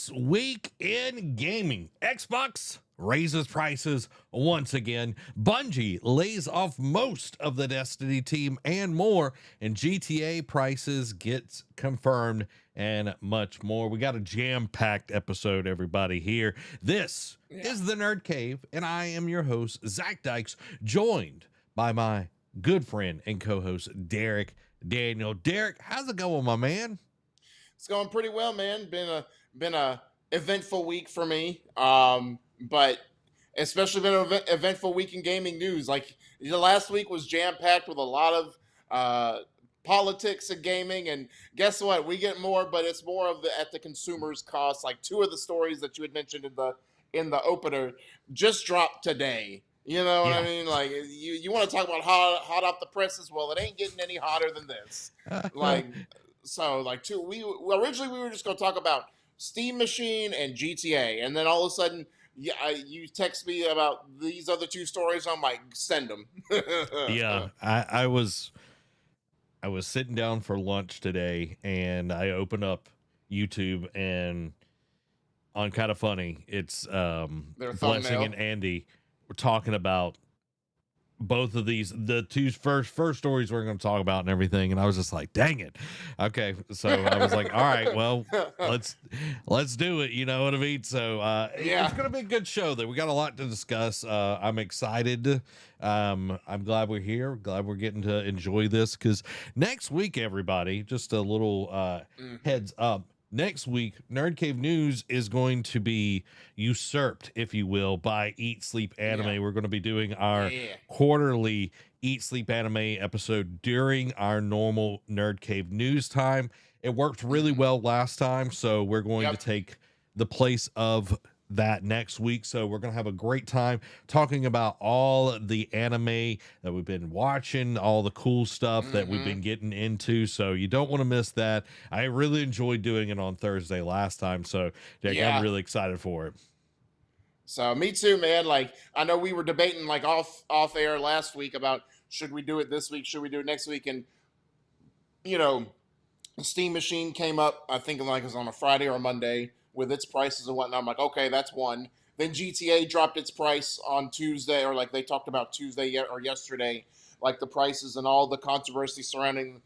This week in gaming, Xbox raises prices once again. Bungie lays off most of the Destiny team and more, and GTA prices gets confirmed and much more. We got a jam-packed episode, everybody, here. This is the Nerd Cave, and I am your host, Zach Dykes, joined by my good friend and co-host, Derek Daniel. Derek, how's it going, my man? It's going pretty well, man. Been a eventful week for me, but especially been an eventful week in gaming news. Like the last week was jam packed with a lot of politics and gaming, and guess what? We get more, but it's more of the at the consumer's cost. Like two of the stories that you had mentioned in the opener just dropped today. You know what I mean? Like you want to talk about hot off the presses? Well, it ain't getting any hotter than this. We were just going to talk about Steam Machine and GTA, and then all of a sudden, you text me about these other two stories. I'm like, send them. Yeah, I was sitting down for lunch today, and I opened up YouTube, and on Kind of Funny, it's Blessing and Andy were talking about both of these, the two first stories we're going to talk about and everything, and I was just like, dang it. Okay, so I was like, all right, well, let's do it, you know what I mean? So it's going to be a good show there. We got a lot to discuss. I'm excited. I'm glad we're here, glad we're getting to enjoy this, because next week, everybody, just a little heads up, next week, Nerd Cave Newz is going to be usurped, if you will, by Eat Sleep Anime. Yeah. We're going to be doing our quarterly Eat Sleep Anime episode during our normal Nerd Cave Newz time. It worked really well last time, so we're going to take the place of that next week. So we're gonna have a great time talking about all the anime that we've been watching, all the cool stuff that we've been getting into, so you don't want to miss that. I really enjoyed doing it on Thursday last time, so I'm really excited for it. So me too, man. Like I know we were debating like off air last week about should we do it this week, should we do it next week, and you know, Steam Machine came up, I think like it was on a Friday or a Monday, with its prices and whatnot. I'm like, okay, that's one. Then GTA dropped its price on Tuesday, or like they talked about Tuesday or yesterday, like the prices and all the controversy surrounding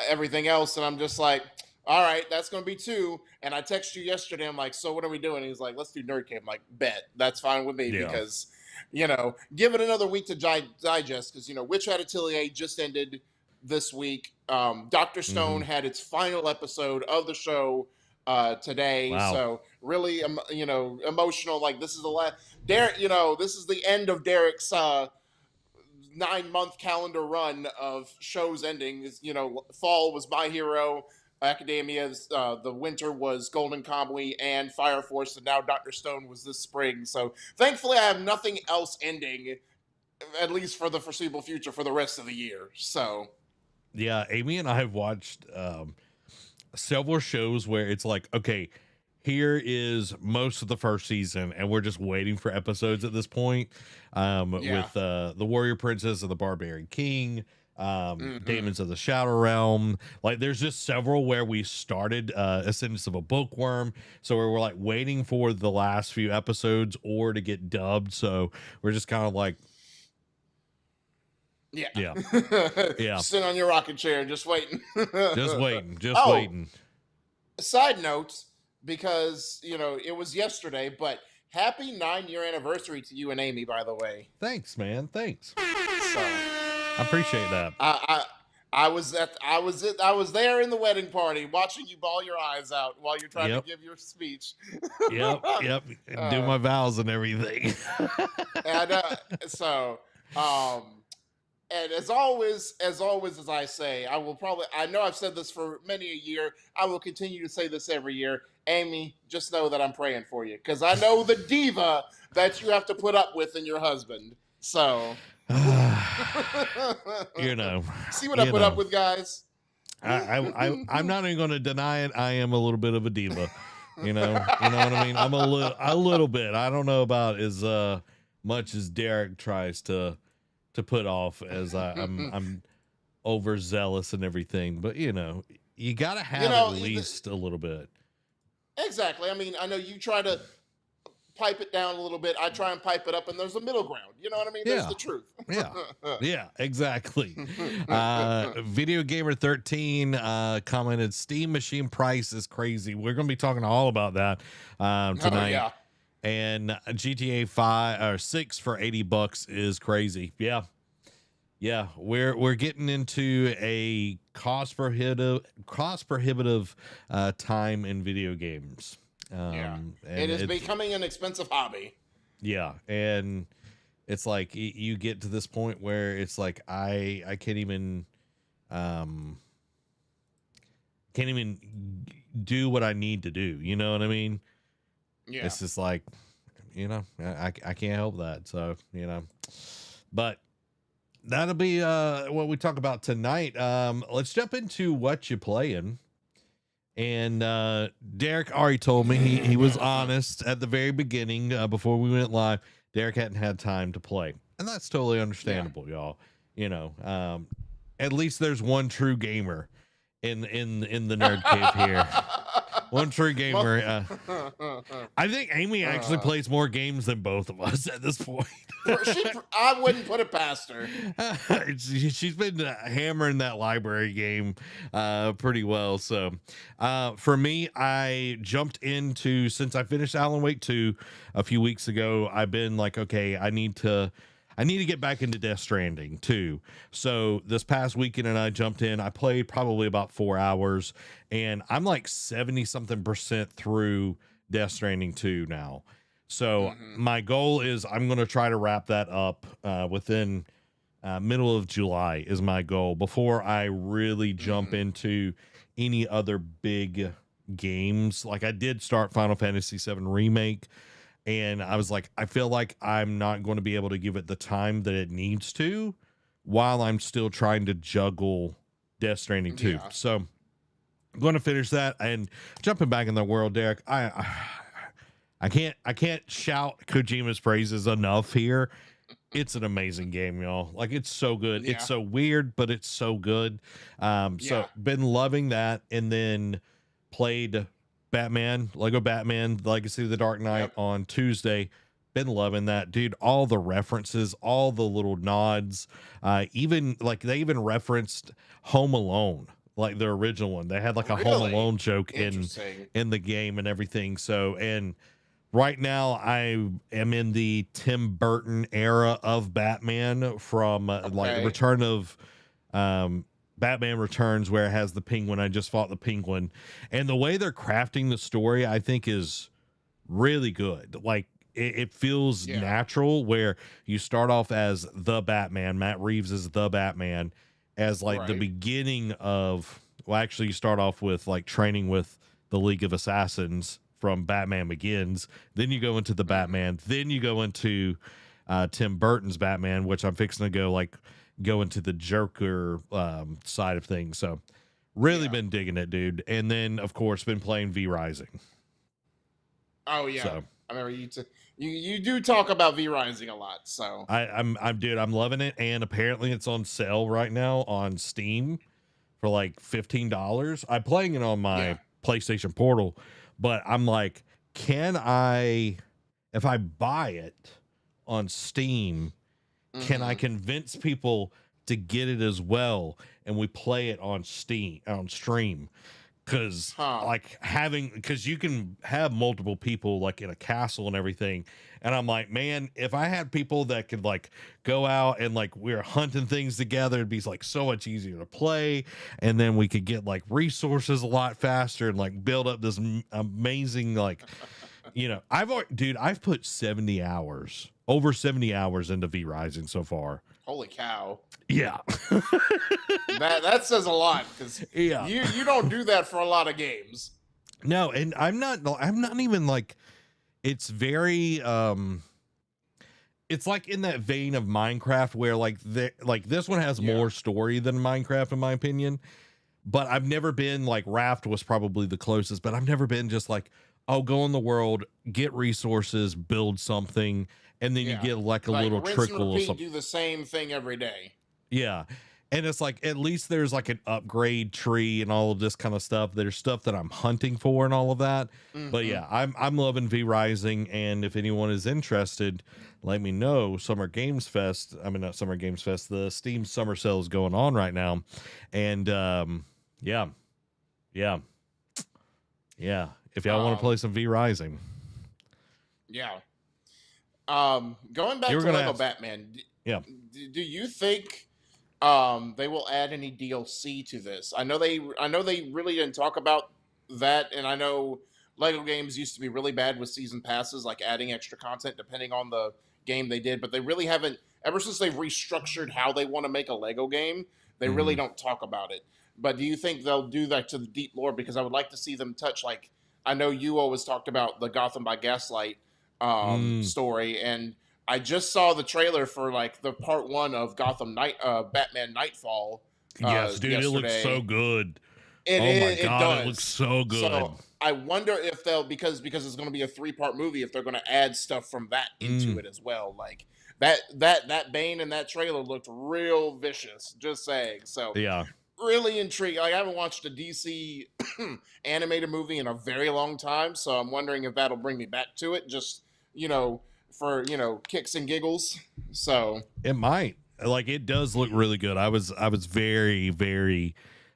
everything else. And I'm just like, all right, that's going to be two. And I texted you yesterday. I'm like, so what are we doing? He's like, let's do Nerd Cave. I'm like, bet. That's fine with me because, you know, give it another week to digest because, you know, Witchat Atelier just ended this week. Dr. Stone had its final episode of the show today. Wow. So really, you know, emotional. Like this is the last Derek, you know, this is the end of Derek's 9-month calendar run of shows ending. You know, fall was My Hero Academia's, the winter was Golden Kamuy and Fire Force, and now Dr. Stone was this spring. So thankfully I have nothing else ending, at least for the foreseeable future, for the rest of the year. So yeah, Amy and I have watched several shows where it's like, okay, here is most of the first season and we're just waiting for episodes at this point, with the Warrior Princess and the Barbarian King, Demons of the Shadow Realm. Like there's just several where we started Ascendance of a Bookworm, so we're like waiting for the last few episodes or to get dubbed, so we're just kind of like yeah. Sitting on your rocking chair, just waiting. just waiting. Side note, because you know it was yesterday, but happy 9-year anniversary to you and Amy, by the way. Thanks, man. Thanks. So, I appreciate that. I was there in the wedding party, watching you bawl your eyes out while you're trying to give your speech. Yep. Do my vows and everything. And as always, as I say, I know I've said this for many a year. I will continue to say this every year. Amy, just know that I'm praying for you because I know the diva that you have to put up with in your husband. So, you know, see what I put up with, guys. I'm not even going to deny it. I am a little bit of a diva. You know what I mean? I'm a little bit. I don't know about as much as Derek tries to put off, as I'm overzealous and everything, but you know, you gotta have at least a little bit. Exactly. I mean, I know you try to pipe it down a little bit. I try and pipe it up, and there's a middle ground. You know what I mean? There's Yeah. the truth. Yeah. Yeah, exactly. Video Gamer 13 commented Steam machine price is crazy. We're going to be talking all about that tonight. Oh, yeah. And GTA 5 or 6 for $80 is crazy. Yeah. Yeah, we're getting into a cost prohibitive time in video games. Yeah. And It is becoming an expensive hobby. yeah, and it's like you get to this point where it's like I can't even do what I need to do. You know what I mean? Yeah. It's just like, I can't help that. So, but that'll be what we talk about tonight. Let's jump into what you're playing. And Derek already told me he was honest at the very beginning before we went live. Derek hadn't had time to play, and that's totally understandable, y'all. At least there's one true gamer in the Nerd Cave here. One true gamer. I think Amy actually plays more games than both of us at this point. I wouldn't put it past her. She's been hammering that library game pretty well. So for me, I jumped into, since I finished Alan Wake 2 a few weeks ago, I've been like, okay, I need to get back into Death Stranding too. So this past weekend, and I jumped in, I played probably about 4 hours, and I'm like 70 something % through Death Stranding 2 now. So my goal is I'm going to try to wrap that up within middle of July is my goal before I really jump into any other big games. Like I did start Final Fantasy VII Remake, and I was like, I feel like I'm not going to be able to give it the time that it needs to while I'm still trying to juggle Death Stranding 2. Yeah. So I'm going to finish that and jumping back in the world, Derek. I can't shout Kojima's praises enough here. It's an amazing game, y'all. Like, it's so good. Yeah. It's so weird, but it's so good. So been loving that, and then played Lego Batman, Legacy of the Dark Knight on Tuesday. Been loving that, dude. All the references, all the little nods, even like they even referenced Home Alone, like the original one. They had like a Home Alone joke in the game and everything. So, and right now I am in the Tim Burton era of Batman from like Return of Batman Returns, where it has the penguin. I just fought the penguin, and the way they're crafting the story, I think, is really good. Like it feels natural, where you start off as the Batman. Matt Reeves is the Batman, as like the beginning of. Well, actually, you start off with like training with the League of Assassins from Batman Begins. Then you go into the Batman. Then you go into Tim Burton's Batman, which I'm fixing to go into the Joker side of things. So really been digging it, dude. And then of course been playing V Rising. Oh yeah. So, I remember you do talk about V Rising a lot. So I'm loving it. And apparently it's on sale right now on Steam for like $15. I'm playing it on my PlayStation Portal, but I'm like, if I buy it on Steam, can I convince people to get it as well, and we play it on stream? Because because you can have multiple people like in a castle and everything, and I'm like, man, if I had people that could like go out and like we're hunting things together, it'd be like so much easier to play, and then we could get like resources a lot faster and like build up this amazing like I've put over 70 hours into V Rising so far. Holy cow. Yeah. that says a lot, because you don't do that for a lot of games. No, and I'm not even like, it's very it's like in that vein of Minecraft, where like this one has more story than Minecraft in my opinion. But I've never been like, Raft was probably the closest, but I've never been just like, oh, go in the world, get resources, build something, and then you get like a little rinse trickle and repeat, of something. do the same thing every day. Yeah. And it's like, at least there's like an upgrade tree and all of this kind of stuff. There's stuff that I'm hunting for and all of that. But yeah, I'm loving V Rising. And if anyone is interested, let me know. Summer Games Fest. I mean, not Summer Games Fest. The Steam Summer Sale is going on right now. And yeah. If y'all want to play some V Rising. Yeah. Going back to Lego Batman. Yeah. Do you think they will add any DLC to this? I know they really didn't talk about that, and I know Lego games used to be really bad with season passes, like adding extra content depending on the game they did, but they really haven't, ever since they've restructured how they want to make a Lego game, they really don't talk about it. But do you think they'll do that to the deep lore? Because I would like to see them touch, like, I know you always talked about the Gotham by Gaslight story, and I just saw the trailer for like the part 1 of Batman Nightfall. Yes, dude, yesterday. It looks so good. It looks so good. So I wonder if they'll, because it's going to be a 3-part movie, if they're going to add stuff from that into it as well. Like that Bane in that trailer looked real vicious. Just saying. So yeah, really intrigued. Like, I haven't watched a DC animated movie in a very long time, so I'm wondering if that'll bring me back to it. Just for kicks and giggles. So it might. Like, it does look really good. I was very, very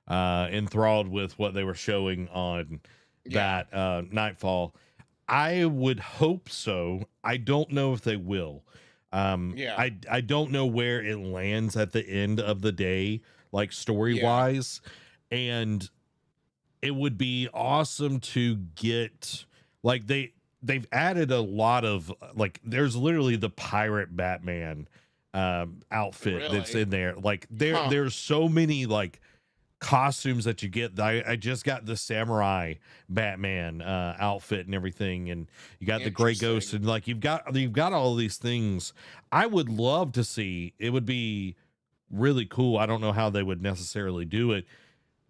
enthralled with what they were showing on that Nightfall. I would hope so. I don't know if they will. I don't know where it lands at the end of the day, like story wise, and it would be awesome to get, like, they've added a lot of, like, there's literally the pirate Batman outfit that's in there. Like, there's so many like costumes that you get. I just got the samurai Batman outfit and everything, and you got the gray ghost, and like you've got all these things. I would love to see. It would be really cool. I don't know how they would necessarily do it.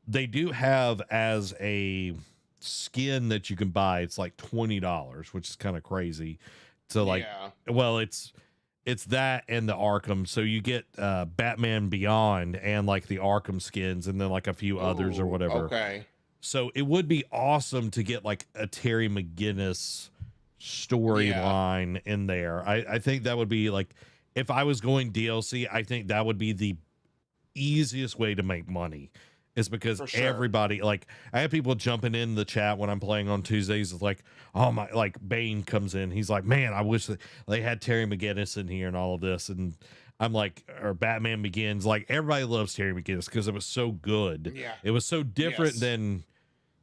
They do have as a skin that you can buy, it's like $20, which is kind of crazy. So like, well, it's that and the Arkham. So you get Batman Beyond and like the Arkham skins, and then like a few others or whatever. Okay. So it would be awesome to get like a Terry McGinnis storyline in there. I think that would be like, if I was going DLC, I think that would be the easiest way to make money. Is because everybody, like, I have people jumping in the chat when I'm playing on Tuesdays. It's like, oh my, like Bane comes in. He's like, man, I wish that they had Terry McGinnis in here and all of this. And I'm like, or Batman Begins. Like, everybody loves Terry McGinnis because it was so good. Yeah. It was so different than,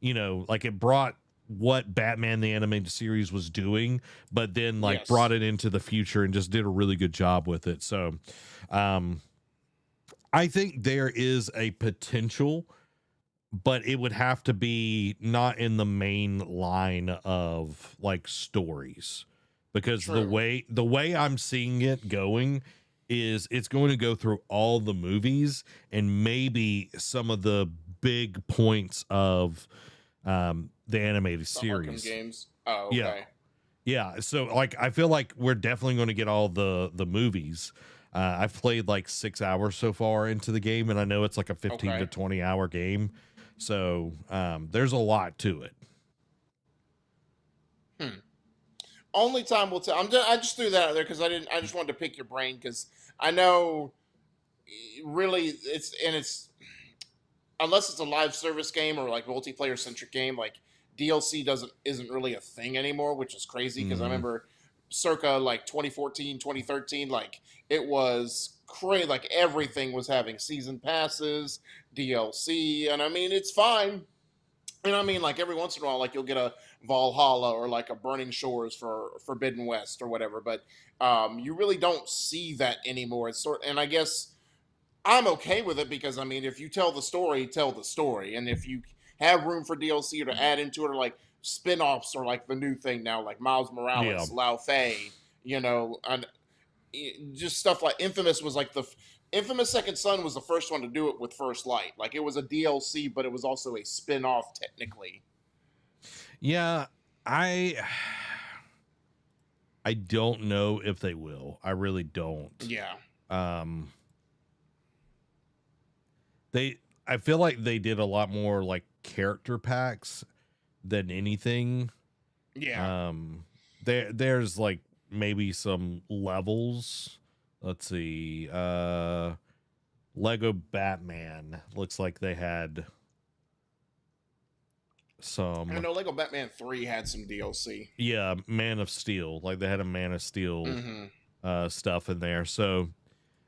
like it brought what Batman the Animated Series was doing, but then like brought it into the future and just did a really good job with it. So, I think there is a potential, but it would have to be not in the main line of like stories, because the way I'm seeing it going is it's going to go through all the movies and maybe some of the big points of the animated series. Arkham games. Oh, okay. Yeah. So like, I feel like we're definitely going to get all the movies. I've played like 6 hours so far into the game, and I know it's like a 15 to 20 hour game. So there's a lot to it. Only time will tell. I just threw that out there because I just wanted to pick your brain, because I know really it's unless it's a live service game or like multiplayer centric game, like DLC isn't really a thing anymore, which is crazy because I remember circa like 2014, 2013, like it was crazy. Like everything was having season passes, DLC, and I mean, it's fine. And I mean, like every once in a while, like you'll get a Valhalla or like a Burning Shores for Forbidden West or whatever, but you really don't see that anymore. It's and I guess I'm okay with it because I mean, if you tell the story, and if you have room for DLC or to add into it, or like spin-offs, or like the new thing now, like Miles Morales, Lao Fei, and just stuff like Infamous was like Infamous Second Son was the first one to do it with First Light. Like it was a DLC, but it was also a spin-off technically. Yeah, I don't know if they will. I really don't. Yeah. they I feel like they did a lot more like character packs than anything. Yeah. There's like maybe some levels. Let's see. Lego Batman looks like they had I some. know Lego Batman 3 had some DLC. Yeah, Man of Steel. Like they had a Man of Steel Mm-hmm. stuff in there. So,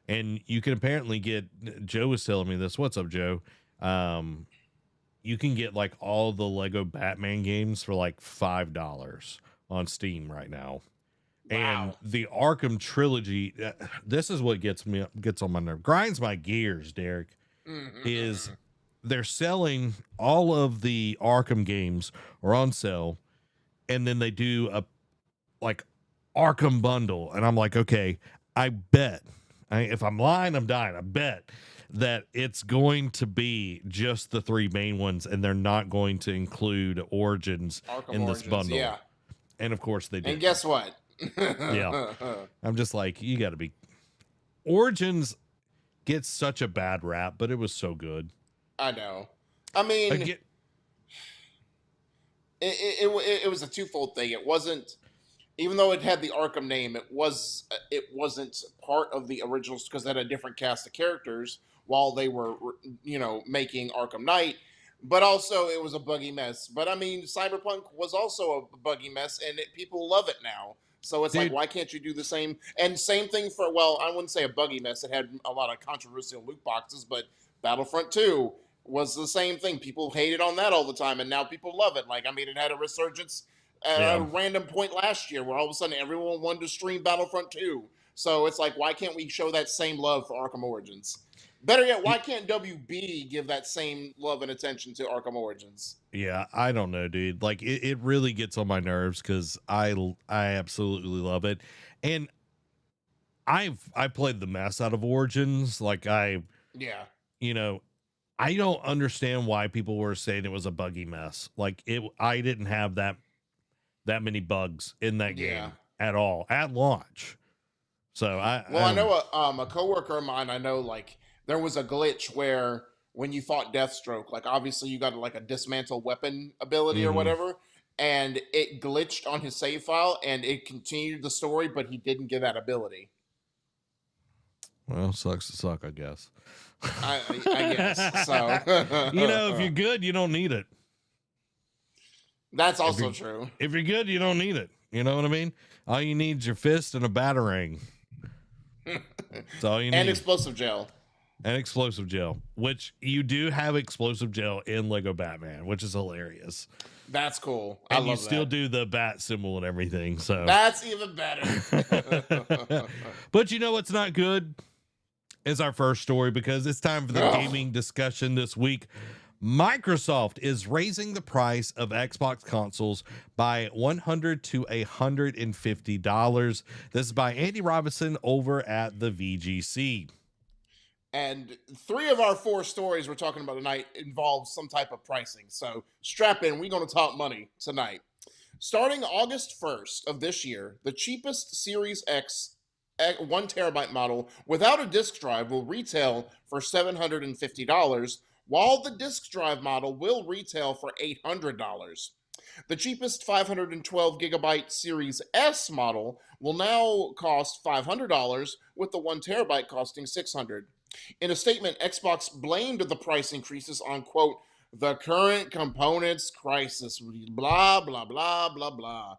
and you can apparently get. Joe was telling me this. What's up, Joe? You can get like all the Lego Batman games for like $5 on Steam right now. And Wow. the Arkham trilogy, this is what gets on my nerve, grinds my gears, Derek, is Mm-hmm. they're selling all of the Arkham games are on sale, and then they do a like Arkham bundle, and I'm like, okay, I bet, if I'm lying, I'm dying. I bet that it's going to be just the three main ones, and they're not going to include Origins Arkham in this Origins, bundle. yeah. And of course they did. And guess what? Yeah. I'm just like, you got to be. Origins gets such a bad rap, but it was so good. I know. I mean, Again, it was a twofold thing. It wasn't, even though it had the Arkham name, it wasn't part of the originals because it had a different cast of characters while they were, making Arkham Knight. But also, it was a buggy mess. But I mean, Cyberpunk was also a buggy mess, and people love it now. So it's like, dude, why can't you do the same? And same thing for, well, I wouldn't say a buggy mess. It had a lot of controversial loot boxes, but Battlefront 2 was the same thing. People hated on that all the time, and now people love it. Like, I mean, it had a resurgence at yeah. a random point last year where all of a sudden everyone wanted to stream Battlefront 2. So it's like, why can't we show that same love for Arkham Origins? Better yet, why can't WB give that same love and attention to Arkham Origins? Yeah, I don't know, dude. Like it really gets on my nerves because I absolutely love it. And I played the mess out of Origins. Like Yeah. I don't understand why people were saying it was a buggy mess. Like I didn't have that many bugs in that game at all at launch. So I know a coworker of mine. I know, like, there was a glitch where when you fought Deathstroke, like, obviously you got like a dismantle weapon ability or whatever, and it glitched on his save file and it continued the story, but he didn't get that ability. Well, sucks to suck, I guess. I guess so. If you're good, you don't need it. That's also true. If you're good, you don't need it. You know what I mean? All you need is your fist and a batarang. That's all you need. And explosive gel. And explosive gel, which you do have explosive gel in Lego Batman, which is hilarious. That's cool. And I love you still that. do the bat symbol and everything. So That's even better. But you know what's not good is our first story, because it's time for the gaming discussion this week. Microsoft is raising the price of Xbox consoles by $100 to $150. This is by Andy Robinson over at the VGC. And 3 of our 4 stories we're talking about tonight involve some type of pricing. So strap in. We're going to talk money tonight. Starting August 1st of this year, the cheapest Series X 1 terabyte model without a disk drive will retail for $750, while the disk drive model will retail for $800. The cheapest 512 gigabyte Series S model will now cost $500, with the 1 terabyte costing $600. In a statement, Xbox blamed the price increases on, quote, the current components crisis, blah, blah, blah, blah, blah.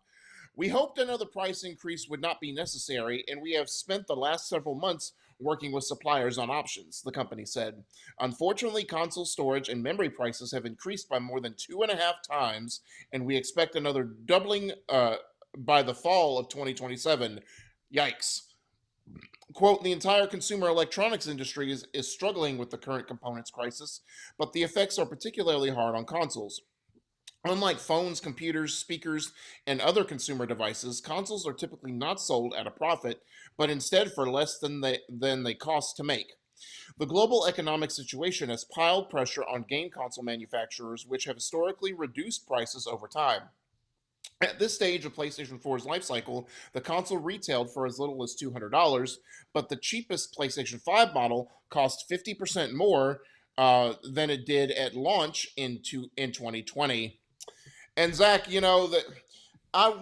We hoped another price increase would not be necessary, and we have spent the last several months working with suppliers on options, the company said. Unfortunately, console storage and memory prices have increased by more than 2.5 times, and we expect another doubling by the fall of 2027. Yikes. Quote, the entire consumer electronics industry is struggling with the current components crisis, but the effects are particularly hard on consoles. Unlike phones, computers, speakers, and other consumer devices, consoles are typically not sold at a profit, but instead for less than they cost to make. The global economic situation has piled pressure on game console manufacturers, which have historically reduced prices over time. At this stage of PlayStation 4's life cycle, the console retailed for as little as $200, but the cheapest PlayStation 5 model cost 50% more than it did at launch in 2020. And Zach, you know that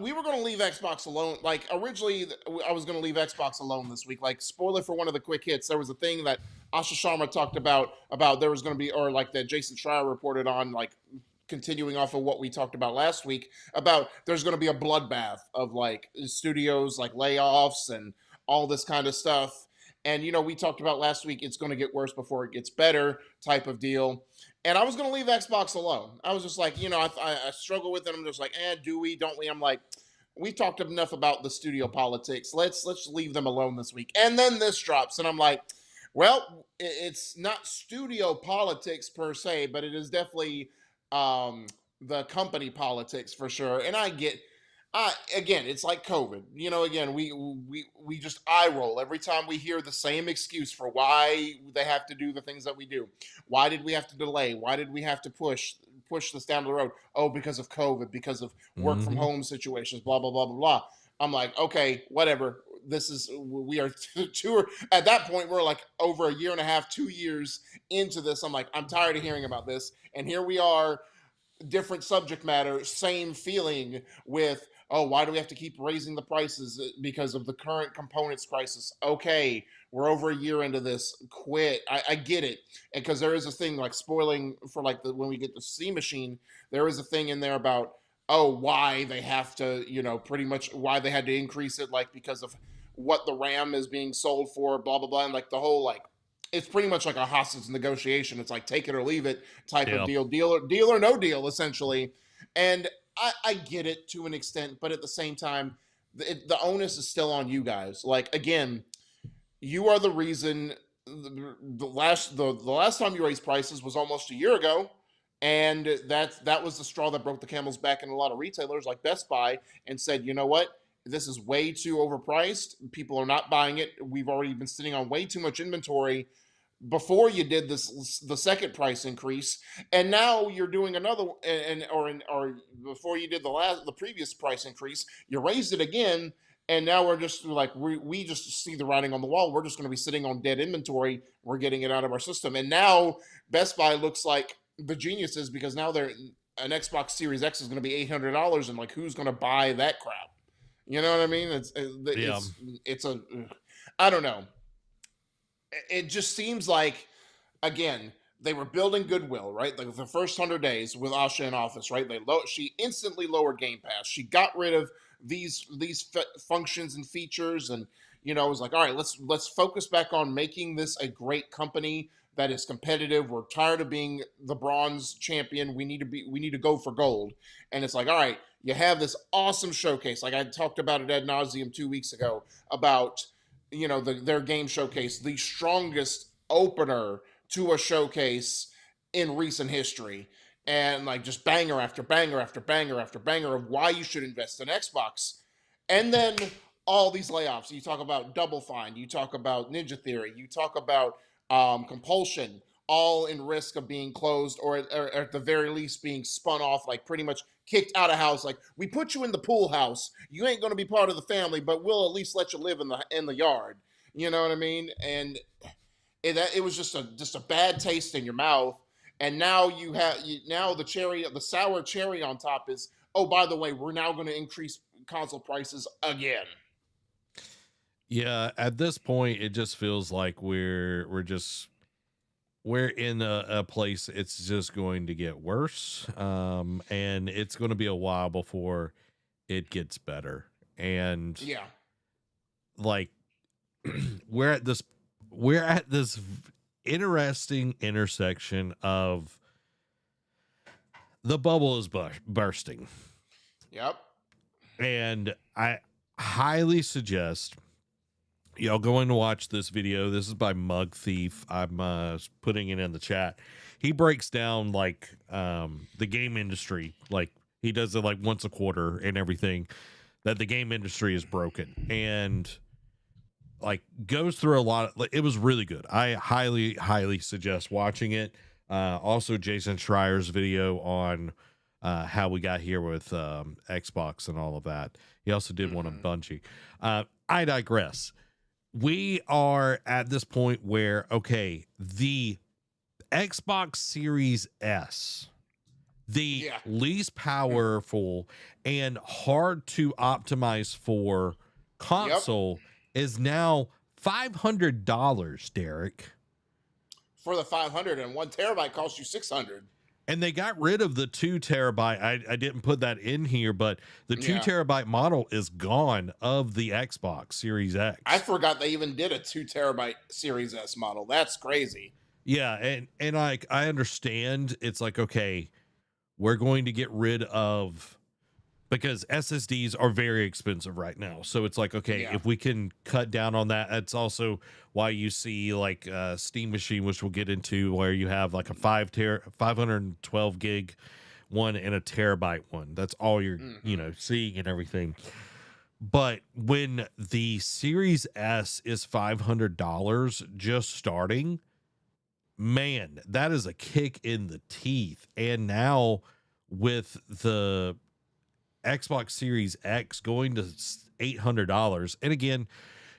we were going to leave Xbox alone. Like originally, I was going to leave Xbox alone this week. Like spoiler for one of the quick hits, there was a thing that Asha Sharma talked about there was going to be, or like that Jason Schreier reported on, like continuing off of what we talked about last week about there's going to be a bloodbath of like studios, like layoffs and all this kind of stuff. And you know, we talked about last week, it's going to get worse before it gets better type of deal. And I was going to leave Xbox alone. I was just like, you know, I struggle with it. I'm just like, do we, don't we? I'm like, we talked enough about the studio politics. Let's leave them alone this week. And then this drops, and I'm like, well, it's not studio politics per se, but it is definitely the company politics for sure. And I get, again, it's like COVID. You know, again, we just eye roll every time we hear the same excuse for why they have to do the things that we do. Why did we have to delay? Why did we have to push this down the road? Oh, because of COVID, because of work from home situations, blah blah blah blah blah. I'm like, okay, whatever. This is, we are at that point, we're like over a year and a half, 2 years into this. I'm like, I'm tired of hearing about this, and here we are, different subject matter, same feeling with, oh, why do we have to keep raising the prices because of the current components crisis? Okay, we're over a year into this. Quit. I get it, and because there is a thing, like spoiling for like when we get the Steam machine, there is a thing in there about, oh, why they have to, you know, pretty much why they had to increase it, like because of what the RAM is being sold for, blah blah blah, and like the whole, like, it's pretty much like a hostage negotiation. It's like take it or leave it type of deal, deal or no deal, essentially. And I get it to an extent, but at the same time, the onus is still on you guys. Like, again, you are the reason. The last time you raised prices was almost a year ago, and that was the straw that broke the camel's back in a lot of retailers like Best Buy, and said, you know what, this is way too overpriced. People are not buying it. We've already been sitting on way too much inventory before you did the second price increase, and now you're doing another, or before you did the previous price increase, you raised it again, and now we're just like, we just see the writing on the wall. We're just going to be sitting on dead inventory. We're getting it out of our system, and now Best Buy looks like the geniuses, because now an Xbox Series X is going to be $800, and like, who's going to buy that crap? You know what I mean? It's I don't know. It just seems like, again, they were building goodwill, right? Like the first 100 days with Asha in office, right? She instantly lowered Game Pass. She got rid of these functions and features, and you know, it was like, all right, let's focus back on making this a great company that is competitive. We're tired of being the bronze champion. We need to go for gold. And it's like, all right, you have this awesome showcase. Like I talked about it ad nauseum 2 weeks ago about, you know, their game showcase, the strongest opener to a showcase in recent history, and like just banger after banger after banger after banger of why you should invest in Xbox. And then all these layoffs. You talk about Double Fine, you talk about Ninja Theory, you talk about Compulsion, all in risk of being closed, or at the very least being spun off, like pretty much kicked out of house. Like, we put you in the pool house, you ain't going to be part of the family, but we'll at least let you live in the yard. You know what I mean? And it was just a bad taste in your mouth. And now now the sour cherry on top is, oh, by the way, we're now going to increase console prices again. Yeah, at this point, it just feels like we're in a place, it's just going to get worse, and it's going to be a while before it gets better. And yeah, like we're at this interesting intersection of the bubble is bursting. Yep. And I highly suggest y'all going to watch this video. This is by Mug Thief. I'm putting it in the chat. He breaks down like the game industry. Like, he does it like once a quarter and everything, that the game industry is broken, and like goes through a lot of, it was really good. I highly suggest watching it. Also Jason Schreier's video on how we got here with Xbox and all of that. He also did one on Bungie. I digress. We are at this point where, okay, the Xbox Series S, the Yeah. least powerful and hard to optimize for console, is now $500, Derek. For the 500, and 1 terabyte costs you 600. And they got rid of the 2 terabyte. I didn't put that in here, but the 2 terabyte model is gone of the Xbox Series X. I forgot they even did a 2 terabyte Series S model. That's crazy. Yeah, and like I understand it's like, okay, we're going to get rid of, because SSDs are very expensive right now. So it's like, okay, if we can cut down on that, that's also why you see like Steam Machine, which we'll get into, where you have like a 512 gig one and a terabyte one. That's all you're, you know, seeing and everything. But when the Series S is $500 just starting, man, that is a kick in the teeth. And now with the Xbox Series X going to $800, and again,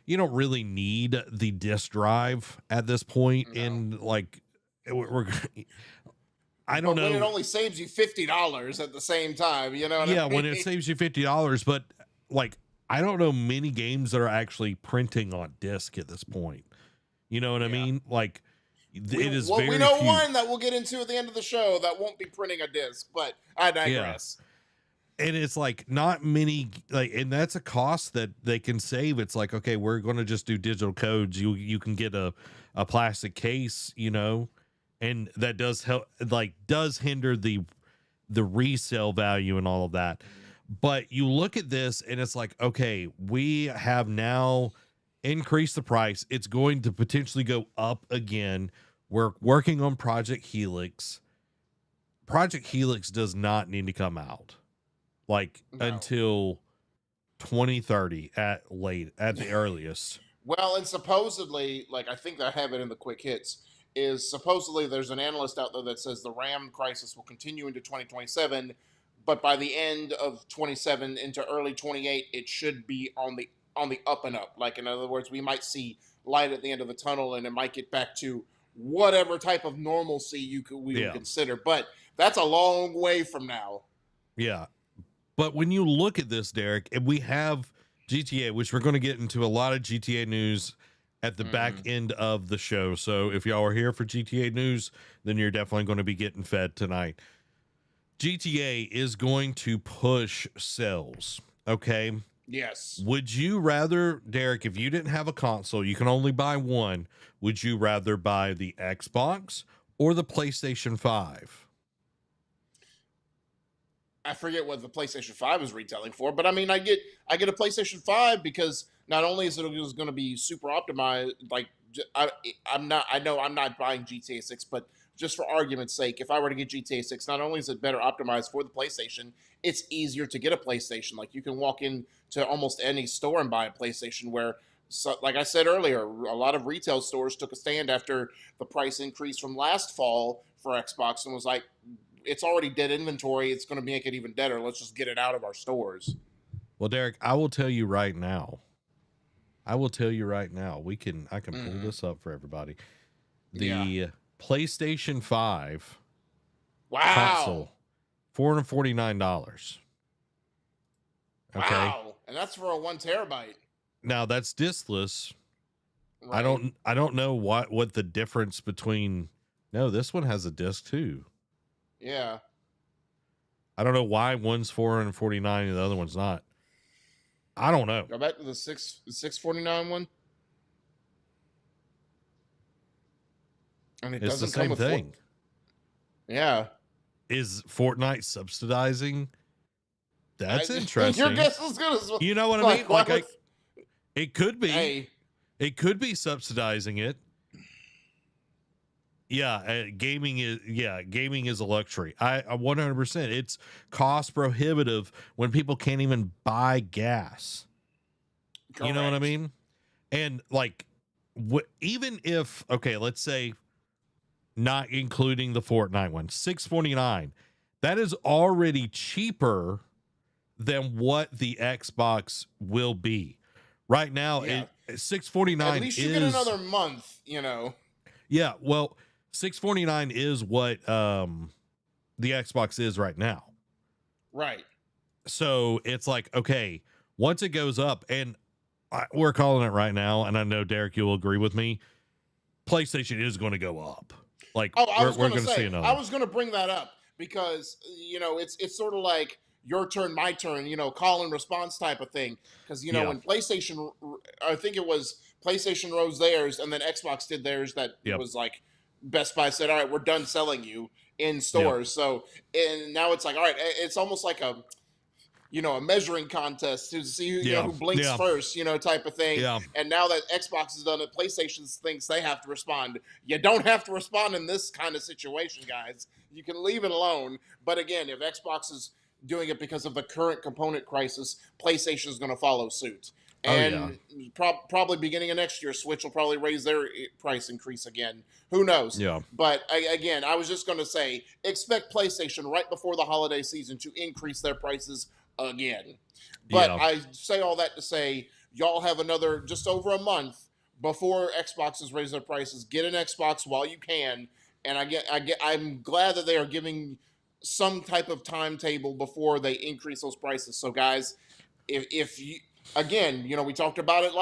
you don't really need the disk drive at this point. In like, I don't know. When it only saves you $50 at the same time, you know what I mean? When it saves you $50, but like, I don't know many games that are actually printing on disk at this point. You know what I mean? Like, it is very we know few. one that we'll get into at the end of the show that won't be printing a disc, but I digress. And it's like not many, like, and that's a cost that they can save. It's like, okay, we're going to just do digital codes. You can get a plastic case, you know, and that does help, like, does hinder the resale value and all of that. But you look at this and it's like, okay, we have now increased the price. It's going to potentially go up again. We're working on Project Helix. Project Helix does not need to come out until 2030 at the earliest. Well, and supposedly, like, I think I have it in the quick hits, is supposedly there's an analyst out there that says the RAM crisis will continue into 2027, but by the end of 27 into early 28, it should be on the up and up. Like, in other words, we might see light at the end of the tunnel, and it might get back to whatever type of normalcy we would consider. But that's a long way from now. Yeah. But when you look at this, Derek, and we have GTA, which we're going to get into a lot of GTA news at the back end of the show. So if y'all are here for GTA news, then you're definitely going to be getting fed tonight. GTA is going to push sales. Okay. Yes. Would you rather, Derek, if you didn't have a console, you can only buy one, would you rather buy the Xbox or the PlayStation 5? I forget what the PlayStation 5 is retailing for, but I mean, I get a PlayStation 5 because not only is it going to be super optimized, like I know I'm not buying GTA 6, but just for argument's sake, if I were to get GTA 6, not only is it better optimized for the PlayStation, it's easier to get a PlayStation. Like, you can walk into almost any store and buy a PlayStation, where, so, like I said earlier, a lot of retail stores took a stand after the price increase from last fall for Xbox and was like, it's already dead inventory. It's going to make it even deader. Let's just get it out of our stores. Well, Derek, I will tell you right now. I can pull this up for everybody. The PlayStation 5 console, $449. Okay. Wow. And that's for a 1 terabyte. Now that's diskless. Right. I don't know what the difference between. No, this one has a disc too. Yeah. I don't know why one's $449 and the other one's not. I don't know. Go back to the $649 one. And it It's doesn't the same come with thing. Yeah. Is Fortnite subsidizing? That's interesting. Your guess is good as well. You know what I mean? Like, it could be. Hey. It could be subsidizing it. Yeah, gaming is a luxury. I 100%. It's cost prohibitive when people can't even buy gas. Correct. You know what I mean? And like, even if, okay, let's say not including the Fortnite one, $649, that is already cheaper than what the Xbox will be. Right now, $649 at least you get another month, you know. Yeah, well, $649 is what the Xbox is right now. Right. So it's like, okay, once it goes up, and we're calling it right now, and I know Derek, you'll agree with me, PlayStation is going to go up. Like, we're going to see another. I was going to bring that up because it's sort of like your turn, my turn, call and response type of thing. Because when PlayStation, I think it was PlayStation rose theirs, and then Xbox did theirs. That was like Best Buy said, "All right, we're done selling you in stores." So, and now it's like, all right, it's almost like a measuring contest to see who blinks first, type of thing. Yeah. And now that Xbox has done it, PlayStation thinks they have to respond. You don't have to respond in this kind of situation, guys. You can leave it alone. But again, if Xbox is doing it because of the current component crisis, PlayStation is going to follow suit. And probably beginning of next year, Switch will probably raise their price increase again. Who knows? Yeah. But again, I was just going to say, expect PlayStation right before the holiday season to increase their prices again. But I say all that to say, y'all have another just over a month before Xboxes raise their prices. Get an Xbox while you can. And I'm glad that they are giving some type of timetable before they increase those prices. So guys, if you, again, we talked about it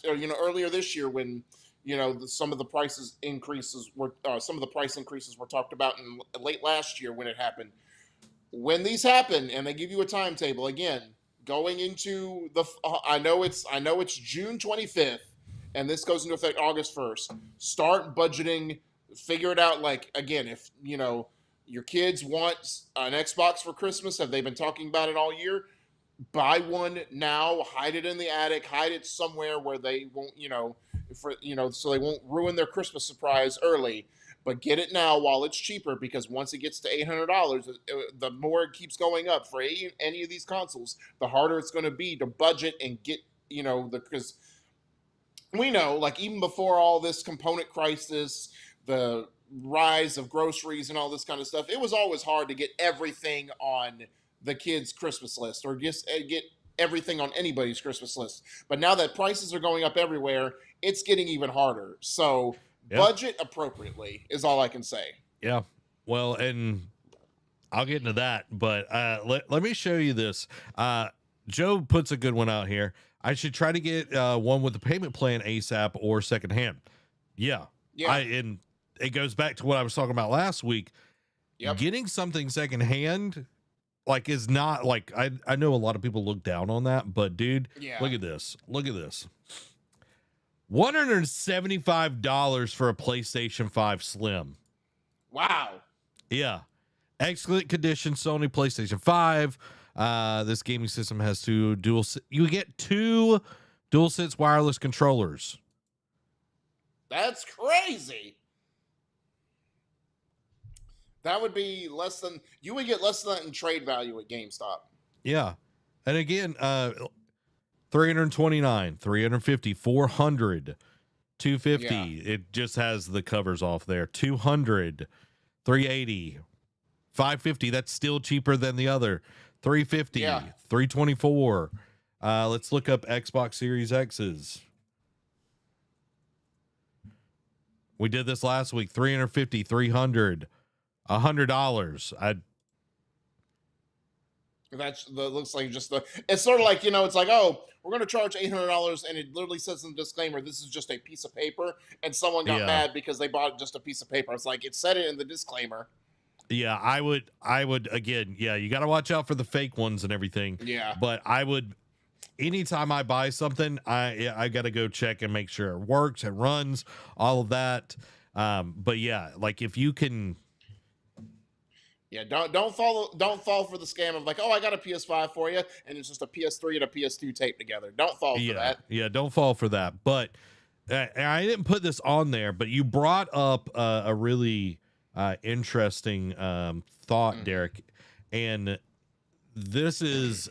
earlier this year when, some of the price increases were talked about in late last year when it happened. When these happen and they give you a timetable, again, going into I know it's June 25th and this goes into effect August 1st. Start budgeting, figure it out. Like, again, if, your kids want an Xbox for Christmas, have they been talking about it all year? Buy one now, hide it in the attic, hide it somewhere where they won't, so they won't ruin their Christmas surprise early. But get it now while it's cheaper, because once it gets to $800, the more it keeps going up for any of these consoles, the harder it's going to be to budget and get, because we know, like, even before all this component crisis, the rise of groceries and all this kind of stuff, it was always hard to get everything on the kids' Christmas list or just get everything on anybody's Christmas list. But now that prices are going up everywhere, it's getting even harder. So budget appropriately is all I can say. Yeah. Well, and I'll get into that, but let me show you this. Joe puts a good one out here. I should try to get one with the payment plan ASAP or secondhand. Yeah. And it goes back to what I was talking about last week. Getting something secondhand, like, is not like, I know a lot of people look down on that, but dude, look at this. Look at this. $175 for a PlayStation 5 Slim. Wow. Yeah. Excellent condition Sony PlayStation 5. This gaming system has you get two DualSense wireless controllers. That's crazy. That would be you would get less than that in trade value at GameStop. Yeah. And again, 329, 350, 400, 250. It just has the covers off there. 200, 380, 550. That's still cheaper than the other. 350, 324. Let's look up Xbox Series X's. We did this last week. 350, 300, $100. That looks like it's sort of like, it's like, oh, we're going to charge $800, and it literally says in the disclaimer, this is just a piece of paper, and someone got mad because they bought just a piece of paper. It's like, it said it in the disclaimer. Yeah, I would again, you got to watch out for the fake ones and everything. Yeah. But I would, anytime I buy something, I got to go check and make sure it works, it runs, all of that. But yeah, like, if you can, don't fall for the scam of like, oh, I got a PS5 for you, and it's just a PS3 and a PS2 taped together. Don't fall for that. Yeah, don't fall for that. But I didn't put this on there, but you brought up a really interesting thought, Derek, and this is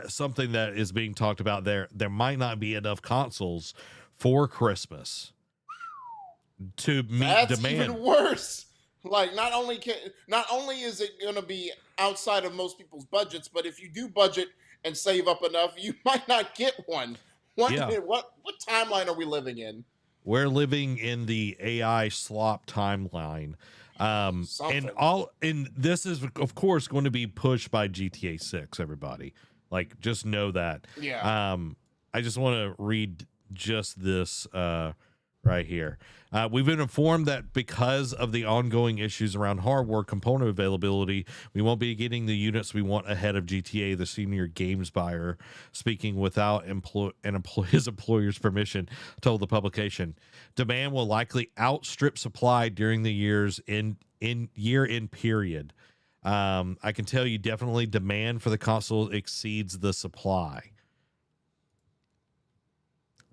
something that is being talked about. There might not be enough consoles for Christmas to meet demand. That's even worse. Like, not only is it going to be outside of most people's budgets, but if you do budget and save up enough, you might not get one. What timeline are we living in? We're living in the AI slop timeline. Something. And this is of course going to be pushed by GTA 6, everybody. Like, just know that. Yeah. I just want to read just this right here. We've been informed that because of the ongoing issues around hardware component availability, we won't be getting the units we want ahead of GTA, the senior games buyer, speaking without his employer's permission, told the publication. Demand will likely outstrip supply during the year-end period. I can tell you definitely demand for the console exceeds the supply.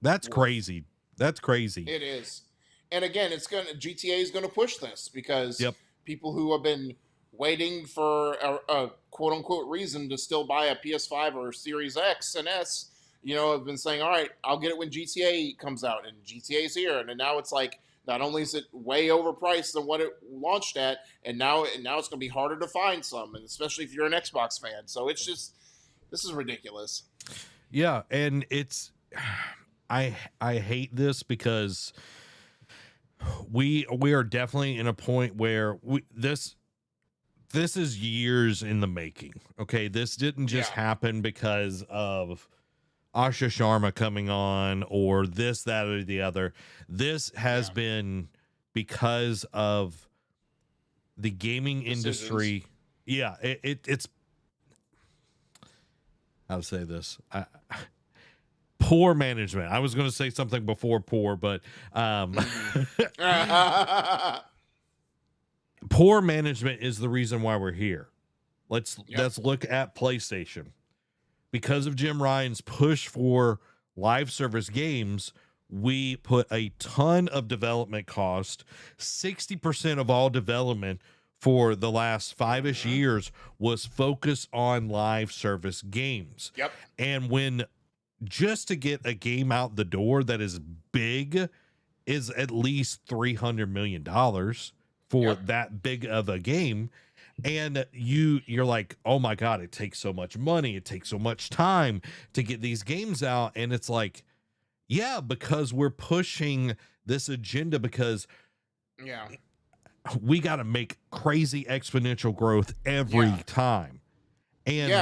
That's crazy. That's crazy. It is. And again, GTA is gonna push this because people who have been waiting for a quote unquote reason to still buy a PS5 or Series X and S, have been saying, all right, I'll get it when GTA comes out, and GTA's here. And now it's like, not only is it way overpriced than what it launched at, and now it's gonna be harder to find some, and especially if you're an Xbox fan. So it's just, this is ridiculous. Yeah, and it's I hate this because we are definitely in a point where this is years in the making. Okay, this didn't just happen because of Asha Sharma coming on or this, that, or the other. This has been because of the gaming industry. Yeah, it's how to say this. Poor management. I was going to say something before poor, but poor management is the reason why we're here. Let's look at PlayStation. Because of Jim Ryan's push for live service games, we put a ton of development cost. 60% of all development for the last 5-ish years was focused on live service games. Yep. And when just to get a game out the door that is big is at least $300 million for that big of a game. And you're like, oh my God, it takes so much money. It takes so much time to get these games out. And it's like, yeah, because we're pushing this agenda because we got to make crazy exponential growth every time. And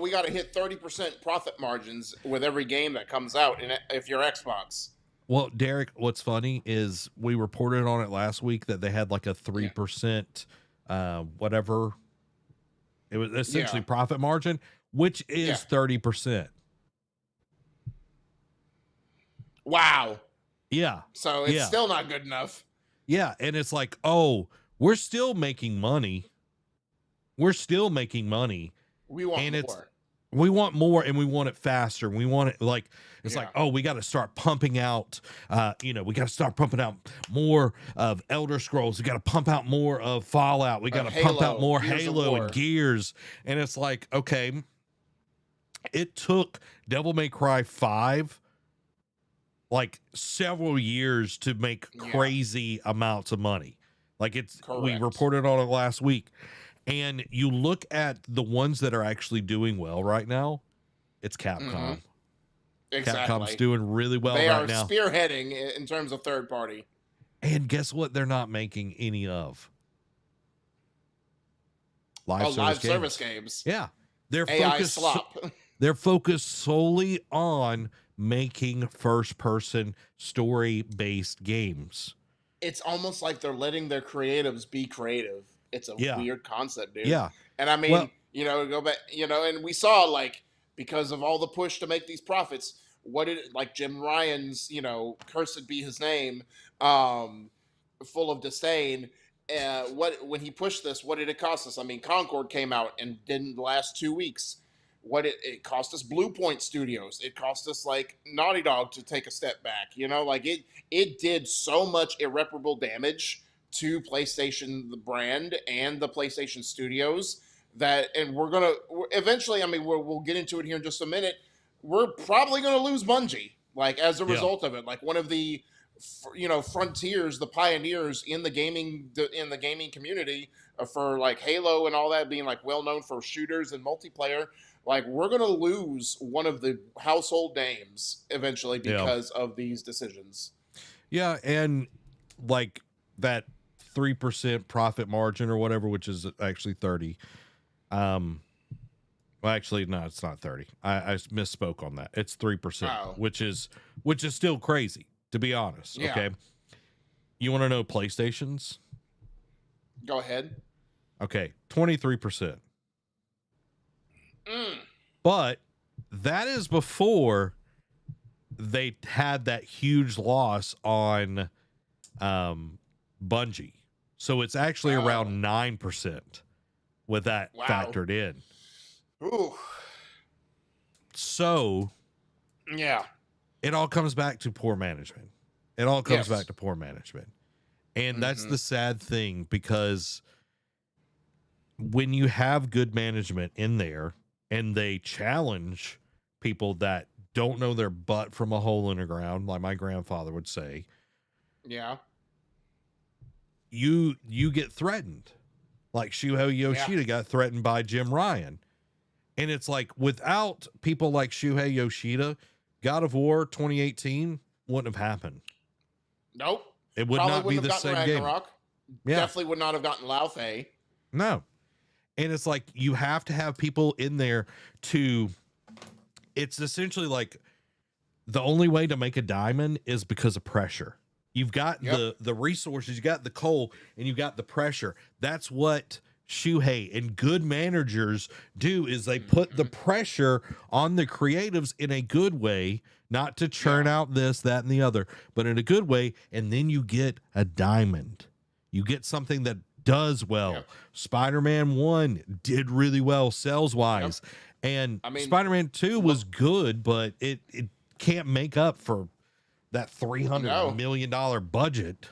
we got to hit 30% profit margins with every game that comes out, and if you're Xbox. Well, Derek, what's funny is we reported on it last week that they had like a 3%, whatever. It was essentially profit margin, which is 30%. Wow. Yeah. So it's still not good enough. Yeah, and it's like, oh, we're still making money. We're still making money. We want more. We want more, and we want it faster. We want it like, it's like, oh, we got to start pumping out, we got to start pumping out more of Elder Scrolls. We got to pump out more of Fallout. We got to pump out more Halo and Gears. And it's like, okay, it took Devil May Cry 5 like several years to make crazy amounts of money. Like we reported on it last week. And you look at the ones that are actually doing well right now, it's Capcom. Mm-hmm. Exactly. Capcom's doing really well right now. They are spearheading in terms of third party. And guess what? They're not making any of live service games. Yeah. They're AI focused slop. They're focused solely on making first-person story-based games. It's almost like they're letting their creatives be creative. It's a weird concept, dude. Yeah. And I mean, go back, and we saw, like, because of all the push to make these profits, what did, like, Jim Ryan's, cursed be his name, full of disdain. When he pushed this, what did it cost us? I mean, Concord came out and didn't last 2 weeks. It cost us Blue Point Studios. It cost us, like, Naughty Dog to take a step back. Like, it did so much irreparable damage to PlayStation, the brand, and the PlayStation Studios and we're gonna eventually. I mean, we'll get into it here in just a minute. We're probably gonna lose Bungie, like, as a result of it. Like, one of the, frontiers, the pioneers in the gaming community for, like, Halo and all that, being, like, well known for shooters and multiplayer. like we're gonna lose one of the household names eventually Yeah. because of these decisions. Yeah, and like that 3% profit margin or whatever, which is actually 30. Well, actually, no, it's not 30. I misspoke on that. It's 3%, Oh. which is still crazy, to be honest. Yeah. Okay. You want to know PlayStation's? Go ahead. Okay, 23%. Mm. But that is before they had that huge loss on Bungie. So it's actually around 9% with that factored in. Ooh. So yeah, it all comes back to poor management. It all comes back to poor management. And that's the sad thing, because when you have good management in there and they challenge people that don't know their butt from a hole in the ground, like my grandfather would say, yeah, you get threatened. Like Shuhei Yoshida got threatened by Jim Ryan. And it's like, without people like Shuhei Yoshida, God of War 2018 wouldn't have happened. Nope. It would not be the same Ragnarok. game. Yeah. Definitely would not have gotten Lao Fei. No. And it's like, you have to have people in there to, it's essentially like the only way to make a diamond is because of pressure. You've got the resources, you got the coal, and you got the pressure. That's what Shuhei and good managers do, is they put the pressure on the creatives in a good way, not to churn out this, that, and the other, but in a good way. And then you get a diamond. You get something that does well. Yep. Spider-Man 1 did really well sales wise. Yep. And I mean, Spider-Man 2 was good, but it can't make up for that $300 million budget.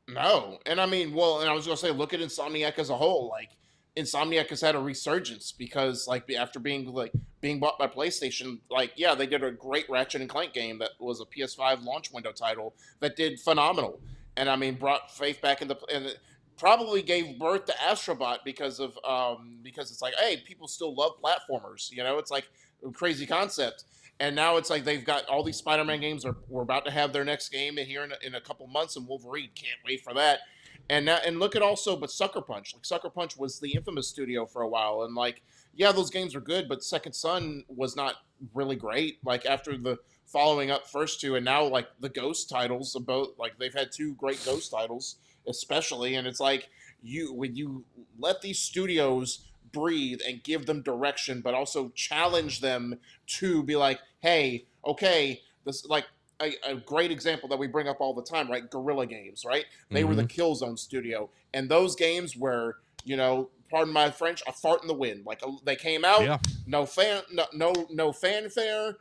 No. And I mean, well, and I was going to say, look at Insomniac as a whole. Like, Insomniac has had a resurgence because, like, after being bought by PlayStation, like, yeah, they did a great Ratchet and Clank game that was a PS5 launch window title that did phenomenal. And I mean, brought faith back and probably gave birth to Astrobot because it's like, hey, people still love platformers. You know, it's like a crazy concept. And now it's like they've got all these Spider-Man games. We're about to have their next game here in a couple months, and Wolverine, can't wait for that. And now, and look at also, but Sucker Punch. Like, Sucker Punch was the infamous studio for a while, and like, yeah, those games were good, but Second Son was not really great. Like, after the following up first two, and now like the Ghost titles, both, like, they've had two great Ghost titles, especially. And it's like, when you let these studios breathe and give them direction, but also challenge them to be like, hey, okay, this, like, a great example that we bring up all the time, right? Guerrilla Games, right? They were the Killzone studio, and those games were, you know, pardon my French, a fart in the wind. Like, they came out, no fanfare,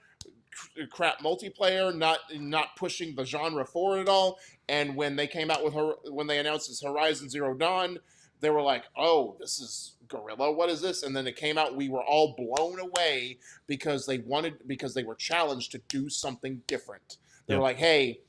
crap multiplayer, not pushing the genre forward at all. And when they came out with when they announced this Horizon Zero Dawn, they were like, oh, this is Guerrilla, what is this? And then it came out, we were all blown away because they were challenged to do something different. They were like, hey,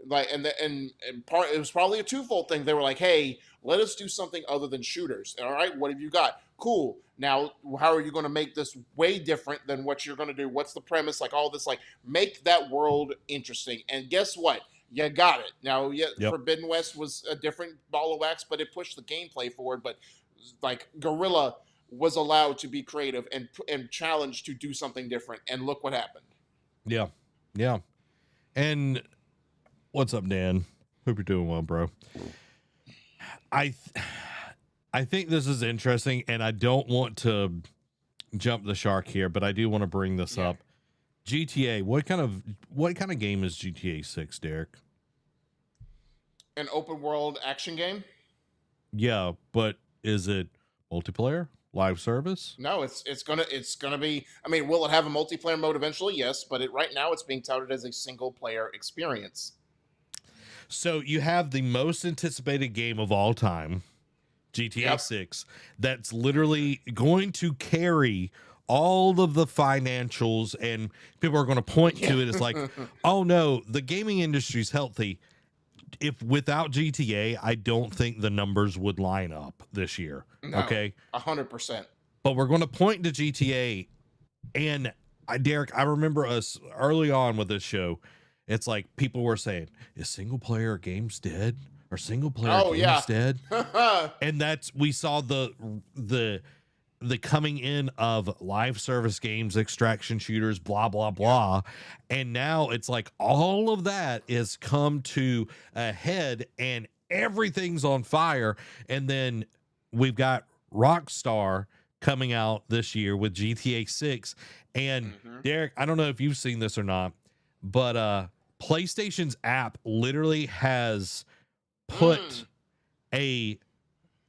like, and it was probably a twofold thing. They were like, hey, let us do something other than shooters. All right, what have you got? Cool. Now, how are you going to make this way different than what you're going to do? What's the premise? Like, all this, like, make that world interesting. And guess what? You got it. Now, Forbidden West was a different ball of wax, but it pushed the gameplay forward. But, like, Guerrilla was allowed to be creative and challenged to do something different. And look what happened. Yeah. Yeah. And what's up, Dan? Hope you're doing well, bro. I think this is interesting, and I don't want to jump the shark here, but I do want to bring this up. GTA, what kind of game is GTA 6, Derek? An open world action game? Yeah, but is it multiplayer? Live service? No, it's gonna be. I mean, will it have a multiplayer mode eventually? Yes, but right now it's being touted as a single player experience. So you have the most anticipated game of all time, GTA 6, that's literally going to carry all of the financials, and people are going to point to it as like, oh no, the gaming industry's healthy. If without GTA, I don't think the numbers would line up this year. No, okay, 100%. But we're going to point to GTA And Derek, I remember us early on with this show. It's like people were saying, "Is single player games dead? Are single player Oh yeah. games dead?" And we saw the coming in of live service games, extraction shooters, blah blah blah. And now it's like all of that is come to a head and everything's on fire. And then we've got Rockstar coming out this year with GTA 6. And Derek, I don't know if you've seen this or not, but PlayStation's app literally has put a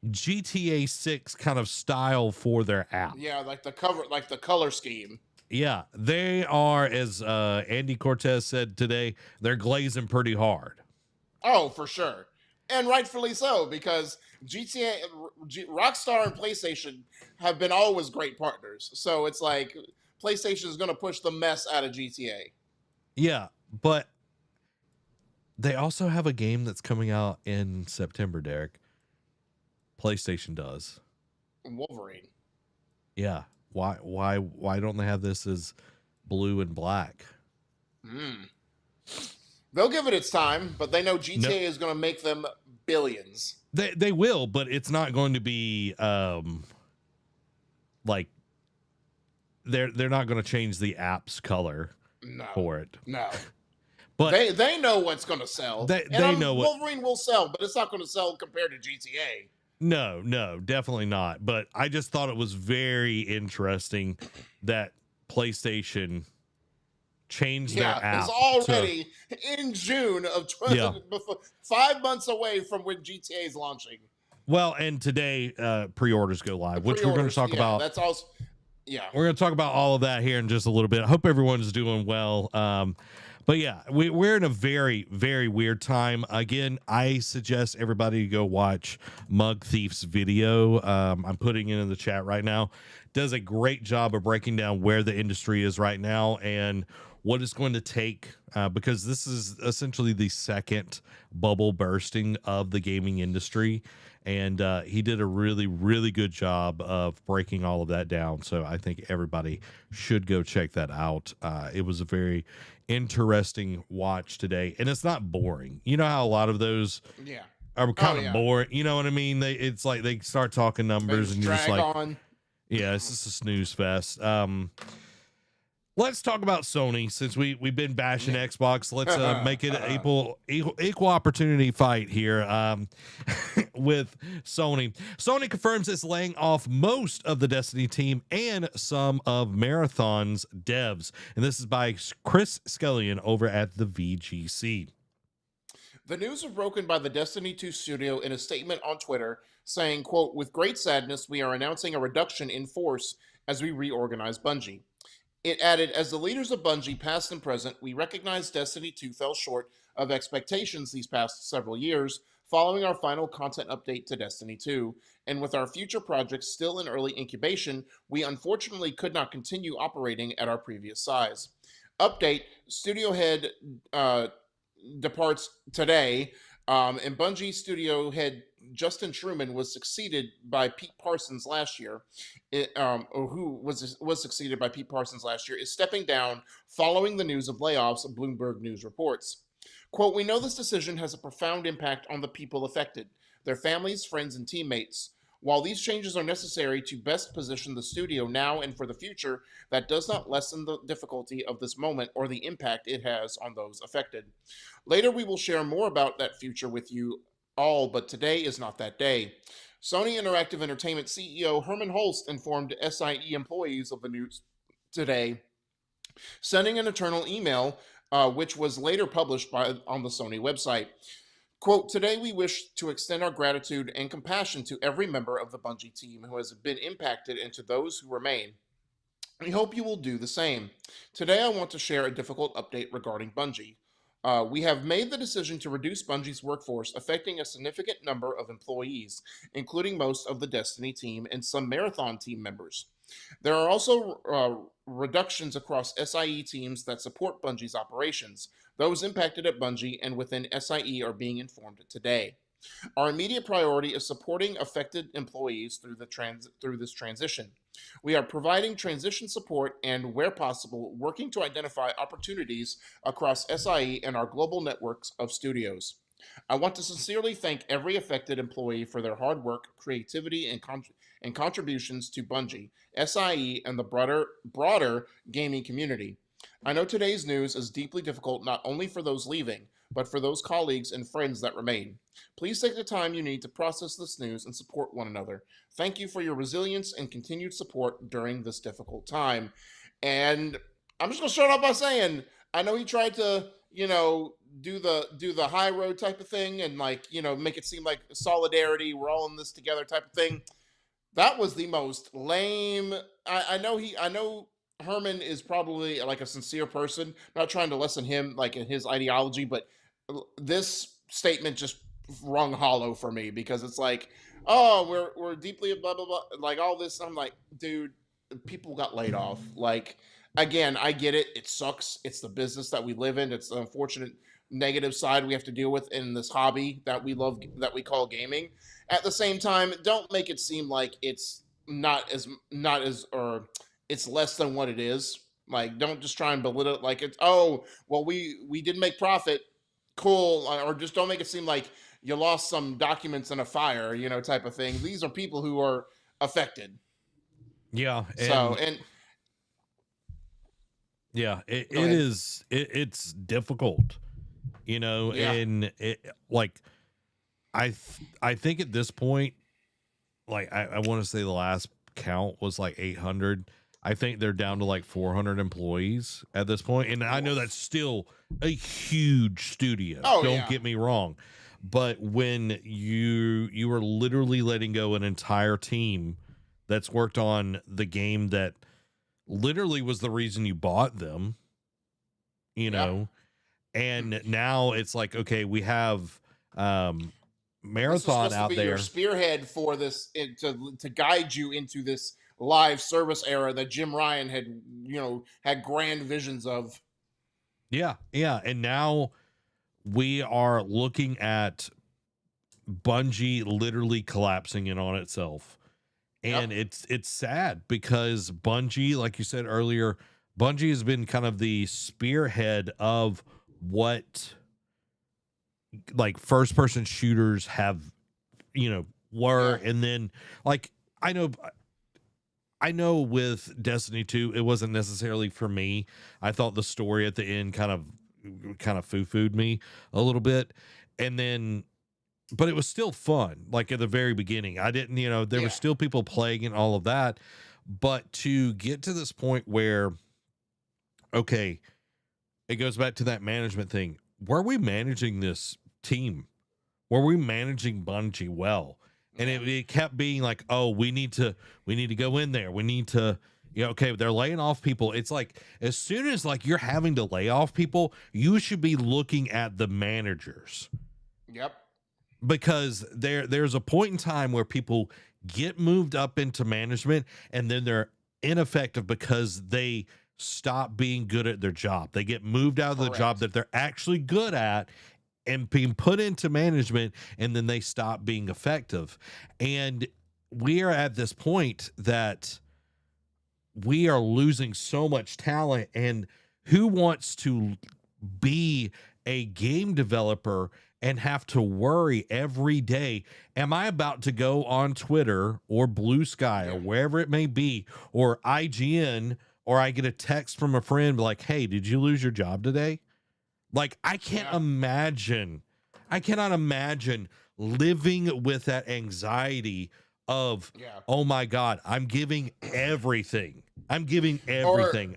GTA 6 kind of style for their app. Yeah, like the cover, like the color scheme. Yeah, they are, as Andy Cortez said today, they're glazing pretty hard. Oh, for sure. And rightfully so, because Rockstar and PlayStation have been always great partners. So it's like PlayStation is going to push the mess out of GTA. Yeah, but they also have a game that's coming out in September, Derek. PlayStation does. Wolverine. Yeah. Why don't they have this as blue and black? They'll give it its time, but they know GTA is going to make them billions. They will, but it's not going to be like they're not going to change the app's color for it. No. But they know what's going to sell. They know Wolverine will sell, but it's not going to sell compared to GTA. No, definitely not. But I just thought it was very interesting that PlayStation changed their app. It's already in June of 5 months away from when GTA is launching. Well, and today pre-orders go live, which we're going to talk about. That's also, we're going to talk about all of that here in just a little bit. I hope everyone's doing well. But yeah, we're in a very, very weird time. Again, I suggest everybody to go watch Mug Thief's video. I'm putting it in the chat right now. Does a great job of breaking down where the industry is right now and what it's going to take, because this is essentially the second bubble bursting of the gaming industry. And he did a really, really good job of breaking all of that down. So I think everybody should go check that out. It was a very interesting watch today, and it's not boring. You know how a lot of those are kind of boring. You know what I mean? It's like they start talking numbers and you're just like, yeah, it's just a snooze fest. Let's talk about Sony, since we've been bashing Xbox. Let's make it an equal opportunity fight here with Sony. Sony confirms it's laying off most of the Destiny team and some of Marathon's devs. And this is by Chris Scullion over at the VGC. The news was broken by the Destiny 2 studio in a statement on Twitter saying, quote, "With great sadness, we are announcing a reduction in force as we reorganize Bungie." It added, "As the leaders of Bungie, past and present, we recognize Destiny 2 fell short of expectations these past several years following our final content update to Destiny 2, and with our future projects still in early incubation, we unfortunately could not continue operating at our previous size." Update, studio head departs today, and Bungie studio head Justin Truman was succeeded by Pete Parsons last year, who was succeeded by Pete Parsons last year, is stepping down following the news of layoffs, Bloomberg News reports. Quote, "We know this decision has a profound impact on the people affected, their families, friends, and teammates. While these changes are necessary to best position the studio now and for the future, that does not lessen the difficulty of this moment or the impact it has on those affected. Later, we will share more about that future with you all, but today is not that day." Sony Interactive Entertainment CEO Herman Holst informed SIE employees of the news today, sending an internal email, which was later published on the Sony website. Quote, "Today we wish to extend our gratitude and compassion to every member of the Bungie team who has been impacted and to those who remain. We hope you will do the same. Today I want to share a difficult update regarding Bungie. We have made the decision to reduce Bungie's workforce, affecting a significant number of employees, including most of the Destiny team and some Marathon team members. There are also reductions across SIE teams that support Bungie's operations. Those impacted at Bungie and within SIE are being informed today. Our immediate priority is supporting affected employees through this transition. We are providing transition support and, where possible, working to identify opportunities across SIE and our global networks of studios. I want to sincerely thank every affected employee for their hard work, creativity, and contributions to Bungie, SIE, and the broader gaming community. I know today's news is deeply difficult not only for those leaving, but for those colleagues and friends that remain. Please take the time you need to process this news and support one another. Thank you for your resilience and continued support during this difficult time. And I'm just gonna start off by saying, I know he tried to, do the high road type of thing and, like, make it seem like solidarity, we're all in this together type of thing. That was the most lame. I know Herman is probably like a sincere person. Not trying to lessen him like in his ideology, but this statement just rung hollow for me because it's like, oh, we're deeply blah blah blah, like all this. I'm like, dude, people got laid off. Like, again, I get it. It sucks. It's the business that we live in. It's the unfortunate negative side we have to deal with in this hobby that we love, that we call gaming. At the same time, don't make it seem like it's not as or it's less than what it is. Like, don't just try and belittle it like it's, oh, well, we did make profit, cool, or just don't make it seem like you lost some documents in a fire, type of thing. These are people who are affected. Yeah, So, and yeah, go ahead. it's difficult, Yeah. and like I think at this point, like I want to say the last count was like 800. I think they're down to like 400 employees at this point, and I know that's Oof. still a huge studio. Oh Don't yeah. get me wrong, but when you are literally letting go an entire team that's worked on the game that literally was the reason you bought them, you Yep. know, and now it's like, okay, we have This was Marathon supposed to out be your there. spearhead for this, to guide you into this live service era that Jim Ryan had grand visions of. Yeah, and now we are looking at Bungie literally collapsing in on itself. Yep. And it's sad because Bungie, like you said earlier, Bungie has been kind of the spearhead of what like first person shooters have, were. Yeah. And then like I know with Destiny 2 it wasn't necessarily for me. I thought the story at the end kind of foo-fooed me a little bit. And then but it was still fun. Like at the very beginning, I didn't, there were Yeah. still people playing and all of that. But to get to this point where, okay, it goes back to that management thing. Were we managing this team? Were we managing Bungie well? And Yeah. it kept being like, oh, we need to go in there. We need to, okay, they're laying off people. It's like as soon as like you're having to lay off people, you should be looking at the managers, Yep. because there's a point in time where people get moved up into management and then they're ineffective because they stop being good at their job. They get moved out of the job Correct. that they're actually good at and being put into management, and then they stop being effective. And we are at this point that we are losing so much talent, and who wants to be a game developer and have to worry every day, am I about to go on Twitter or Blue Sky or Yeah. wherever it may be, or IGN, or I get a text from a friend like, hey, did you lose your job today? Like, Yeah. I cannot imagine living with that anxiety of, Yeah. oh my God, I'm giving everything. I'm giving Or everything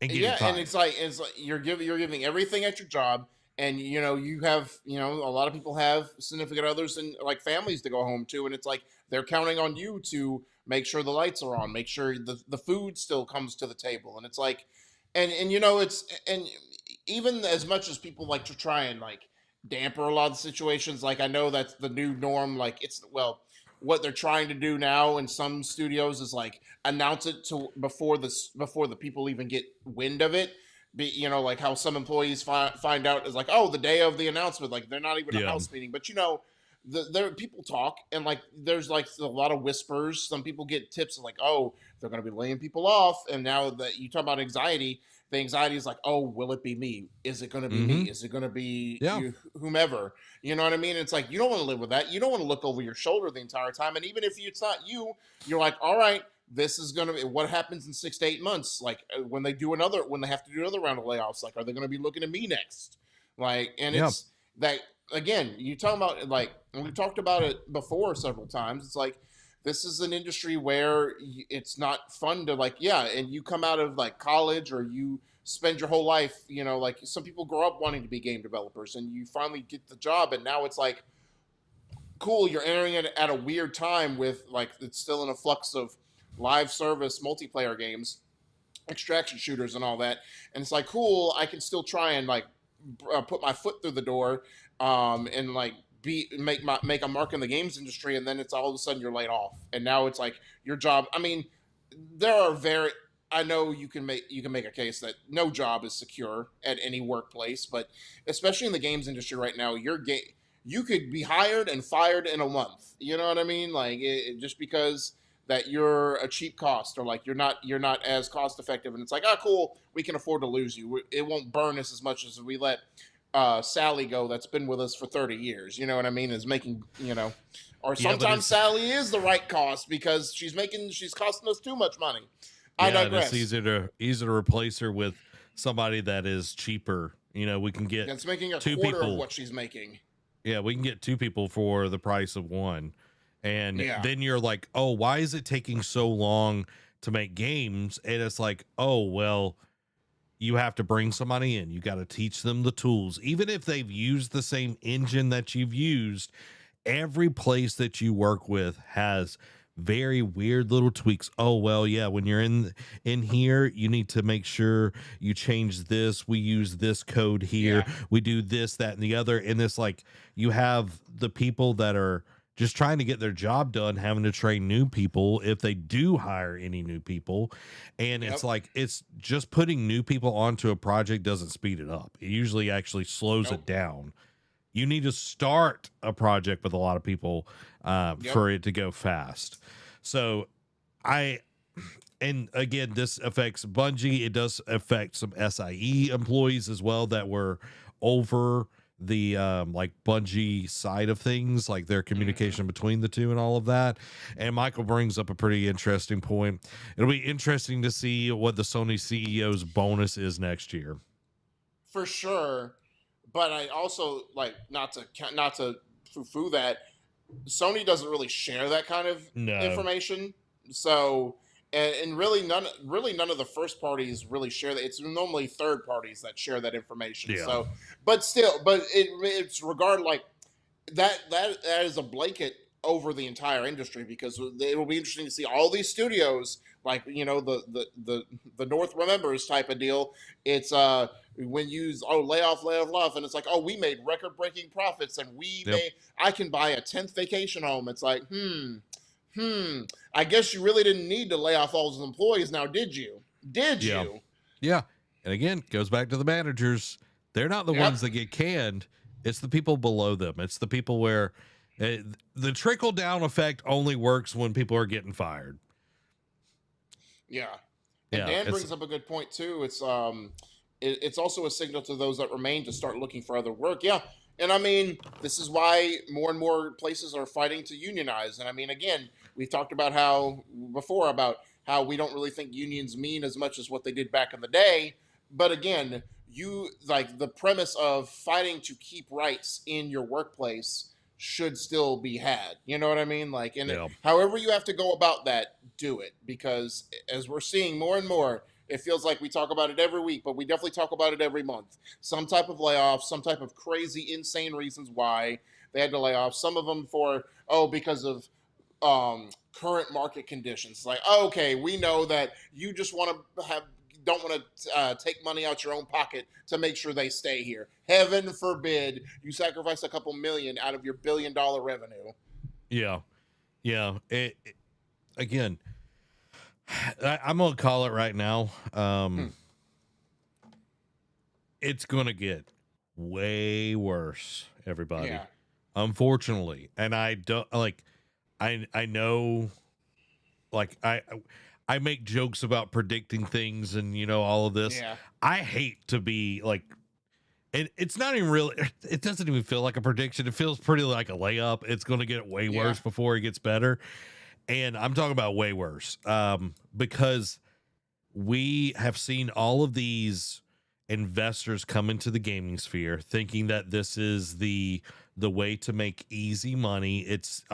and getting yeah, and fired. it's like you're giving everything at your job, and you have, a lot of people have significant others and like families to go home to, and it's like they're counting on you to make sure the lights are on, make sure the food still comes to the table, and it's like, and it's, and even as much as people like to try and like damper a lot of situations, like I know that's the new norm, like it's, well, what they're trying to do now in some studios is like announce it to before the people even get wind of it. Like how some employees find out is like, oh, the day of the announcement, like they're not even a Yeah. house meeting, but there people talk, and like there's like a lot of whispers. Some people get tips like, oh, they're going to be laying people off, and now that you talk about anxiety, the anxiety is like, oh, will it be me? Is it going to be me? Mm-hmm. Is it going to be Yeah. you, whomever? You know what I mean? It's like you don't want to live with that. You don't want to look over your shoulder the entire time. And even if it's not you, you're like, all right, this is going to be what happens in 6 to 8 months. Like when they have to do another round of layoffs, like, are they going to be looking at me next? Like, and Yeah. it's that again, you talk about like, and we've talked about it before several times. It's like, this is an industry where it's not fun to like, yeah. And you come out of like college or you spend your whole life, like some people grow up wanting to be game developers and you finally get the job. And now it's like, cool, you're entering it at a weird time with like, it's still in a flux of live service multiplayer games, extraction shooters and all that. And it's like, cool, I can still try and like put my foot through the door, and like make a mark in the games industry. And then it's all of a sudden you're laid off. And now it's like your job. I mean, there are I know you can make a case that no job is secure at any workplace, but especially in the games industry right now, you could be hired and fired in a month. You know what I mean? Like just because that you're a cheap cost or like you're not as cost effective, and it's like, oh cool, we can afford to lose you. It won't burn us as much as we let Sally go that's been with us for 30 years. You know what I mean? Is making, or sometimes Sally is the right cost because she's costing us too much money. I digress. It's easier to replace her with somebody that is cheaper. We can get that's making a two quarter people of what she's making. Yeah, we can get two people for the price of one. And then you're like, oh, why is it taking so long to make games? And it's like, oh, well, you have to bring somebody in. You got to teach them the tools. Even if they've used the same engine that you've used, every place that you work with has very weird little tweaks. Oh, well, yeah, when you're in here, you need to make sure you change this. We use this code here. Yeah. We do this, that, and the other. And it's like you have the people that are just trying to get their job done, having to train new people if they do hire any new people. And it's like, it's just putting new people onto a project doesn't speed it up. It usually actually slows it down. You need to start a project with a lot of people for it to go fast. So and again, this affects Bungie. It does affect some SIE employees as well that were over the like Bungie side of things, like their communication between the two and all of that. And Michael brings up a pretty interesting point. It'll be interesting to see what the Sony CEO's bonus is next year. For sure. But I also like not to foo-foo that Sony doesn't really share that kind of information. So and really none of the first parties really share that. It's normally third parties that share that information. Yeah. So, but it's regard like that is a blanket over the entire industry, because it will be interesting to see all these studios, like the North remembers type of deal. It's when you lay off, and it's like, oh, we made record breaking profits, and I can buy a 10th vacation home. It's like, I guess you really didn't need to lay off all those employees now, did you? You? Yeah. And again, goes back to the managers. They're not the ones that get canned. It's the people below them. It's the people where the trickle down effect only works when people are getting fired. Yeah. And Dan brings up a good point too. It's also a signal to those that remain to start looking for other work. Yeah. And I mean, this is why more and more places are fighting to unionize. And I mean, again, we've talked about how we don't really think unions mean as much as what they did back in the day. But again, you like the premise of fighting to keep rights in your workplace should still be had. You know what I mean? Like, and however you have to go about that, do it. Because as we're seeing more and more, it feels like we talk about it every week, but we definitely talk about it every month. Some type of layoff, some type of crazy, insane reasons why they had to lay off. Some of them because of current market conditions. Like, okay, we know that you just don't want to take money out your own pocket to make sure they stay here. Heaven forbid you sacrifice a couple million out of your $1 billion revenue. Yeah. Again, I'm going to call it right now. It's going to get way worse, everybody. unfortunately. And I don't like, I know, like I make jokes about predicting things and all of this. Yeah. I hate to be like, it's not even really, it doesn't even feel like a prediction. It feels pretty like a layup. It's going to get way Yeah. worse before it gets better. And I'm talking about way worse, because we have seen all of these investors come into the gaming sphere thinking that this is the way to make easy money. It's,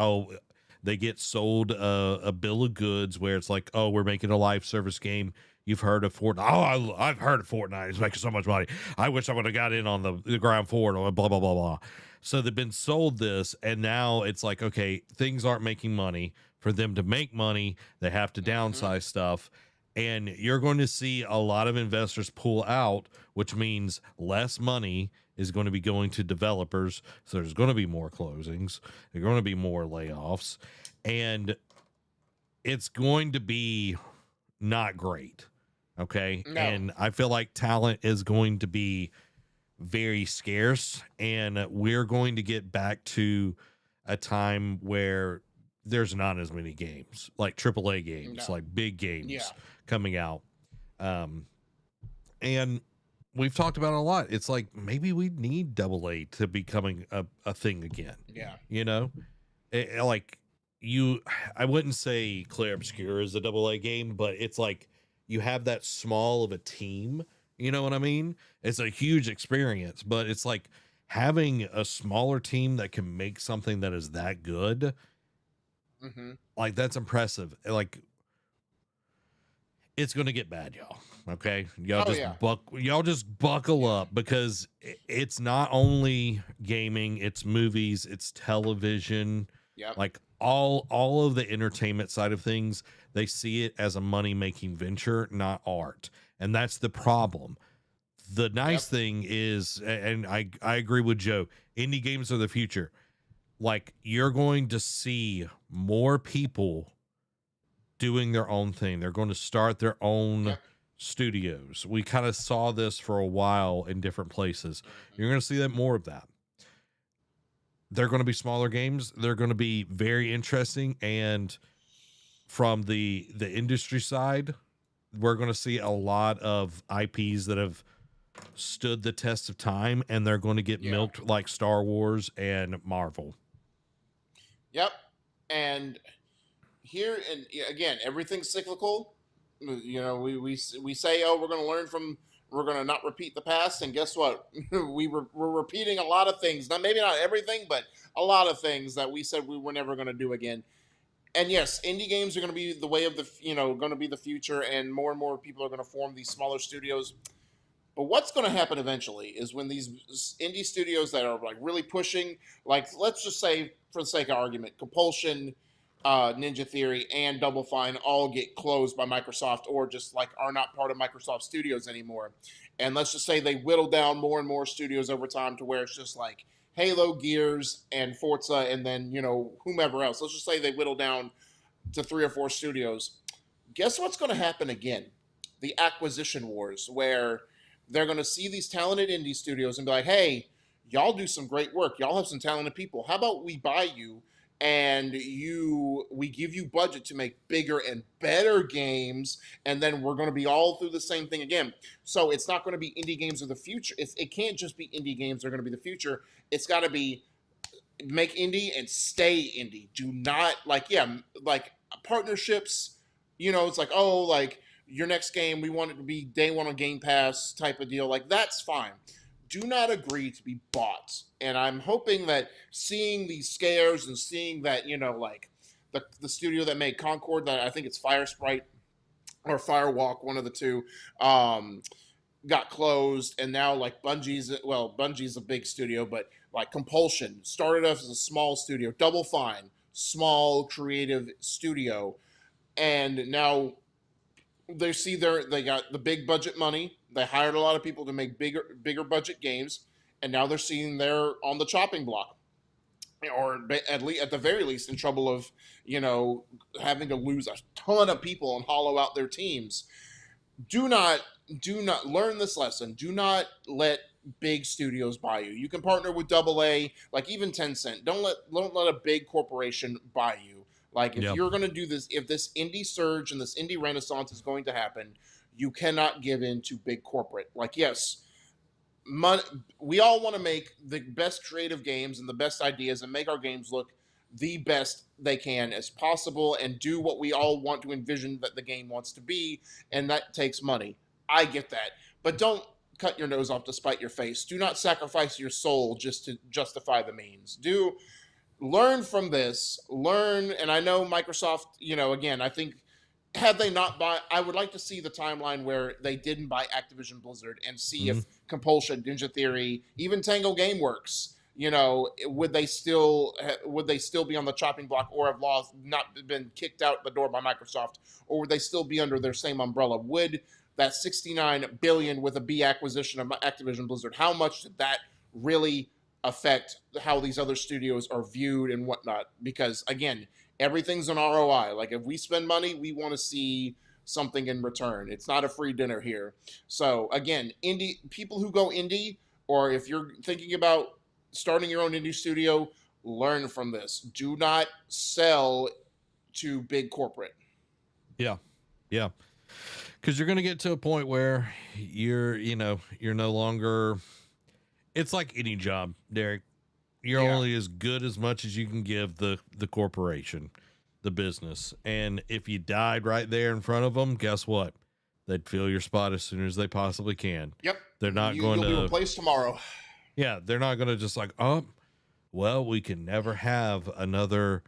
they get sold a bill of goods where it's like, oh, we're making a live service game. You've heard of Fortnite. Oh, I've heard of Fortnite. It's making so much money. I wish I would have got in on the ground floor, or blah, blah, blah, blah. So they've been sold this, and now it's like, okay, things aren't making money. For them to make money, they have to downsize stuff. And you're going to see a lot of investors pull out, which means less money is going to be going to developers. So there's going to be more closings. There's going to be more layoffs. And it's going to be not great. Okay. No. And I feel like talent is going to be very scarce. And we're going to get back to a time where there's not as many games, like AAA games, like big games coming out. And we've talked about it a lot. It's like, maybe we need AA to becoming a thing again. Yeah. I wouldn't say Clair Obscur is a AA game, but it's like you have that small of a team. You know what I mean? It's a huge experience, but it's like having a smaller team that can make something that is that good. Like, that's impressive. Like, it's going to get bad, y'all. Okay. Y'all just buckle up, because it's not only gaming, it's movies, it's television. Like all of the entertainment side of things, they see it as a money-making venture, not art. And that's the problem. The nice thing is, and I agree with Joe, indie games are the future. Like, you're going to see more people doing their own thing. They're going to start their own studios. We kind of saw this for a while in different places. You're going to see that more of that. They're going to be smaller games. They're going to be very interesting. And from the industry side, we're going to see a lot of IPs that have stood the test of time, and they're going to get milked like Star Wars and Marvel. Yep. And here, and again, everything's cyclical. We say, oh, we're going to not repeat the past. And guess what? We're repeating a lot of things. Maybe not everything, but a lot of things that we said we were never going to do again. And yes, indie games are going to be the way of going to be the future, and more people are going to form these smaller studios. But what's going to happen eventually is when these indie studios that are like really pushing, like, let's just say, for the sake of argument, Compulsion, Ninja Theory, and Double Fine all get closed by Microsoft, or just like are not part of Microsoft Studios anymore. And let's just say they whittle down more and more studios over time to where it's just like Halo, Gears, and Forza, and then whomever else. Let's just say they whittle down to 3 or 4 studios. Guess what's going to happen again? The acquisition wars, where they're going to see these talented indie studios and be like, hey, y'all do some great work. Y'all have some talented people. How about we buy you, and we give you budget to make bigger and better games, and then we're going to be all through the same thing again. So it's not going to be indie games of the future. It can't just be indie games that are going to be the future. It's got to be make indie and stay indie. Do not, like partnerships, it's like, oh, like, your next game, we want it to be day one on Game Pass type of deal. Like, that's fine. Do not agree to be bought. And I'm hoping that seeing these scares and seeing that, like the studio that made Concord, that I think it's Firesprite or Firewalk, one of the two, got closed. And now, like, Bungie's a big studio, but like Compulsion started off as a small studio. Double Fine, small creative studio. And now they see they got the big budget money. They hired a lot of people to make bigger budget games, and now they're seeing they're on the chopping block, or at the very least in trouble of having to lose a ton of people and hollow out their teams. Do not learn this lesson. Do not let big studios buy you. You can partner with AA, like even Tencent. Don't let a big corporation buy you. Like if Yep. you're going to do this, if this indie surge and this indie renaissance is going to happen, you cannot give in to big corporate. Like yes, we all want to make the best creative games and the best ideas and make our games look the best they can as possible and do what we all want to envision that the game wants to be, and that takes money. I get that, but don't cut your nose off to spite your face. Do not sacrifice your soul just to justify the means. Learn from this. Learn, and I know Microsoft, again, I think had they not bought, I would like to see the timeline where they didn't buy Activision Blizzard and see if Compulsion, Ninja Theory, even Tango Gameworks, would they still be on the chopping block, or have not been kicked out the door by Microsoft, or would they still be under their same umbrella? Would that $69 billion with a B acquisition of Activision Blizzard, how much did that really affect how these other studios are viewed and whatnot? Because again, everything's an ROI. Like if we spend money, we want to see something in return. It's not a free dinner here. So again, people who go indie, or if you're thinking about starting your own indie studio, learn from this. Do not sell to big corporate. Yeah. Because you're going to get to a point where you're no longer, it's like any job, Derek. You're only as good as much as you can give the corporation, the business. And if you died right there in front of them, guess what? They'd fill your spot as soon as they possibly can. Yep. They're not going to be replaced tomorrow. Yeah, they're not going to just like, well, we can never have another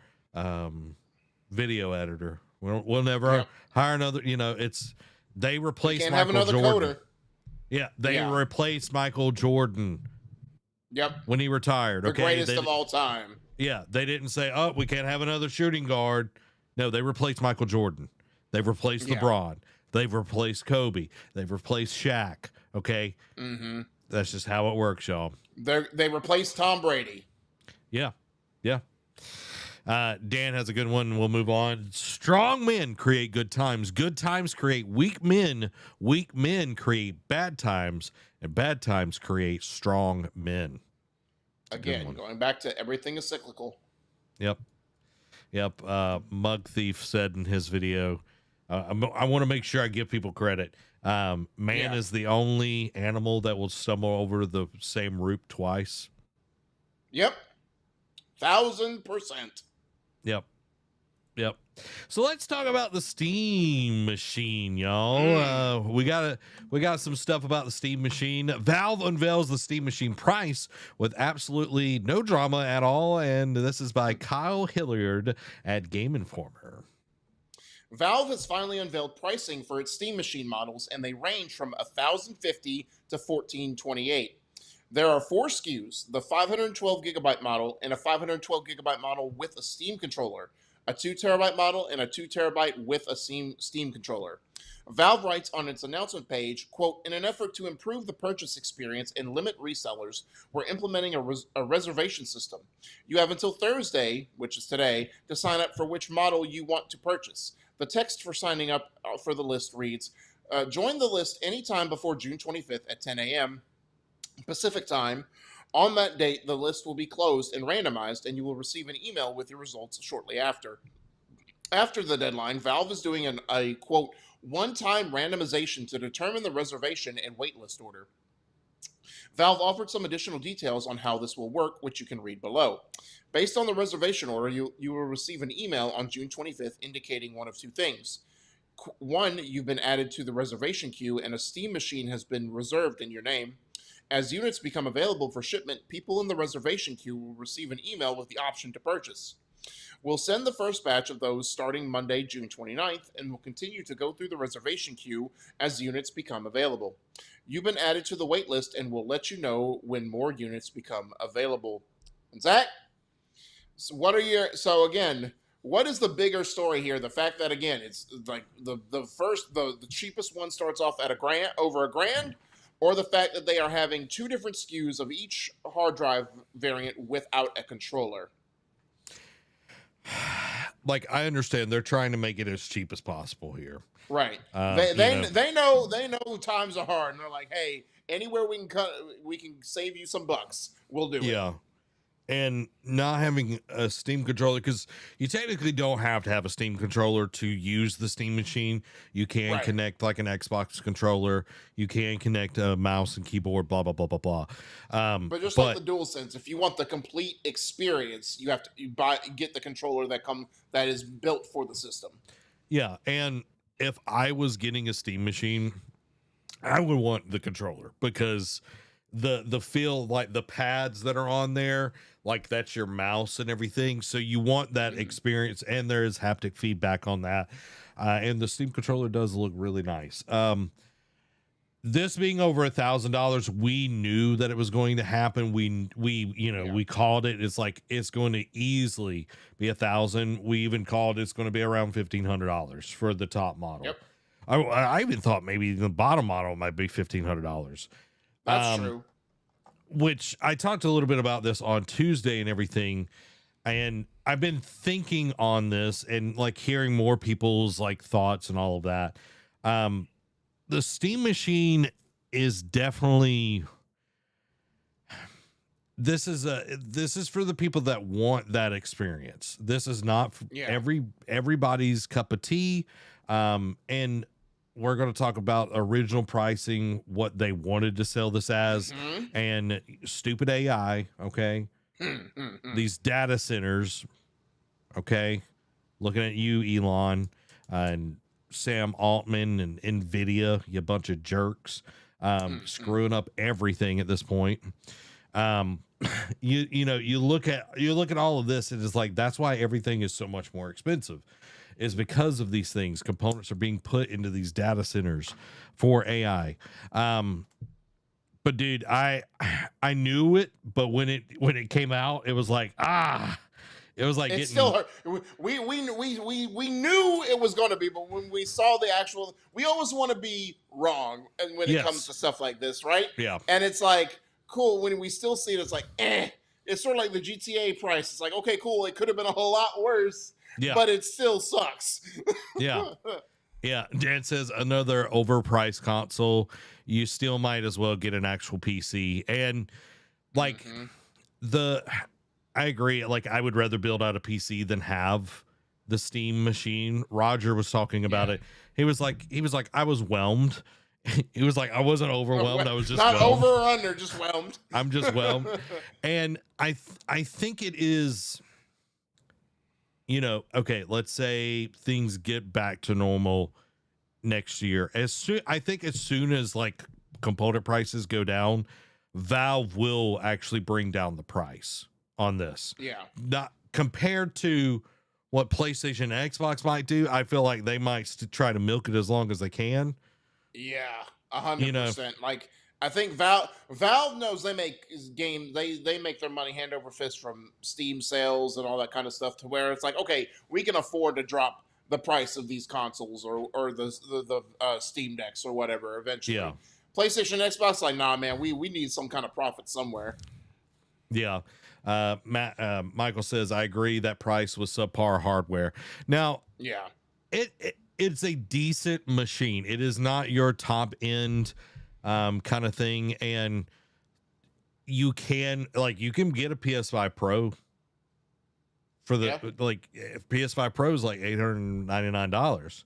video editor. We'll never hire another. They replaced Michael Jordan. Coder. Yeah, they replaced Michael Jordan. Yep. When he retired. The greatest of all time. Yeah, they didn't say, we can't have another shooting guard. No, they replaced Michael Jordan. They've replaced LeBron. They've replaced Kobe. They've replaced Shaq. Okay? Mm-hmm. That's just how it works, y'all. They replaced Tom Brady. Yeah. Dan has a good one. We'll move on. Strong men create good times. Good times create weak men. Weak men create bad times. And bad times create strong men. Again, going back to everything is cyclical. Yep. Mug Thief said in his video, I want to make sure I give people credit. Man is the only animal that will stumble over the same root twice. Yep. 1,000%. Yep. So let's talk about the Steam Machine, y'all. We got some stuff about the Steam Machine. Valve unveils the Steam Machine price with absolutely no drama at all, and this is by Kyle Hilliard at Game Informer. Valve has finally unveiled pricing for its Steam Machine models, and they range from $1,050 to $1,428. There are 4 SKUs: the 512 gigabyte model and a 512 gigabyte model with a Steam controller, a 2 terabyte model, and a 2 terabyte with a Steam controller. Valve writes on its announcement page, quote, "In an effort to improve the purchase experience and limit resellers, we're implementing a reservation system. You have until Thursday, which is today, to sign up for which model you want to purchase. The text for signing up for the list reads, join the list anytime before June 25th at 10 a.m. Pacific time. On that date, the list will be closed and randomized, and you will receive an email with your results shortly after. After the deadline, Valve is doing a quote, one-time randomization to determine the reservation and waitlist order. Valve offered some additional details on how this will work, which you can read below. Based on the reservation order, you will receive an email on June 25th indicating one of 2 things. 1, you've been added to the reservation queue and a Steam machine has been reserved in your name. As units become available for shipment, people in the reservation queue will receive an email with the option to purchase. We'll send the first batch of those starting Monday, June 29th, and we'll continue to go through the reservation queue as units become available. You've been added to the waitlist, and we'll let you know when more units become available." And Zach, so what is the bigger story here? The fact that, again, it's like the cheapest one starts off at over $1,000, or the fact that they are having 2 different SKUs of each hard drive variant without a controller? Like, I understand they're trying to make it as cheap as possible here. Right. They know times are hard, and they're like, hey, anywhere we can save you some bucks, we'll do it. Yeah. And not having a Steam controller, because you technically don't have to have a Steam controller to use the Steam machine. You can connect like an Xbox controller. You can connect a mouse and keyboard, blah, blah, blah, blah, blah. But just like the DualSense, if you want the complete experience, you have to get the controller that is built for the system. Yeah, and if I was getting a Steam machine, I would want the controller, because the feel, like the pads that are on there, like that's your mouse and everything. So you want that experience, and there is haptic feedback on that. And the Steam controller does look really nice. This being over $1,000, we knew that it was going to happen. We called it. It's like, it's going to easily be $1,000. We even called it's going to be around $1,500 for the top model. Yep. I even thought maybe the bottom model might be $1,500. That's true. Which I talked a little bit about this on Tuesday and everything, and I've been thinking on this and like hearing more people's like thoughts and all of that. The Steam machine is definitely, this is for the people that want that experience. This is not for everybody's cup of tea. And we're going to talk about original pricing, what they wanted to sell this as, and stupid AI. Okay. These data centers. Okay. Looking at you, Elon, and Sam Altman and Nvidia, you bunch of jerks, screwing up everything at this point. You look at all of this, and it's like, that's why everything is so much more expensive, is because of these things. Components are being put into these data centers for AI. But dude, I knew it, but when it came out, it was like, it was like, it still hurt. We knew it was going to be, but when we saw the actual, we always want to be wrong, and when it comes to stuff like this, right? Yeah. And it's like, cool, when we still see it, it's like, it's sort of like the GTA price. It's like, okay, cool, it could have been a whole lot worse, but it still sucks. Yeah. Yeah. Dan says, another overpriced console. You still might as well get an actual PC. And like I agree. Like, I would rather build out a PC than have the Steam machine. Roger was talking about it. He was like, I was whelmed. He was like, I wasn't overwhelmed. I was just not whelmed. over or under, just whelmed. I'm just whelmed. And I think it is, okay, let's say things get back to normal next year. I think as soon as like component prices go down, Valve will actually bring down the price on this. Yeah. Not compared to what PlayStation and Xbox might do. I feel like they might try to milk it as long as they can. Yeah, 100%. Like, I think Valve knows they make games. They make their money hand over fist from Steam sales and all that kind of stuff, to where it's like, okay, we can afford to drop the price of these consoles or the Steam decks or whatever eventually. Yeah. PlayStation and Xbox, like, nah, man, we need some kind of profit somewhere. Yeah. Michael says, I agree that price was subpar hardware. Now, yeah, it's a decent machine. It is not your top end kind of thing, and you can get a PS5 Pro for the PS5 Pro is like $899,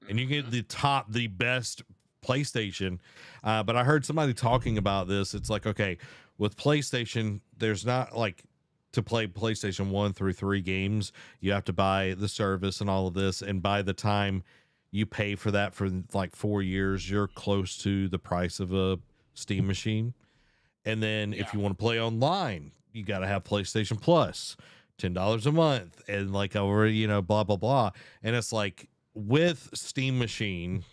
and you get the best PlayStation. But I heard somebody talking about this. It's like, okay, with PlayStation, there's not like, to play PlayStation 1 through 3 games, you have to buy the service and all of this. And by the time you pay for that for like 4 years, you're close to the price of a Steam machine. And then if you want to play online, you got to have PlayStation Plus, $10 a month, and like over, blah, blah, blah. And it's like, with Steam machine,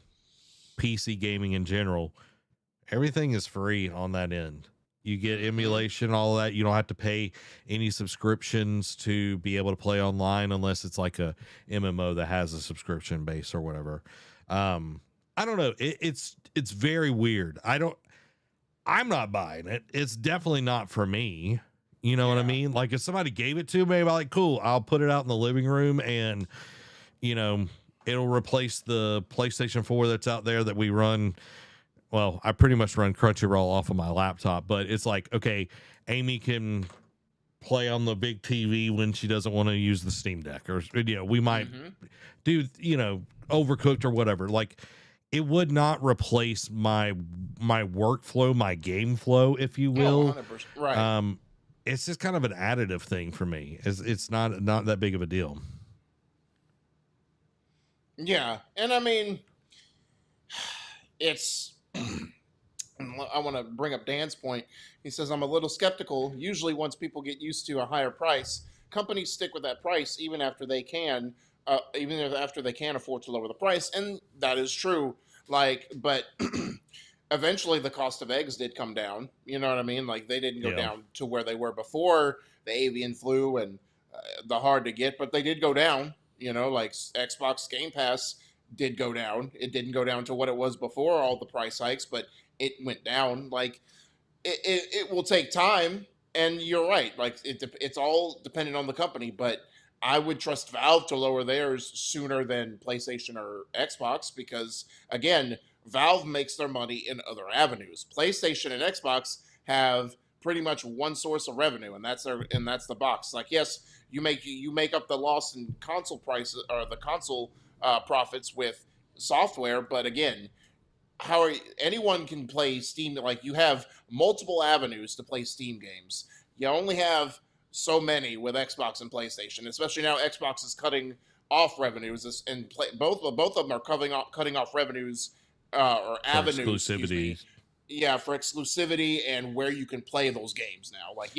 PC gaming in general, everything is free on that end. You get emulation, all of that. You don't have to pay any subscriptions to be able to play online, unless it's like a MMO that has a subscription base or whatever. I don't know. It's very weird. I'm not buying it. It's definitely not for me. You know what I mean? Like, if somebody gave it to me, I'd be like, cool, I'll put it out in the living room, and it'll replace the PlayStation 4 that's out there that we run well, I pretty much run Crunchyroll off of my laptop, but it's like, okay, Amy can play on the big TV when she doesn't want to use the Steam Deck, or we might do Overcooked or whatever. Like, it would not replace my workflow, my game flow, if you will. 100%. Right. It's just kind of an additive thing for me. It's not that big of a deal. Yeah, and I mean, it's. I want to bring up Dan's point. He says, I'm a little skeptical. Usually, once people get used to a higher price, companies stick with that price even after they can, afford to lower the price. And that is true. Like, but eventually the cost of eggs did come down. You know what I mean? Like, they didn't go down to where they were before the avian flu and the hard to get, but they did go down. Like Xbox Game Pass did go down. It didn't go down to what it was before all the price hikes, but it went down. Like, it will take time, and you're right. Like, it's all dependent on the company, but I would trust Valve to lower theirs sooner than PlayStation or Xbox because, again, Valve makes their money in other avenues. PlayStation and Xbox have pretty much one source of revenue, and that's the box. Like, yes, you make up the loss in console prices or the console profits with software, but again, anyone can play Steam. Like, you have multiple avenues to play Steam games. You only have so many with Xbox and PlayStation, especially now Xbox is cutting off revenues, and both of them are cutting off revenues or avenues. Exclusivity. Yeah, for exclusivity and where you can play those games now. Like,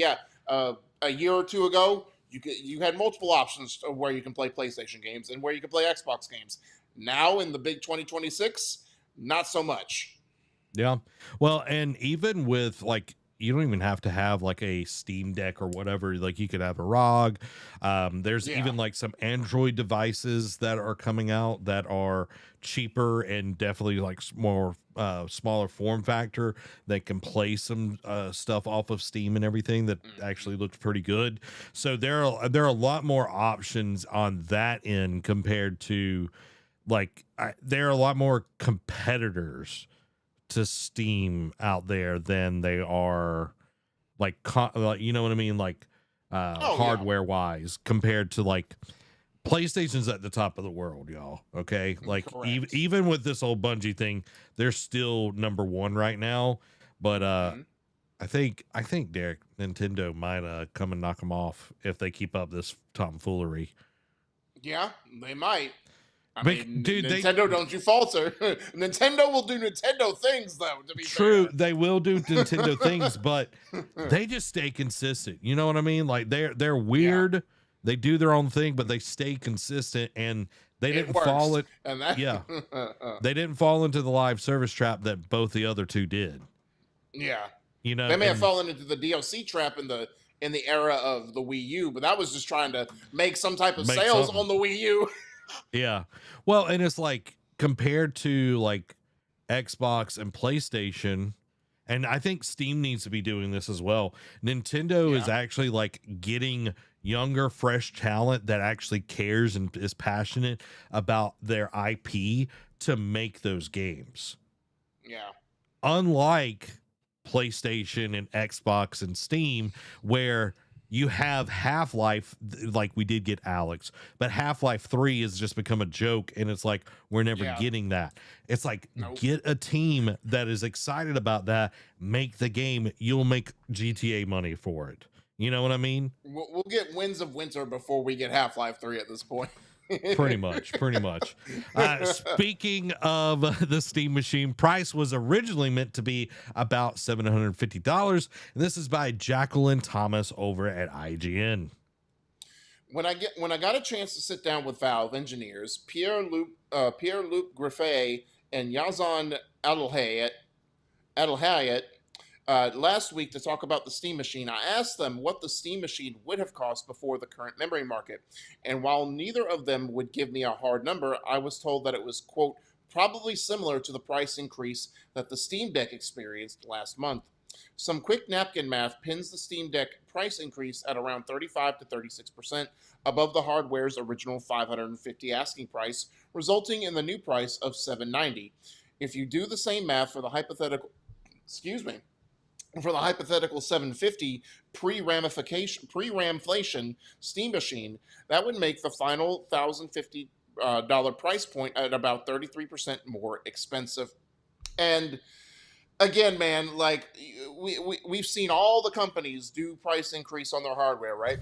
a year or two ago, you had multiple options of where you can play PlayStation games and where you can play Xbox games. Now in the big 2026, not so much. Yeah. Well, and even with, like, you don't even have to have like a Steam Deck or whatever. Like, you could have a ROG. There's even like some Android devices that are coming out that are cheaper and definitely like more smaller form factor that can play some stuff off of Steam and everything that actually looks pretty good. So there are a lot more options on that end compared to, like, there are a lot more competitors to Steam out there than they are like you know what I mean, like hardware wise compared to, like, PlayStation's at the top of the world, y'all. Okay, like even with this old Bungie thing, they're still number one right now. But I think Derek, Nintendo might come and knock them off if they keep up this tomfoolery. Yeah, they might. I mean, dude, Nintendo, don't you falter. Nintendo will do Nintendo things, though, to be true, fair. they will do Nintendo things, but they just stay consistent. You know what I mean? Like, they're weird. Yeah. They do their own thing, but they stay consistent, and they didn't fall it. And they didn't fall into the live service trap that both the other two did. Yeah. You know, they may have fallen into the DLC trap in the era of the Wii U, but that was just trying to make some type of sales on the Wii U. Yeah. Well, and it's like, compared to like Xbox and PlayStation, and I think Steam needs to be doing this as well. Nintendo is actually like getting younger, fresh talent that actually cares and is passionate about their IP to make those games. Yeah. Unlike PlayStation and Xbox and Steam, where you have Half-Life, like we did get Alex, but Half-Life 3 has just become a joke, and it's like, we're never getting that. It's like, get a team that is excited about that, make the game, you'll make GTA money for it. You know what I mean? We'll get Winds of Winter before we get Half-Life 3 at this point. Pretty much. Speaking of the Steam Machine, price was originally meant to be about $750, and this is by Jacqueline Thomas over at IGN. When I got a chance to sit down with Valve engineers Pierre-Luc Griffet and Yazan Adalhayat last week to talk about the Steam Machine, I asked them what the Steam Machine would have cost before the current memory market. And while neither of them would give me a hard number, I was told that it was, quote, probably similar to the price increase that the Steam Deck experienced last month. Some quick napkin math pins the Steam Deck price increase at around 35 to 36% above the hardware's original $550 asking price, resulting in the new price of $790. if you do the same math for the hypothetical, excuse me, for the hypothetical 750 pre-ramflation Steam machine, that would make the final $1,050 price point at about 33% more expensive. And again, man, like we've seen all the companies do price increase on their hardware, right?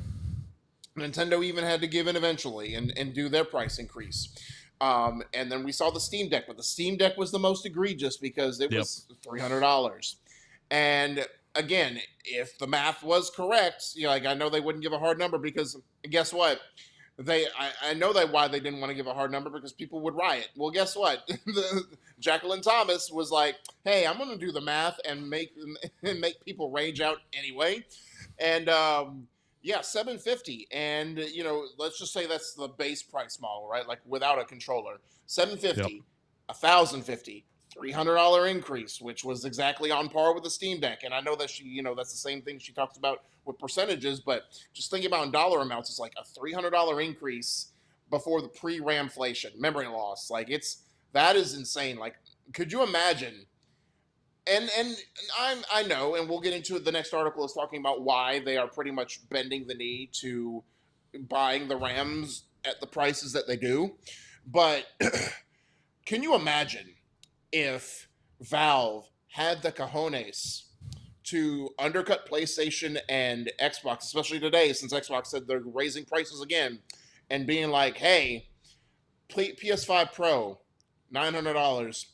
Nintendo even had to give in eventually and do their price increase. And then we saw the Steam Deck, but the Steam Deck was the most egregious because it was $300. And again, if the math was correct, like I know they wouldn't give a hard number because guess what? I know that why they didn't want to give a hard number because people would riot. Well, guess what? Jacqueline Thomas was like, "Hey, I'm going to do the math and make people rage out anyway." And yeah, 750, and let's just say that's the base price model, right? Like without a controller, 750, 1,050. $300 increase, which was exactly on par with the Steam Deck. And I know that that's the same thing she talks about with percentages, but just thinking about in dollar amounts, it's like a $300 increase before the pre-ramflation memory loss. Like that is insane. Like, could you imagine? And I know, and we'll get into it. The next article is talking about why they are pretty much bending the knee to buying the RAMs at the prices that they do. But can you imagine if Valve had the cojones to undercut PlayStation and Xbox, especially today, since Xbox said they're raising prices again, and being like, "Hey, PS5 Pro, $900.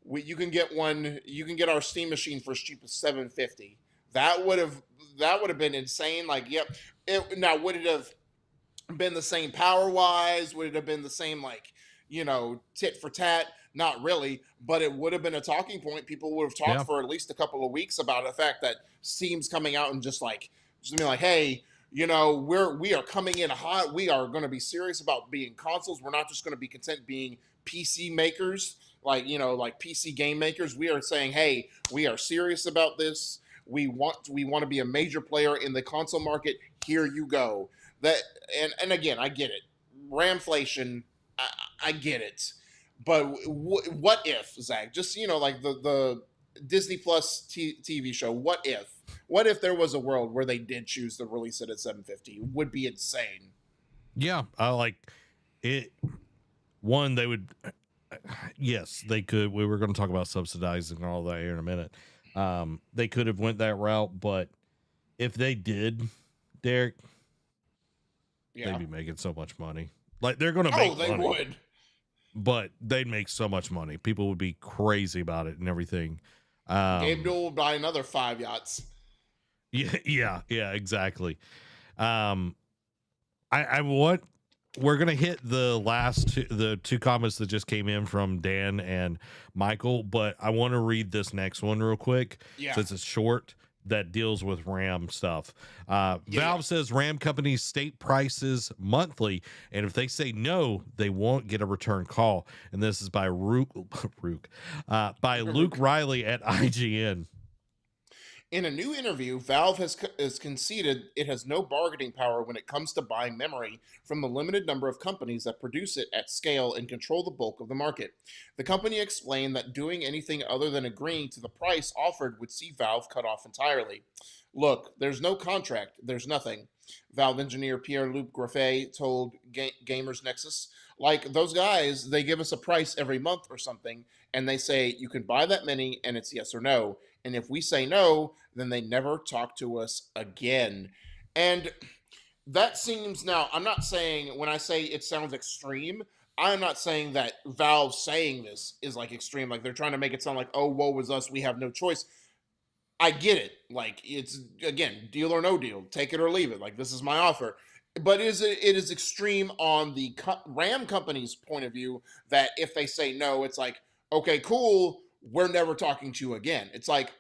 You can get one. You can get our Steam machine for as cheap as $750." That would have been insane. Like, yep. Now, would it have been the same power wise? Would it have been the same tit for tat? Not really, but it would have been a talking point. People would have talked for at least a couple of weeks about the fact that Steam's coming out and just be like, "Hey, we are coming in hot. We are going to be serious about being consoles. We're not just going to be content being PC makers, like PC game makers. We are saying, hey, we are serious about this. We want to be a major player in the console market. Here you go." And again, I get it. Ramflation, I get it. But what if, Zach? Just like the Disney Plus TV show. What if there was a world where they did choose to release it at 750? It would be insane. Yeah, I like it. One, they would. Yes, they could. We were going to talk about subsidizing and all that here in a minute. They could have went that route, but if they did, Derek, they'd be making so much money. Like they're going to make money. They would. But they'd make so much money. People would be crazy about it and everything. Gabe Newell will buy another 5 yachts. Yeah, exactly. I want we're gonna hit the two comments that just came in from Dan and Michael, but I want to read this next one real quick since it's short. That deals with RAM stuff. Valve says RAM companies state prices monthly, and if they say no, they won't get a return call. And this is by Luke Riley at IGN. In a new interview, Valve has conceded it has no bargaining power when it comes to buying memory from the limited number of companies that produce it at scale and control the bulk of the market. The company explained that doing anything other than agreeing to the price offered would see Valve cut off entirely. "Look, there's no contract, there's nothing," Valve engineer Pierre-Luc Graffet told Gamers Nexus. "Like, those guys, they give us a price every month or something, and they say, you can buy that many, and it's yes or no. And if we say no, then they never talk to us again." And that seems, now, I'm not saying, when I say it sounds extreme, I'm not saying that Valve saying this is extreme. Like they're trying to make it sound like, oh, woe is us, we have no choice. I get it. Like it's, again, deal or no deal, take it or leave it. Like this is my offer. But it is extreme on the RAM company's point of view that if they say no, it's like, okay, cool, we're never talking to you again. It's like,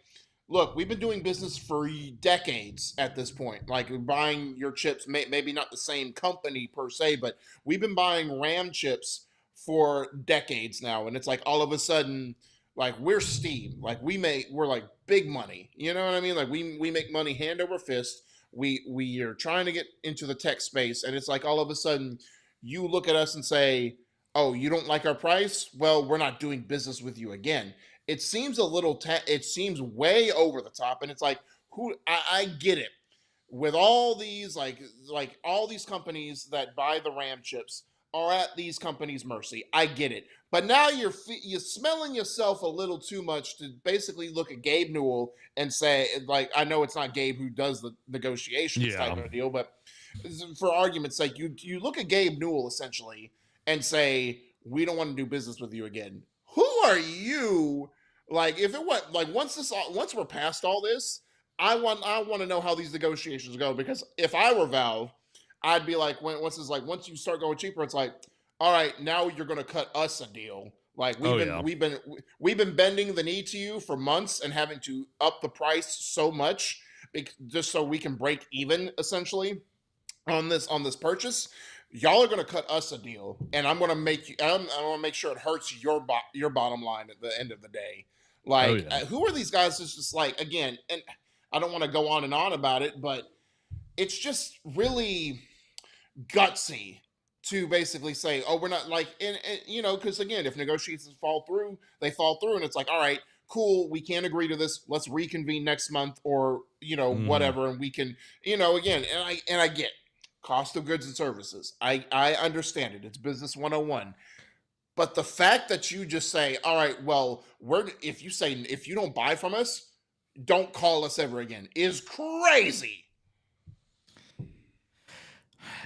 look, we've been doing business for decades at this point. Like buying your chips, maybe not the same company per se, but we've been buying RAM chips for decades now. And it's like all of a sudden, like we're Steam, like we're like big money. You know what I mean? Like we make money hand over fist. We are trying to get into the tech space, and it's like all of a sudden you look at us and say, oh, you don't like our price? Well, we're not doing business with you again. It seems a little, it seems way over the top. And it's like, I get it. With all these, like all these companies that buy the RAM chips are at these companies' mercy. I get it. But now you're smelling yourself a little too much to basically look at Gabe Newell and say, like, I know it's not Gabe who does the negotiations type of a deal, but for argument's sake, you look at Gabe Newell essentially and say, we don't want to do business with you again. Who are you? Like, if it went like once we're past all this, I want to know how these negotiations go, because if I were Valve, I'd be like, once you start going cheaper, it's like, all right, now you're going to cut us a deal. Like we've been bending the knee to you for months and having to up the price so much just so we can break even essentially on this purchase. Y'all are going to cut us a deal, and I'm going to make you. I'm going to make sure it hurts your bottom line at the end of the day. Like, who are these guys? It's just like, again, and I don't want to go on and on about it, but it's just really gutsy to basically say, oh, we're not like, and you know, because again, if negotiations fall through, they fall through, and it's like, all right, cool, we can't agree to this. Let's reconvene next month, or whatever, and we can, again, and I get cost of goods and services. I understand it. It's business 101. But the fact that you just say, all right, well, if you don't buy from us, don't call us ever again, is crazy.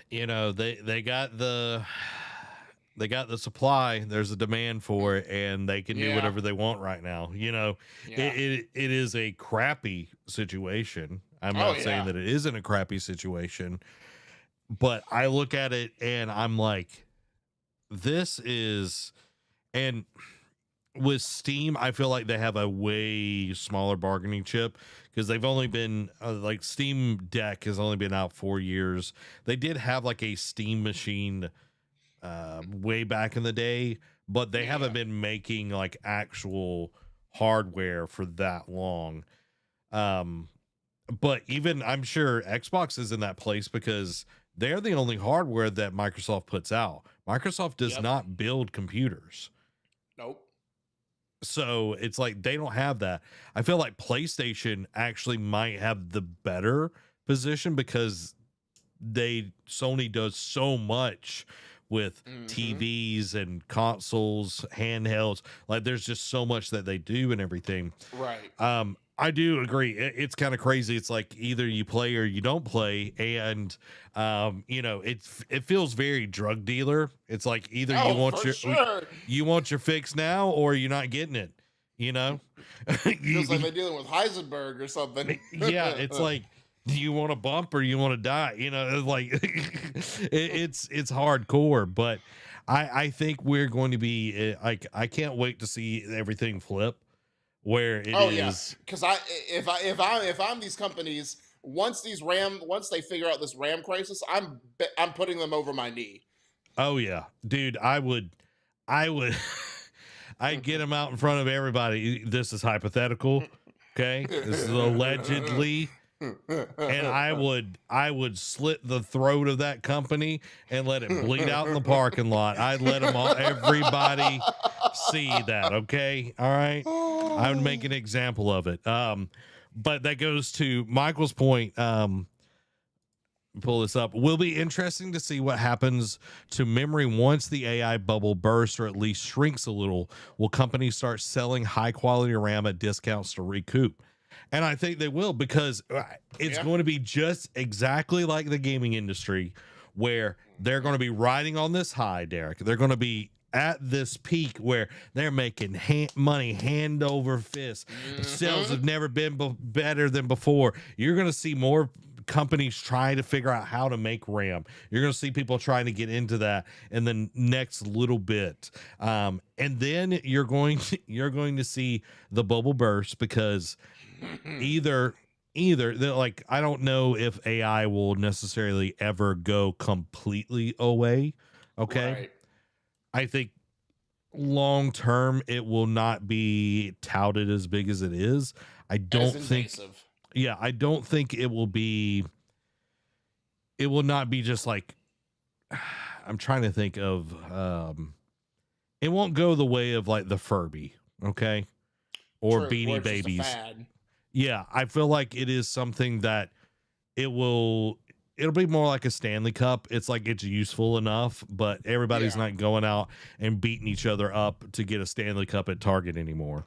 They got the supply. There's a demand for it, and they can do whatever they want right now. It is a crappy situation. I'm not saying that it isn't a crappy situation, but I look at it and I'm like, this is, and with Steam, I feel like they have a way smaller bargaining chip, because they've only been like Steam Deck has only been out 4 years. They did have like a Steam machine way back in the day, but they haven't been making like actual hardware for that long. But even I'm sure Xbox is in that place because they're the only hardware that Microsoft puts out. Microsoft does not build computers. Nope. So it's like they don't have that. I feel like PlayStation actually might have the better position because Sony does so much with TVs and consoles, handhelds. Like there's just so much that they do and everything. Right. I do agree. It's kind of crazy. It's like either you play or you don't play, and it feels very drug dealer. It's like either you want your fix now or you're not getting it. Feels like they're dealing with Heisenberg or something. Yeah, it's like, do you want to bump or you want to die? Like it's hardcore, but I think we're going to be like, I can't wait to see everything flip. Where it is, because if I'm these companies, once they figure out this RAM crisis, I'm putting them over my knee. Oh yeah, dude, I would I'd get them out in front of everybody. This is hypothetical, okay? This is allegedly, and I would slit the throat of that company and let it bleed out in the parking lot. I'd let everybody see that, okay? All right. I would make an example of it. But that goes to Michael's point. Pull this up. Will be interesting to see what happens to memory once the AI bubble bursts or at least shrinks a little. Will companies start selling high quality RAM at discounts to recoup? And I think they will, because it's going to be just exactly like the gaming industry, where they're going to be riding on this high, Derek. They're going to be at this peak where they're making money hand over fist. Sales have never been better than before. You're going to see more companies trying to figure out how to make RAM. You're going to see people trying to get into that in the next little bit. And then you're going to see the bubble burst, because either like, I don't know if AI will necessarily ever go completely away. Okay. Right. I think long term it will not be touted as big as it is. I don't think it will be. It will not be just like, I'm trying to think of it won't go the way of like the Furby, okay, or True, where Beanie it's just a Babies. fad. Yeah, I feel like it is something that it'll be more like a Stanley Cup. It's like it's useful enough, but everybody's Yeah. not going out and beating each other up to get a Stanley Cup at Target anymore.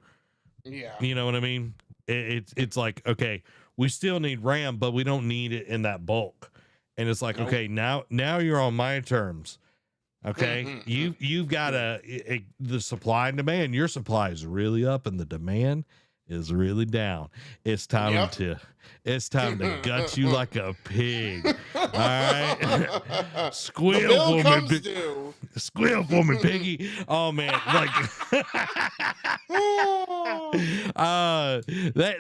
Yeah. You know what I mean? It's like, okay, we still need RAM, but we don't need it in that bulk. And it's like, Nope. okay, now you're on my terms. Okay, you've got the supply and demand. Your supply is really up, and the demand is really down. It's time to gut you like a pig. All right, squeal for me, squeal for me, piggy. Oh man, like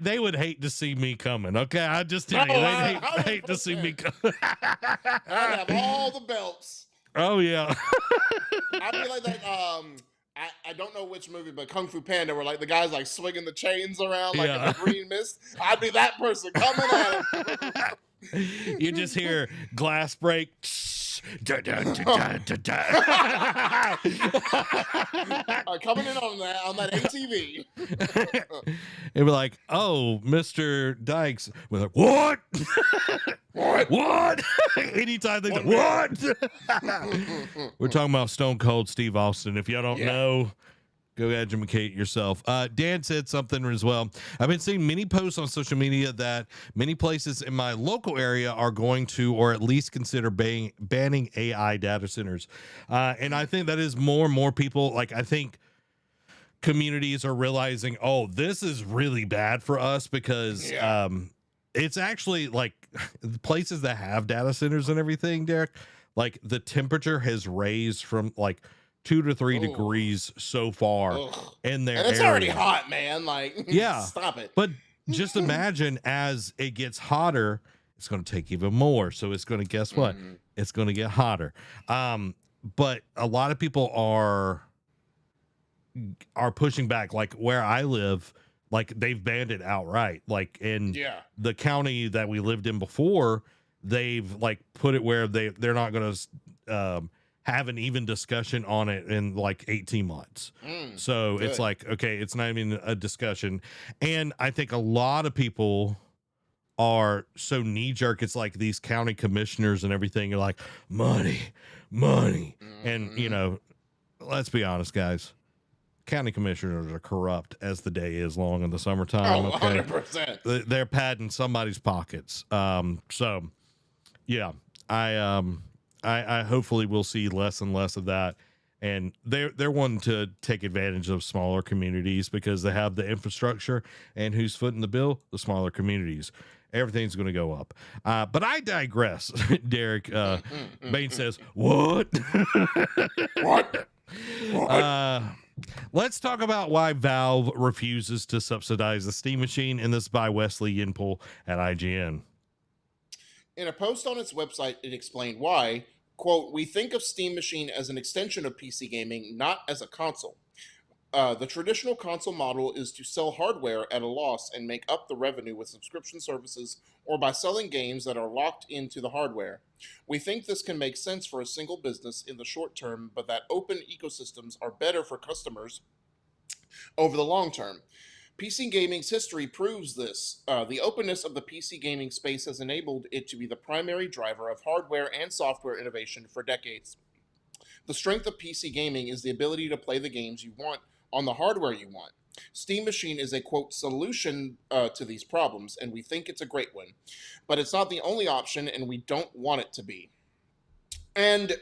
they would hate to see me coming. Okay, I just tell you, they'd hate to see me coming. I'd have all the belts. Oh yeah. I'd be like that. I don't know which movie, but Kung Fu Panda, where like the guys like swinging the chains around like in the green mist. I'd be that person coming at him. You just hear glass break. Coming in on that ATV. It'd be like, oh, Mr. Dykes. We're like, what? What? Anytime they go, what? We're talking about Stone Cold Steve Austin. If y'all don't know, go educate yourself. Dan said something as well. I've been seeing many posts on social media that many places in my local area are going to, or at least consider banning AI data centers. And I think that is more and more people, like, I think communities are realizing, oh, this is really bad for us because it's actually like the places that have data centers and everything, Derek, like the temperature has raised from like 2 to 3 degrees so far in their and it's area. already hot, man. Like, stop it. But just imagine as it gets hotter, it's going to take even more. So it's going to, guess what? It's going to get hotter. But a lot of people are pushing back. Like where I live, like they've banned it outright. Like in the county that we lived in before, they've like put it where they're not going to have an even discussion on it in like 18 months. So it's like, okay, it's not even a discussion. And I think a lot of people are so knee jerk. It's like these county commissioners and everything are like money. And you know, let's be honest, guys. County commissioners are corrupt as the day is long in the summertime. 100%. They're padding somebody's pockets. So yeah, I hopefully will see less and less of that. And they're wanting to take advantage of smaller communities because they have the infrastructure, and who's footing the bill? The smaller communities. Everything's going to go up. But I digress. Derek Bain says, what? What? Let's talk about why Valve refuses to subsidize the Steam machine, and this by Wesley Yinpul at IGN. In a post on its website, it explained why, quote, "We think of Steam Machine as an extension of PC gaming, not as a console. The traditional console model is to sell hardware at a loss and make up the revenue with subscription services or by selling games that are locked into the hardware. We think this can make sense for a single business in the short term, but that open ecosystems are better for customers over the long term. PC gaming's history proves this. The openness of the PC gaming space has enabled it to be the primary driver of hardware and software innovation for decades. The strength of PC gaming is the ability to play the games you want on the hardware you want. Steam Machine is a, quote, solution to these problems, and we think it's a great one. But it's not the only option, and we don't want it to be." And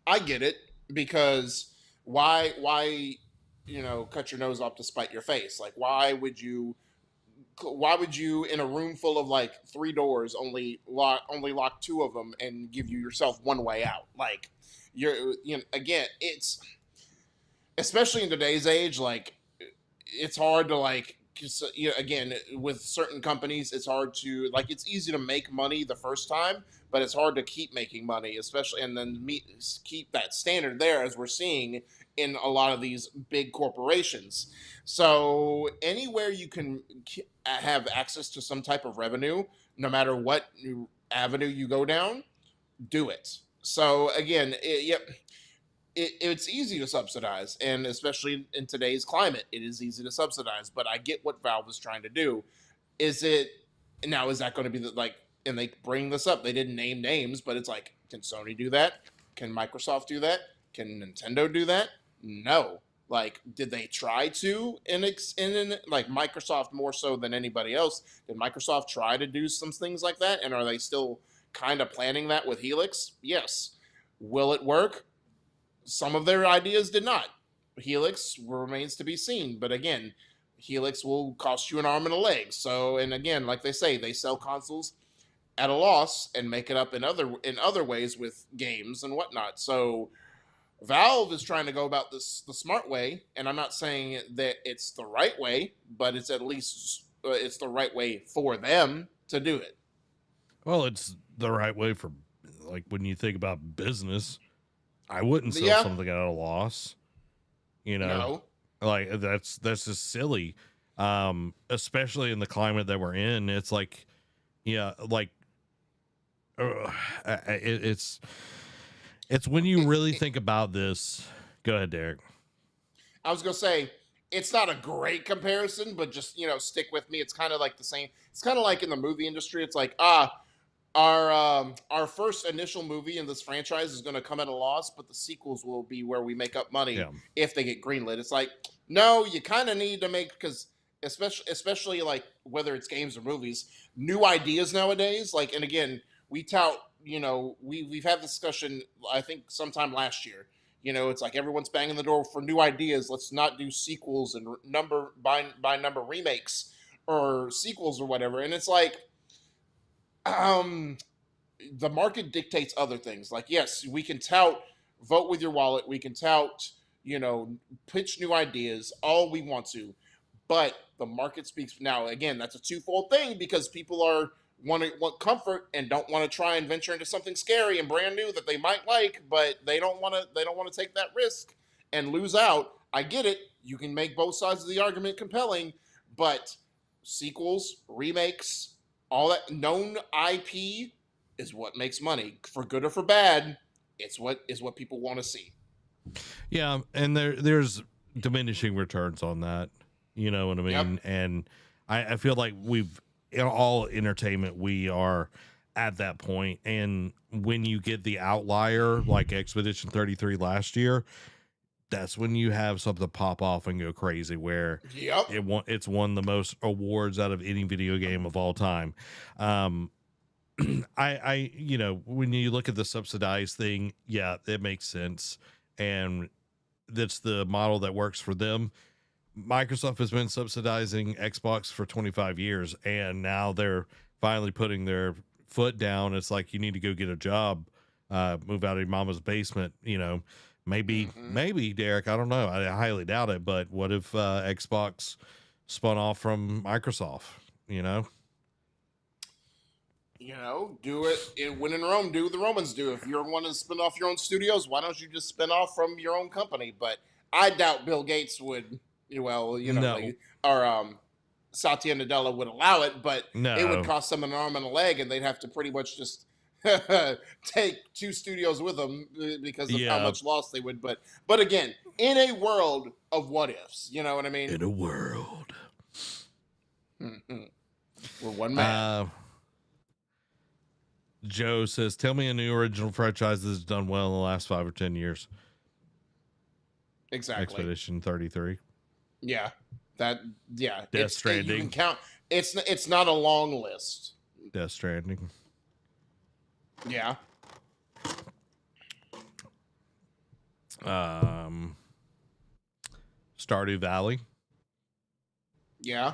I get it, because why cut your nose off to spite your face? Like, why would you in a room full of like 3 doors only lock 2 of them and give yourself one way out? Like, again, it's, especially in today's age, like, it's hard to like, again, with certain companies, it's hard to like, it's easy to make money the first time, but it's hard to keep making money, especially, and then keep that standard there, as we're seeing in a lot of these big corporations. So anywhere you can have access to some type of revenue, no matter what avenue you go down, do it. So again, it's easy to subsidize, and especially in today's climate, it is easy to subsidize. But I get what Valve is trying to do. Is it now? Is that going to be like? And they bring this up. They didn't name names, but it's like, can Sony do that? Can Microsoft do that? Can Nintendo do that? No. Like, did they try to? In like Microsoft more so than anybody else. Did Microsoft try to do some things like that? And are they still kind of planning that with Helix? Yes. Will it work? Some of their ideas did not. Helix remains to be seen. But again, Helix will cost you an arm and a leg. So, and again, like they say, they sell consoles at a loss and make it up in other ways with games and whatnot. So Valve is trying to go about this the smart way, and I'm not saying that it's the right way, but it's at least it's the right way for them to do it. Well, it's the right way for, like, when you think about business, I wouldn't sell something at a loss. You know, like that's just silly. Especially in the climate that we're in. It's like, like it's when you really think about this. Go ahead, Derek. I was gonna say it's not a great comparison, but just stick with me. It's kind of like the same. It's kind of like in the movie industry. It's like our first initial movie in this franchise is going to come at a loss, but the sequels will be where we make up money if they get greenlit. It's like, no, you kind of need to make, because especially like whether it's games or movies, new ideas nowadays. Like, and again, we tout, we've had this discussion, I think sometime last year. It's like everyone's banging the door for new ideas. Let's not do sequels and number by number remakes or sequels or whatever. And it's like, the market dictates other things. Like, yes, we can tout vote with your wallet. We can tout, pitch new ideas, all we want to. But the market speaks. Now, again, that's a twofold thing, because people want comfort and don't want to try and venture into something scary and brand new that they might like, but they don't want to take that risk and lose out. I get it. You can make both sides of the argument compelling, but sequels, remakes, all that known IP is what makes money, for good or for bad. It's what people want to see. Yeah, and there's diminishing returns on that. You know what I mean? Yep. And I feel like in all entertainment, we are at that point. And when you get the outlier like Expedition 33 last year, that's when you have something pop off and go crazy, where it's won the most awards out of any video game of all time. I when you look at the subsidized thing, it makes sense, and that's the model that works for them. Microsoft has been subsidizing Xbox for 25 years, and now they're finally putting their foot down. It's like, you need to go get a job, move out of your mama's basement. Maybe Derek, I don't know. I highly doubt it. But what if Xbox spun off from Microsoft? Do it. When in Rome, do what the Romans do. If you're wanting to spin off your own studios, why don't you just spin off from your own company? But I doubt Bill Gates would. Or Satya Nadella would allow it, but it would cost them an arm and a leg, and they'd have to pretty much just take two studios with them because of how much loss they would. But again, in a world of what ifs, you know what I mean? In a world. We're one man. Joe says, tell me a new original franchise that's done well in the last 5 or 10 years. Exactly. Expedition 33. Yeah. Death Stranding. You can count. It's not a long list. Death Stranding. Yeah. Stardew Valley. Yeah.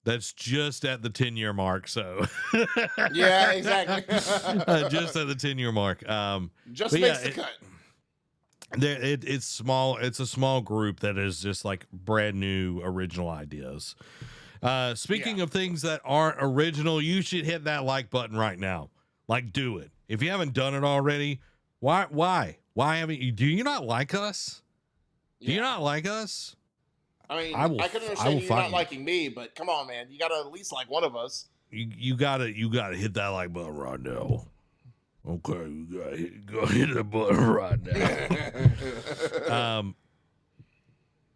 That's just at the 10-year mark, so. Yeah, exactly. Just at the 10-year mark. Just makes the cut. It's small. It's a small group that is just like brand new original ideas. Speaking of things that aren't original, you should hit that like button right now. Like, do it. If you haven't done it already, why haven't you? Do you not like us? Do you not like us? I mean, I can understand you not liking me, but come on, man. You got to at least like one of us. You gotta hit that like button right now. Okay, go hit the button right now.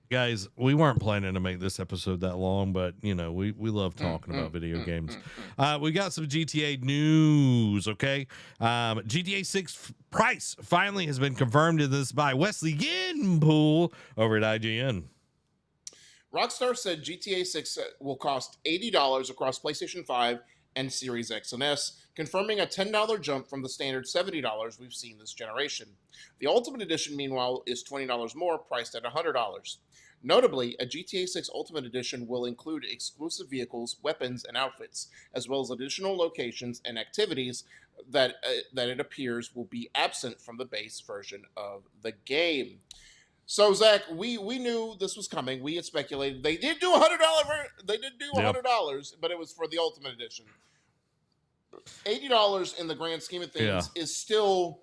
Guys, we weren't planning to make this episode that long, but we love talking about video games. We got some GTA news, okay? GTA 6 price finally has been confirmed in this by Wesley Ginpool over at IGN. Rockstar said GTA 6 will cost $80 across PlayStation 5 and Series X and S, confirming a $10 jump from the standard $70 we've seen this generation. The Ultimate Edition, meanwhile, is $20 more, priced at $100. Notably, a GTA 6 Ultimate Edition will include exclusive vehicles, weapons, and outfits, as well as additional locations and activities that it appears will be absent from the base version of the game. So, Zach, we knew this was coming. We had speculated they did do $100. They did do $100, but it was for the Ultimate Edition. $80 in the grand scheme of things is still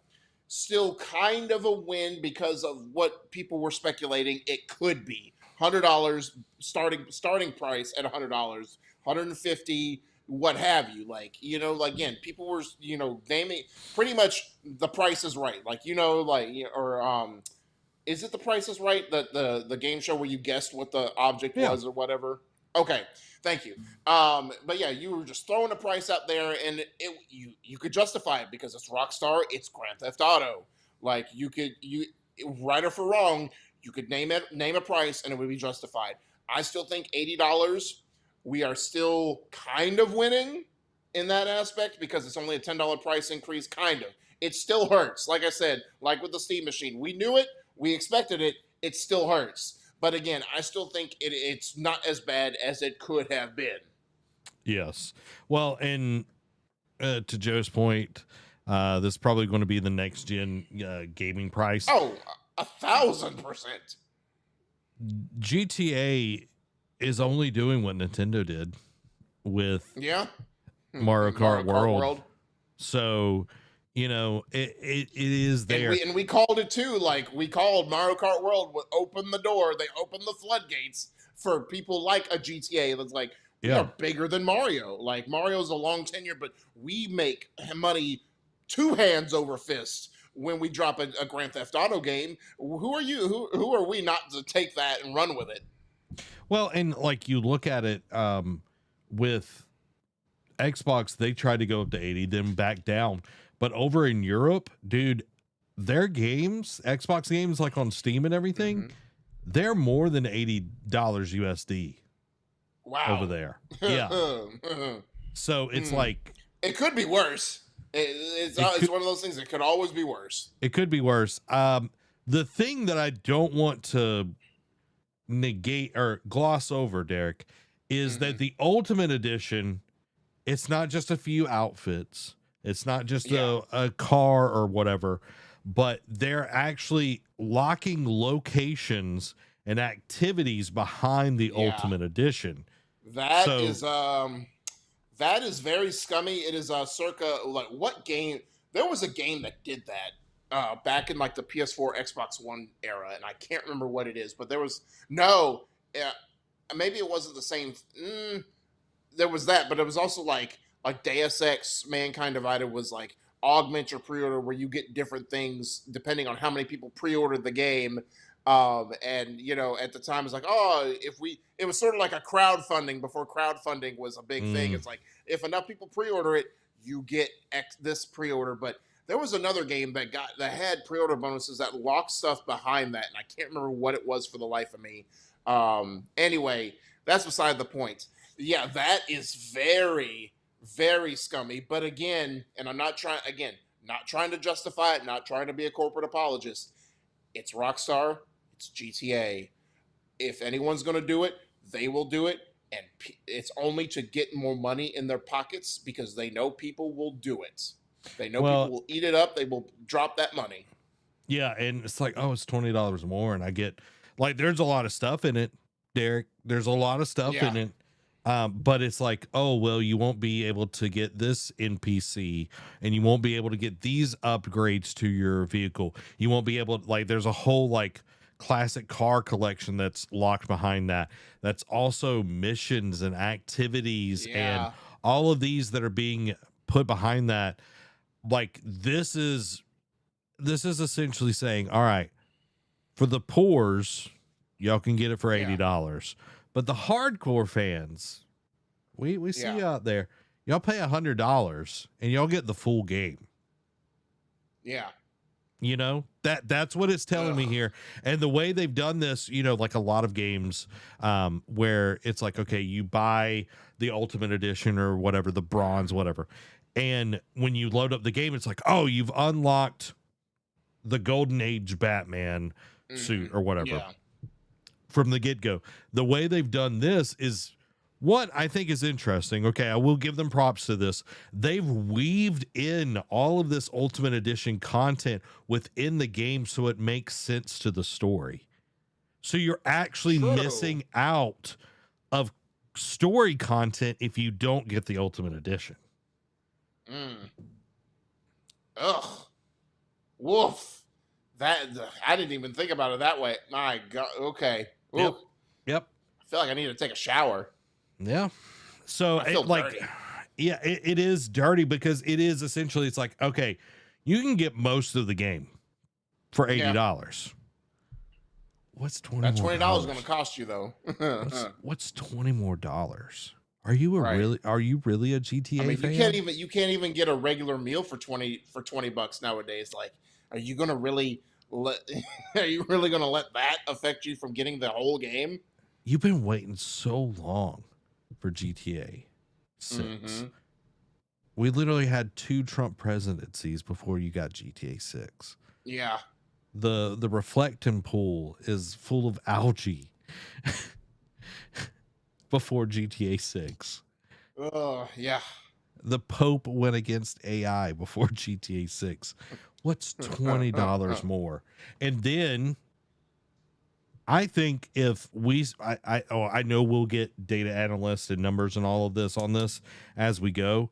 kind of a win because of what people were speculating it could be. $100 starting price at $100, $150, what have you. Again, people were naming pretty much The Price is Right. Is it The Price is Right, the game show where you guessed what the object was or whatever? Okay, thank you. But yeah, you were just throwing a price out there, and you could justify it because it's Rockstar, it's Grand Theft Auto. Like you right or for wrong, you could name a price, and it would be justified. I still think $80. We are still kind of winning in that aspect because it's only a $10 price increase. Kind of, it still hurts. Like I said, like with the Steam machine, we knew it, we expected it. It still hurts. But again, I still think it's not as bad as it could have been. Yes. Well, and to Joe's point, this is probably going to be the next gen gaming price. Oh, 1,000%. GTA is only doing what Nintendo did with Mario Kart World. So, it is there. And we called it too. Like, we called Mario Kart World would open the door. They opened the floodgates for people like a GTA that's like, we are bigger than Mario. Like, Mario's a long tenure, but we make money two hands over fist when we drop a Grand Theft Auto game. Who are you? Who are we not to take that and run with it? Well, and like you look at it with Xbox, they tried to go up to 80, then back down. But over in Europe, dude, their games, Xbox games, like on Steam and everything, they're more than $80 USD. Wow. Over there. Yeah. So it's like... It could be worse. It's one of those things that could always be worse. It could be worse. The thing that I don't want to negate or gloss over, Derek, is that the Ultimate Edition, it's not just a few outfits. It's not just a car or whatever, but they're actually locking locations and activities behind the Ultimate Edition. That is very scummy. It is circa like what game? There was a game that did that back in like the PS4, Xbox One era, and I can't remember what it is. But there was maybe it wasn't the same. There was that, but it was also like Deus Ex Mankind Divided was like augment your pre-order where you get different things depending on how many people pre-ordered the game. And at the time it's like, it was sort of like a crowdfunding before crowdfunding was a big thing. It's like, if enough people pre-order it, you get this pre-order. But there was another game that had pre-order bonuses that locked stuff behind that. And I can't remember what it was for the life of me. Anyway, that's beside the point. Yeah, that is very, very scummy. But again, and I'm not trying to justify it, not trying to be a corporate apologist. It's Rockstar. It's GTA. If anyone's going to do it, they will do it. And it's only to get more money in their pockets because they know people will do it. They know people will eat it up. They will drop that money. Yeah, and it's like, it's $20 more. And I get, like, there's a lot of stuff in it, Derek. There's a lot of stuff in it. But it's like, you won't be able to get this in PC, and you won't be able to get these upgrades to your vehicle. You won't be able to, there's a whole, classic car collection that's locked behind that. That's also missions and activities and all of these that are being put behind that. like this is essentially saying, all right, for the poors, y'all can get it for $80. But the hardcore fans, we see you out there, y'all pay $100 and y'all get the full game. Yeah. You know, that's what it's telling me here. And the way they've done this, you know, like a lot of games where it's like, okay, you buy the Ultimate Edition or whatever, the bronze, whatever. And when you load up the game, it's like, oh, you've unlocked the Golden Age Batman suit or whatever from the get-go. The way they've done this is what I think is interesting. Okay, I will give them props to this. They've weaved in all of this Ultimate Edition content within the game so it makes sense to the story. So you're actually missing out of story content if you don't get the Ultimate Edition. Ugh. Woof. That I didn't even think about it that way. My God. Okay. Yep. I feel like I need to take a shower. Yeah. So I feel dirty. Yeah, it is dirty because it is essentially, it's like, okay, you can get most of the game for $80. What's $20? That $20 going to cost you though. what's $20 more? Are you really a GTA fan? You can't even get a regular meal for $20 nowadays. Like, are you going to really let that affect you from getting the whole game? You've been waiting so long for GTA 6. We literally had 2 Trump presidencies before you got GTA 6. Yeah. The reflecting pool is full of algae before GTA 6. Oh, yeah. The Pope went against AI before GTA 6. What's $20 more? And then I think if I know we'll get data analysts and numbers and all of this on this as we go.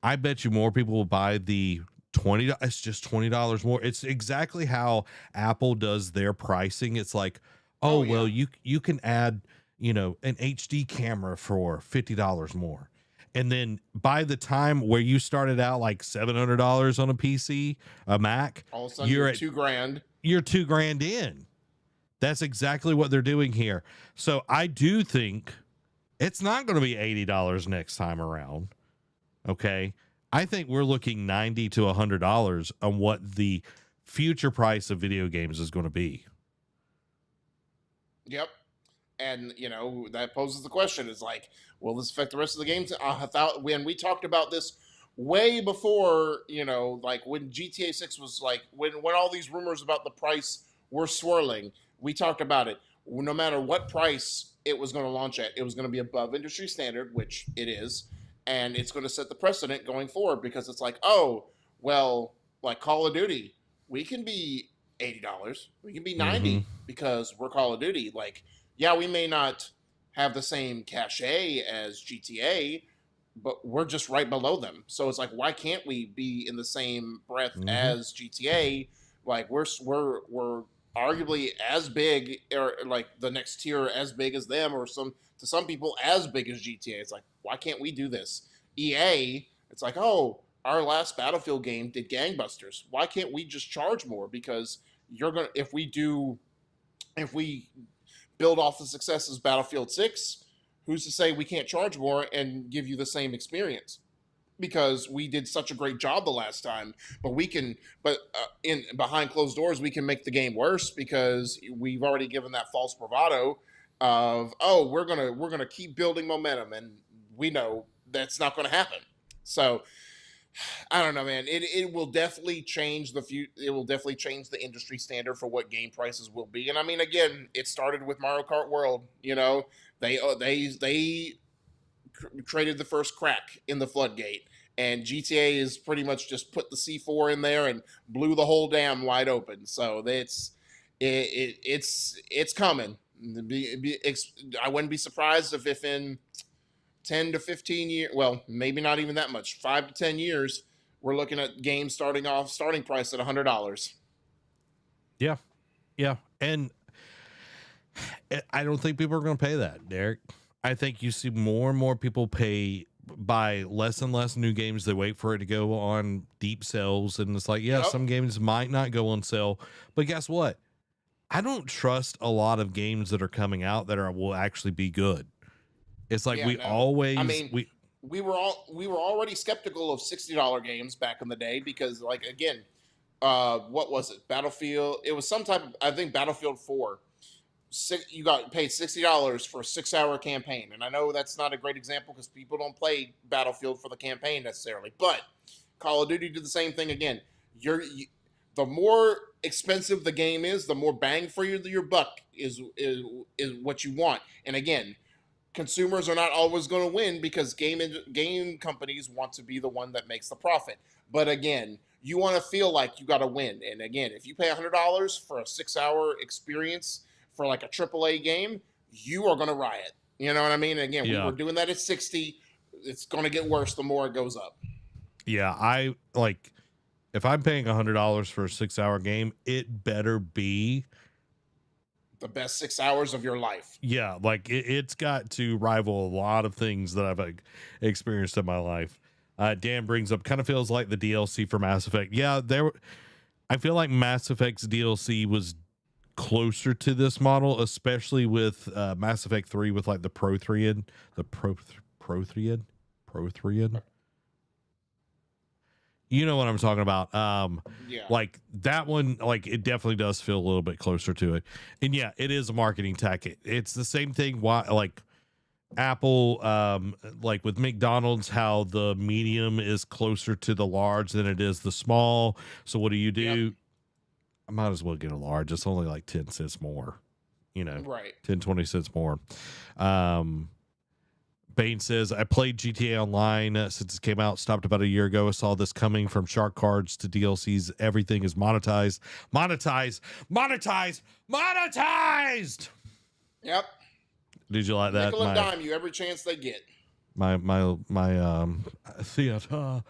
I bet you more people will buy the $20. It's just $20 more. It's exactly how Apple does their pricing. It's like, well, you can add, you know, an HD camera for $50 more. And then by the time where you started out like $700 on a PC, a Mac, all of a sudden you're at $2,000. You're $2,000 in. That's exactly what they're doing here. So I do think it's not going to be $80 next time around. Okay. I think we're looking $90 to $100 on what the future price of video games is going to be. Yep. And, you know, that poses the question is like, will this affect the rest of the games? When we talked about this way before, you know, like when GTA 6 was like, when all these rumors about the price were swirling, we talked about it. No matter what price it was going to launch at, it was going to be above industry standard, which it is. And it's going to set the precedent going forward because it's like, oh, well, like Call of Duty, we can be $80. We can be $90 because we're Call of Duty. Like, yeah, we may not have the same cachet as GTA, but we're just right below them. So it's like, why can't we be in the same breath as GTA? Like, we're arguably as big, or like the next tier as big as them, or to some people as big as GTA. It's like, why can't we do this? EA, it's like, oh, our last Battlefield game did gangbusters. Why can't we just charge more? Because if we build off the successes of Battlefield 6, who's to say we can't charge more and give you the same experience? Because we did such a great job the last time, but in behind closed doors, we can make the game worse because we've already given that false bravado of, oh, we're gonna keep building momentum, and we know that's not going to happen. So I don't know, man. It will definitely change it will definitely change the industry standard for what game prices will be. And I mean, again, it started with Mario Kart World. You know, they created the first crack in the floodgate, and GTA is pretty much just put the C4 in there and blew the whole dam wide open. So it's coming. I wouldn't be surprised if in 10 to 15 years, well, maybe not even that much, 5 to 10 years, we're looking at games starting price at $100. Yeah. And I don't think people are going to pay that, Derek. I think you see more and more people pay buy less and less new games. They wait for it to go on deep sales, and it's like, yeah, some games might not go on sale, but guess what? I don't trust a lot of games that are coming out that will actually be good. It's like we were already skeptical of $60 games back in the day because, like, again, what was it? Battlefield. It was some type of, I think, Battlefield 4. You got paid $60 for a 6-hour campaign, and I know that's not a great example because people don't play Battlefield for the campaign necessarily. But Call of Duty did the same thing again. The more expensive the game is, the more bang for your buck is what you want. And again, consumers are not always going to win because game companies want to be the one that makes the profit. But again, you want to feel like you got to win. And again, if you pay $100 for a 6-hour experience for like a AAA game, you are going to riot. You know what I mean? And again, we were doing that at 60. It's going to get worse the more it goes up. Yeah, I like, if I'm paying $100 for a 6-hour game, it better be the best 6 hours of your life. Yeah, like it's got to rival a lot of things that I've experienced in my life. Dan brings up, kind of feels like the DLC for Mass Effect. Yeah, I feel like Mass Effect's DLC was closer to this model, especially with Mass Effect 3 with like the Prothean. You know what I'm talking about. Yeah. Like that one, like it definitely does feel a little bit closer to it. And yeah, it is a marketing tactic. It's the same thing. Why, like Apple, like with McDonald's, how the medium is closer to the large than it is the small. So what do? Yep. I might as well get a large. It's only like 10 cents more, you know, right? 10, 20 cents more. Bane says, I played GTA Online since it came out, stopped about a year ago. I saw this coming from shark cards to DLCs. Everything is monetized. Yep. Did you like that? Nickel and dime you every chance they get. My theater.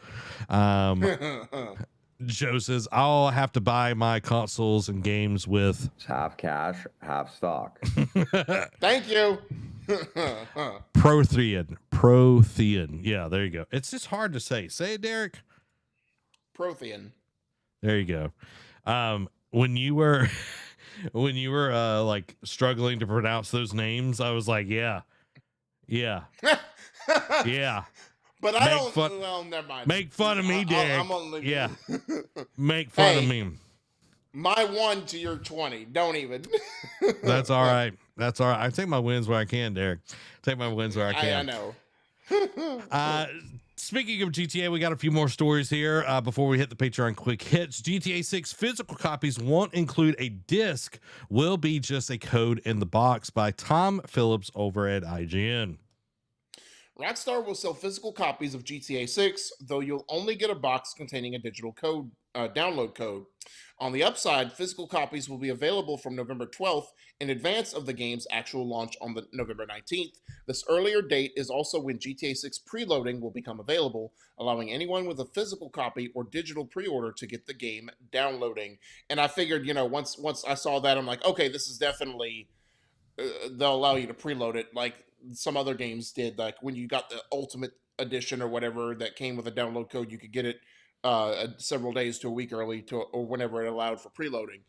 Joe says, I'll have to buy my consoles and games with half cash, half stock. Thank you. Prothean. Yeah, there you go. It's just hard to say. Say it, Derek. Prothean. There you go. When you were like struggling to pronounce those names, I was like, yeah. Yeah. But I don't. Well, never mind. Make fun of me, Derek. Yeah. Make fun of me. My 1 to your 20. Don't even. That's all right. That's all right. I take my wins where I can, Derek. Take my wins where I can. I know. Speaking of GTA, we got a few more stories here before we hit the Patreon quick hits. GTA 6 physical copies won't include a disc, will be just a code in the box, by Tom Phillips over at IGN. Rockstar will sell physical copies of GTA 6, though you'll only get a box containing a digital code, download code. On the upside, physical copies will be available from November 12th in advance of the game's actual launch on the November 19th. This earlier date is also when GTA 6 preloading will become available, allowing anyone with a physical copy or digital pre-order to get the game downloading. And I figured, you know, once I saw that, I'm like, okay, this is definitely, they'll allow you to preload it like some other games did. Like when you got the Ultimate Edition or whatever that came with a download code, you could get it several days to a week early or whenever it allowed for preloading.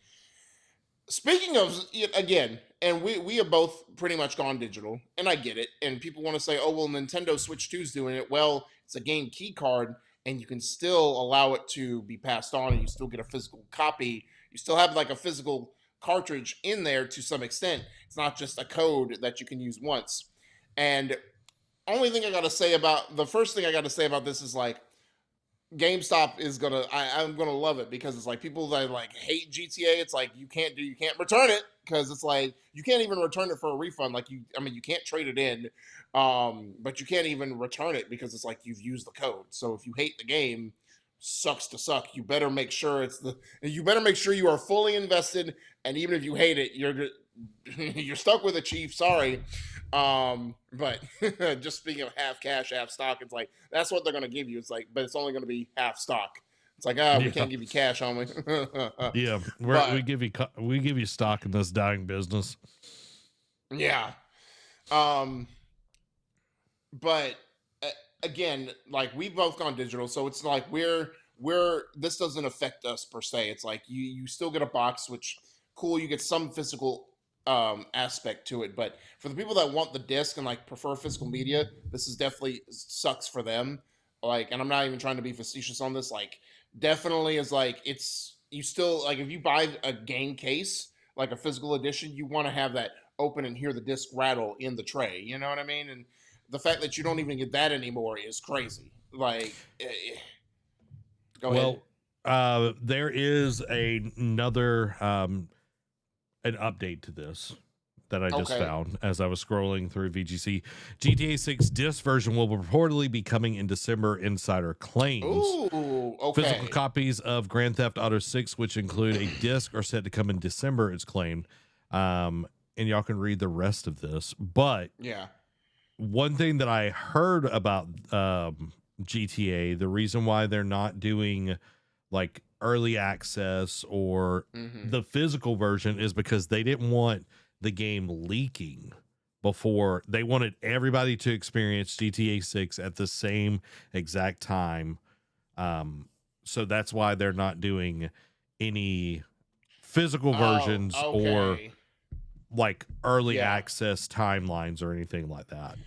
Speaking of, again, and we have both pretty much gone digital, and I get it. And people want to say, oh, well, Nintendo Switch 2 is doing it. Well, it's a game key card, and you can still allow it to be passed on, and you still get a physical copy. You still have like a physical cartridge in there to some extent. It's not just a code that you can use once. And the first thing I got to say about this is like, GameStop is I'm gonna love it because it's like people that like hate GTA. It's like you can't return it because it's like you can't even return it for a refund. Like you can't trade it in, but you can't even return it because it's like you've used the code. So if you hate the game, sucks to suck. You better make sure you are fully invested, and even if you hate it, you're stuck with it, Chief. Sorry. But just speaking of half cash, half stock, it's like that's what they're gonna give you. It's like, but it's only gonna be half stock. It's like, we can't give you cash, homie. Yeah, we give you stock in this dying business. Yeah. But again, like we've both gone digital, so it's like this doesn't affect us per se. It's like you still get a box, which cool, you get some physical aspect to it, but for the people that want the disc and like prefer physical media, this is definitely sucks for them. Like, and I'm not even trying to be facetious on this, like definitely is like it's you still like if you buy a game case like a physical edition, you want to have that open and hear the disc rattle in the tray, you know what I mean? And the fact that you don't even get that anymore is crazy. Like, go ahead. Well, there is another an update to this that I just found as I was scrolling through VGC. GTA 6 disc version will reportedly be coming in December, insider claims. Ooh, okay. Physical copies of Grand Theft Auto 6, which include a disc, are set to come in December, it's claimed. And y'all can read the rest of this. But yeah, one thing that I heard about GTA, the reason why they're not doing like early access or the physical version is because they didn't want the game leaking before. They wanted everybody to experience GTA 6 at the same exact time. So that's why they're not doing any physical versions or like early access timelines or anything like that.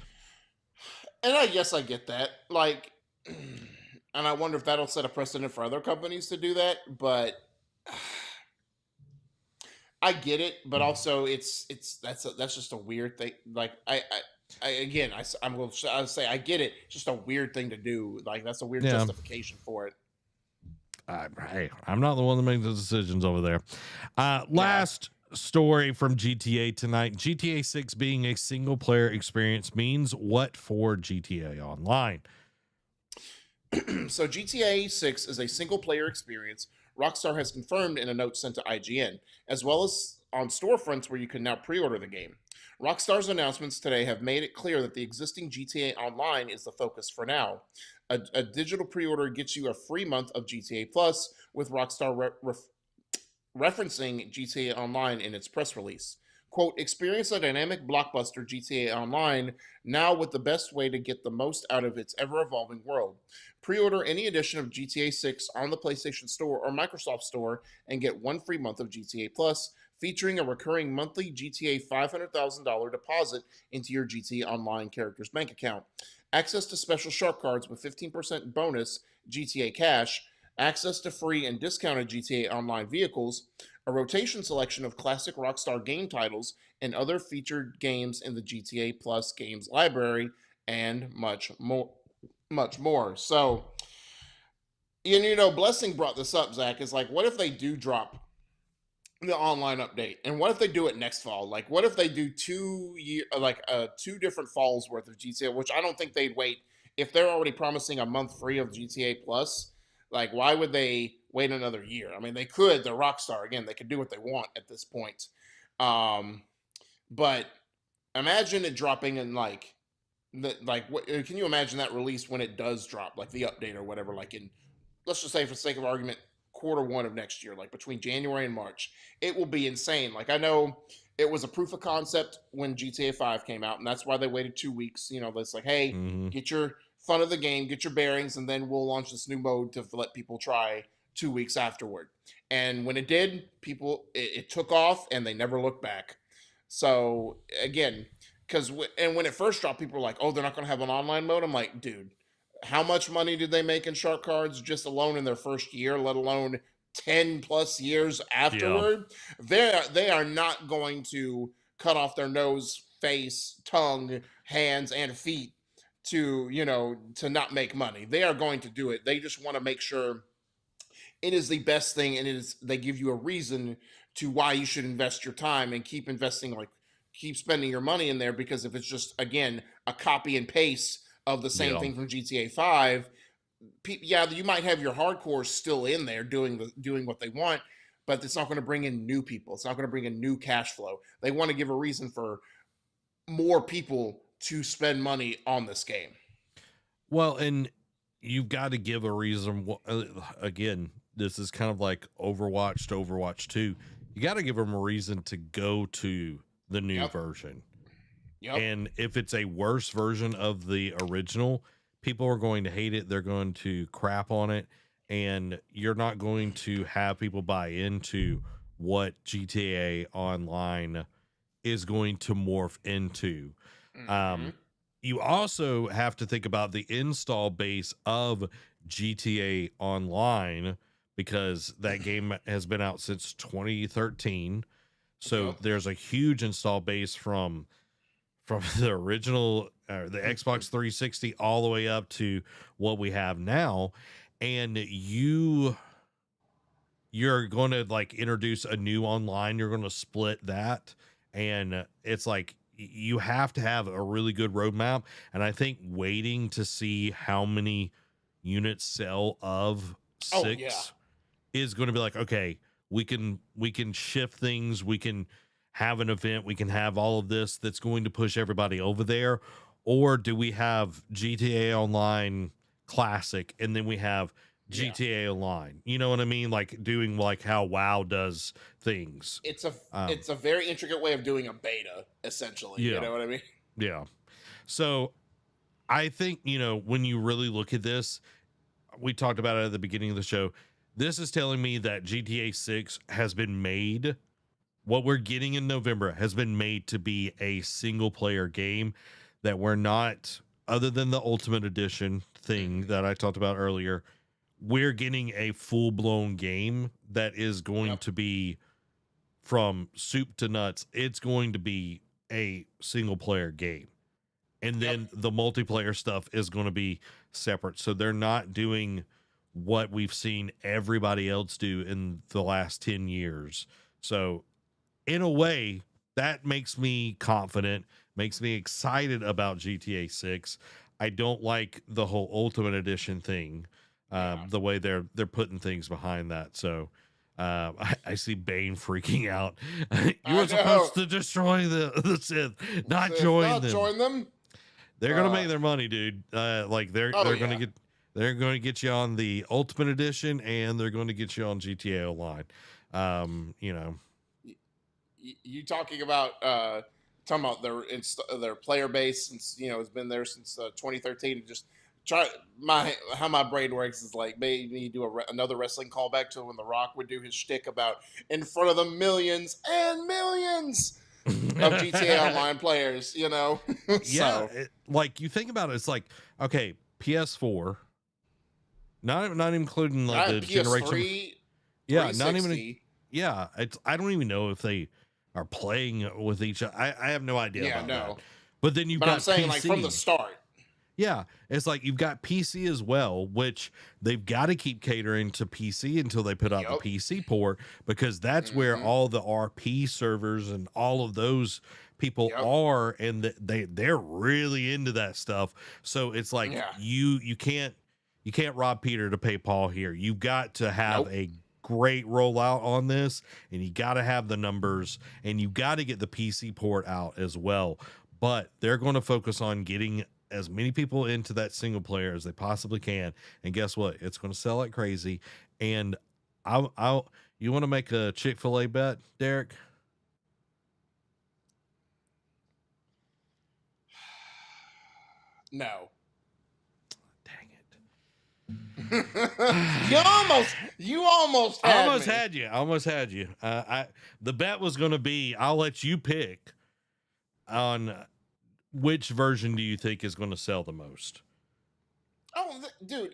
And I guess I get that. Like, and I wonder if that'll set a precedent for other companies to do that, but I get it, but also that's just a weird thing. Like I'm going to say I get it. It's just a weird thing to do. Like that's a weird justification for it. Hey, I'm not the one that makes the decisions over there. Last story from GTA tonight. GTA 6 being a single player experience means what for GTA Online? So GTA 6 is a single player experience, Rockstar has confirmed in a note sent to IGN, as well as on storefronts where you can now pre-order the game. Rockstar's announcements today have made it clear that the existing GTA Online is the focus for now. A digital pre-order gets you a free month of GTA Plus, with Rockstar referencing GTA Online in its press release. Quote, experience a dynamic blockbuster GTA Online now with the best way to get the most out of its ever-evolving world. Pre-order any edition of GTA 6 on the PlayStation Store or Microsoft Store and get one free month of GTA Plus, featuring a recurring monthly GTA $500,000 deposit into your GTA Online character's bank account. Access to special shark cards with 15% bonus GTA Cash, access to free and discounted GTA Online vehicles, a rotation selection of classic Rockstar game titles and other featured games in the GTA Plus games library, and much more. Much more. So, you know, Blessing brought this up, Zach, is like, what if they do drop the online update? And what if they do it next fall? Like, what if they do 2 different falls worth of GTA, which I don't think they'd wait. If they're already promising a month free of GTA Plus, like, why would they wait another year? I mean, they could. They're Rockstar. Again, they could do what they want at this point. But imagine it dropping in, like, what can you imagine that release when it does drop, like the update or whatever, like in, let's just say for sake of argument, Q1 of next year, like between January and March. It will be insane. Like, I know it was a proof of concept when GTA 5 came out, and that's why they waited 2 weeks. You know, it's like, hey, get your fun of the game, get your bearings, and then we'll launch this new mode to let people try 2 weeks afterward. And when it did, it took off, and they never looked back. So again, and when it first dropped, people were like, oh, they're not going to have an online mode. I'm like, dude, how much money did they make in shark cards just alone in their first year, let alone 10 plus years afterward? Yeah. They are not going to cut off their nose, face, tongue, hands, and feet to not make money. They are going to do it. They just want to make sure it is the best thing, and they give you a reason to why you should invest your time and keep investing, like keep spending your money in there, because if it's just, again, a copy and paste of the same thing from GTA 5, you might have your hardcore still in there doing what they want, but it's not going to bring in new people. It's not going to bring in new cash flow. They want to give a reason for more people to spend money on this game. Well, and you've got to give a reason. Again, this is kind of like Overwatch to Overwatch 2. You got to give them a reason to go to the new version. And if it's a worse version of the original, people are going to hate it. They're going to crap on it, and you're not going to have people buy into what GTA Online is going to morph into. You also have to think about the install base of GTA Online, because that game has been out since 2013. So there's a huge install base from the original, the Xbox 360 all the way up to what we have now. And you're going to like introduce a new online, you're going to split that. And it's like, you have to have a really good roadmap. And I think waiting to see how many units sell of 6 is going to be like, okay, we can shift things. We can have an event. We can have all of this that's going to push everybody over there. Or do we have GTA Online Classic and then we have GTA Online? You know what I mean? Like doing like how WoW does things. It's a very intricate way of doing a beta, essentially. You know what I mean? Yeah. So I think, when you really look at this, we talked about it at the beginning of the show. This is telling me that GTA 6 has been made. What we're getting in November has been made to be a single player game, that we're not, other than the Ultimate Edition thing that I talked about earlier, we're getting a full blown game that is going to be from soup to nuts. It's going to be a single player game. And then the multiplayer stuff is going to be separate. So they're not doing what we've seen everybody else do in the last 10 years. So in a way, that makes me confident, makes me excited about GTA 6. I don't like the whole Ultimate Edition thing, the way they're putting things behind that. So I see Bane freaking out. You were supposed to destroy the Sith, not join them. They're gonna make their money, dude. Like they're gonna get you on the Ultimate Edition, and they're going to get you on GTA Online. You talking about their player base, since has been there since 2013. Just how my brain works is like, maybe do another wrestling callback to when The Rock would do his shtick about in front of the millions and millions of GTA Online players, Yeah, like you think about it, it's like, okay, PS4, not even including like the generation. Yeah, not even. Yeah, I don't even know if they are playing with each other. I have no idea about that. But then I'm saying PC. Like from the start. Yeah, it's like you've got PC as well, which they've got to keep catering to PC until they put out the PC port, because that's where all the RP servers and all of those people are, and they're really into that stuff. So it's like you can't rob Peter to pay Paul here. You've got to have a great rollout on this, and you got to have the numbers, and you got to get the PC port out as well. But they're going to focus on getting as many people into that single player as they possibly can. And guess what? It's going to sell like crazy. And you want to make a Chick-fil-A bet, Derek? No. Dang it. You almost had I almost had you. The bet was going to be, I'll let you pick on which version do you think is going to sell the most. Oh, dude,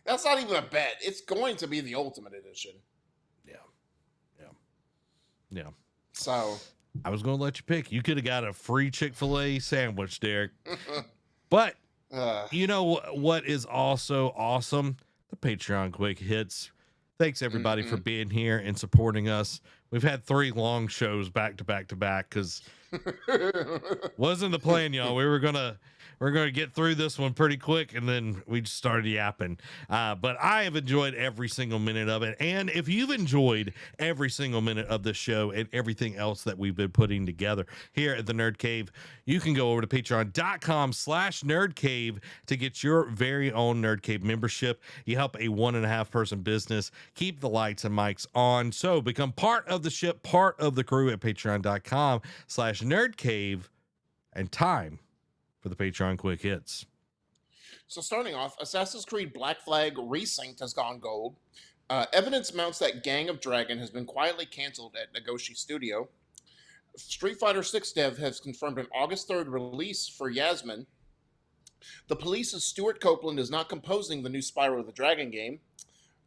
that's not even a bet. It's going to be the Ultimate Edition. Yeah. So I was going to let you pick. You could have got a free Chick-fil-A sandwich, Derek. But you know what is also awesome? The Patreon quick hits. Thanks everybody for being here and supporting us. We've had 3 long shows back to back to back because wasn't the plan, y'all. We're gonna get through this one pretty quick, and then we just started yapping. But I have enjoyed every single minute of it. And if you've enjoyed every single minute of the show and everything else that we've been putting together here at the Nerd Cave, you can go over to patreon.com/Nerd Cave to get your very own Nerd Cave membership. You help a 1.5 person business keep the lights and mics on. So become part of the ship, part of the crew at patreon.com/Nerd Cave, and time for the Patreon quick hits. So starting off, Assassin's Creed Black Flag Resynced has gone gold. Evidence mounts that Gang of Dragon has been quietly canceled at Nagoshi Studio. Street Fighter 6 dev has confirmed an August 3rd release for Yasmin. The Police's Stuart Copeland is not composing the new Spyro the Dragon game.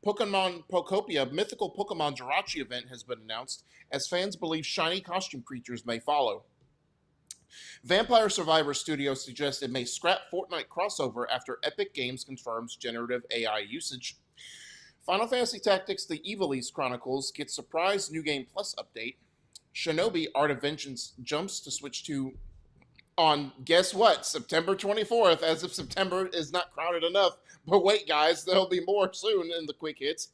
Pokemon Pokopia mythical Pokemon Jirachi event has been announced, as fans believe shiny costume creatures may follow. Vampire Survivor Studio suggests it may scrap Fortnite crossover after Epic Games confirms generative AI usage. Final Fantasy Tactics The Evilise Chronicles gets surprise New Game Plus update. Shinobi Art of Vengeance jumps to Switch 2 on, guess what, September 24th, as if September is not crowded enough. But wait, guys, there'll be more soon in the quick hits.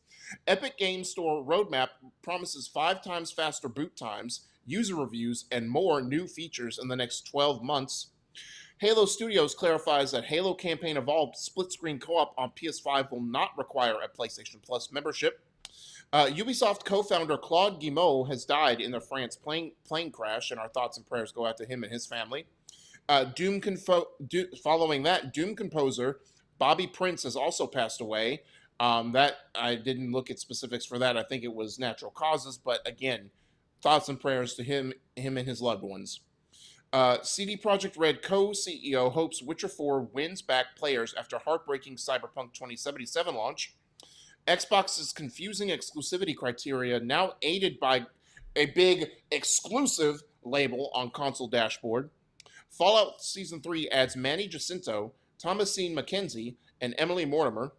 Epic Games Store roadmap promises 5 times faster boot times, user reviews, and more new features in the next 12 months. Halo Studios clarifies that Halo Campaign Evolved split-screen co-op on PS5 will not require a PlayStation Plus membership. Ubisoft co-founder Claude Guillemot has died in the France plane crash, and our thoughts and prayers go out to him and his family. Following that, Doom composer Bobby Prince has also passed away. That I didn't look at specifics for that. I think it was natural causes, but again, thoughts and prayers to him and his loved ones. CD Projekt Red co-CEO hopes Witcher 4 wins back players after heartbreaking Cyberpunk 2077 launch. Xbox's confusing exclusivity criteria now aided by a big exclusive label on console dashboard. Fallout Season 3 adds Manny Jacinto, Thomasine McKenzie, and Emily Mortimer.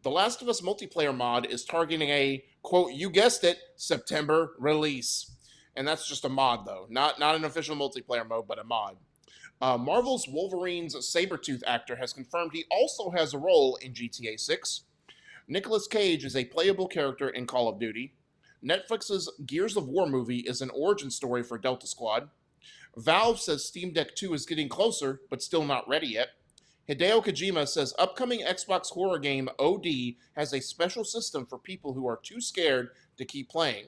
The Last of Us multiplayer mod is targeting a, quote, you guessed it, September release. And that's just a mod, though. Not an official multiplayer mode, but a mod. Marvel's Wolverine's Sabretooth actor has confirmed he also has a role in GTA 6. Nicolas Cage is a playable character in Call of Duty. Netflix's Gears of War movie is an origin story for Delta Squad. Valve says Steam Deck 2 is getting closer, but still not ready yet. Hideo Kojima says upcoming Xbox horror game OD has a special system for people who are too scared to keep playing.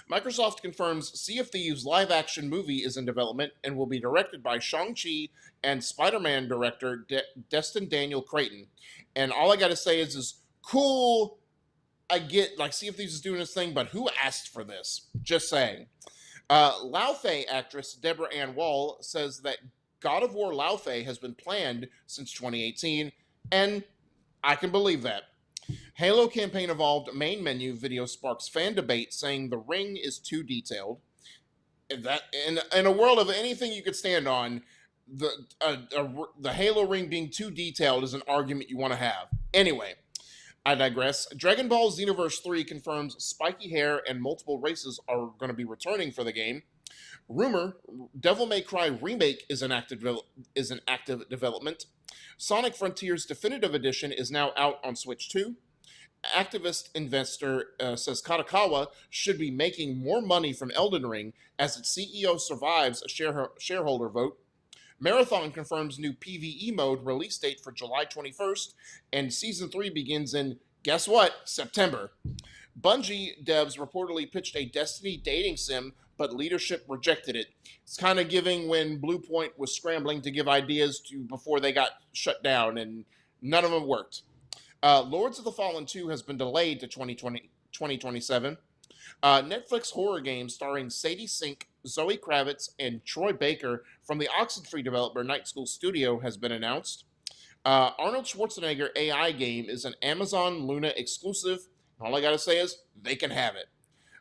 Microsoft confirms Sea of Thieves live-action movie is in development and will be directed by Shang-Chi and Spider-Man director Destin Daniel Cretton. And all I gotta say is cool. I get, like, Sea of Thieves is doing this thing, but who asked for this? Just saying. Laufey actress Deborah Ann Wall says that God of War Laufey has been planned since 2018, and I can believe that. Halo Campaign Evolved main menu video sparks fan debate saying the ring is too detailed. That in a world of anything you could stand on, the Halo ring being too detailed is an argument you want to have. Anyway, I digress. Dragon Ball Xenoverse 3 confirms spiky hair and multiple races are going to be returning for the game. Rumor, Devil May Cry Remake is an active development. Sonic Frontiers Definitive Edition is now out on Switch 2. Activist investor says Katakawa should be making more money from Elden Ring as its CEO survives a shareholder vote. Marathon confirms new PvE mode release date for July 21st, and Season 3 begins in, guess what, September. Bungie devs reportedly pitched a Destiny dating sim, but leadership rejected it. It's kind of giving when Bluepoint was scrambling to give ideas to before they got shut down, and none of them worked. Lords of the Fallen 2 has been delayed to 2027. Netflix horror game starring Sadie Sink, Zoe Kravitz, and Troy Baker from the Oxenfree developer Night School Studio has been announced. Arnold Schwarzenegger AI game is an Amazon Luna exclusive. All I gotta say is they can have it.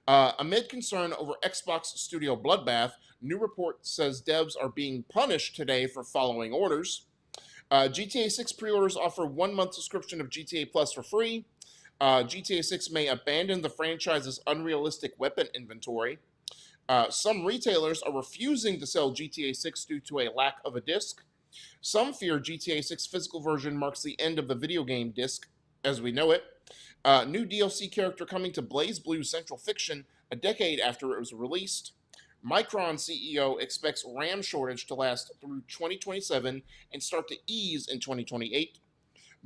Amid concern over Xbox Studio Bloodbath, new report says devs are being punished today for following orders. GTA 6 pre-orders offer 1 month subscription of GTA Plus for free. GTA 6 may abandon the franchise's unrealistic weapon inventory. Some retailers are refusing to sell GTA 6 due to a lack of a disc. Some fear GTA 6 physical version marks the end of the video game disc as we know it. New DLC character coming to BlazBlue Central Fiction a decade after it was released. Micron CEO expects RAM shortage to last through 2027 and start to ease in 2028.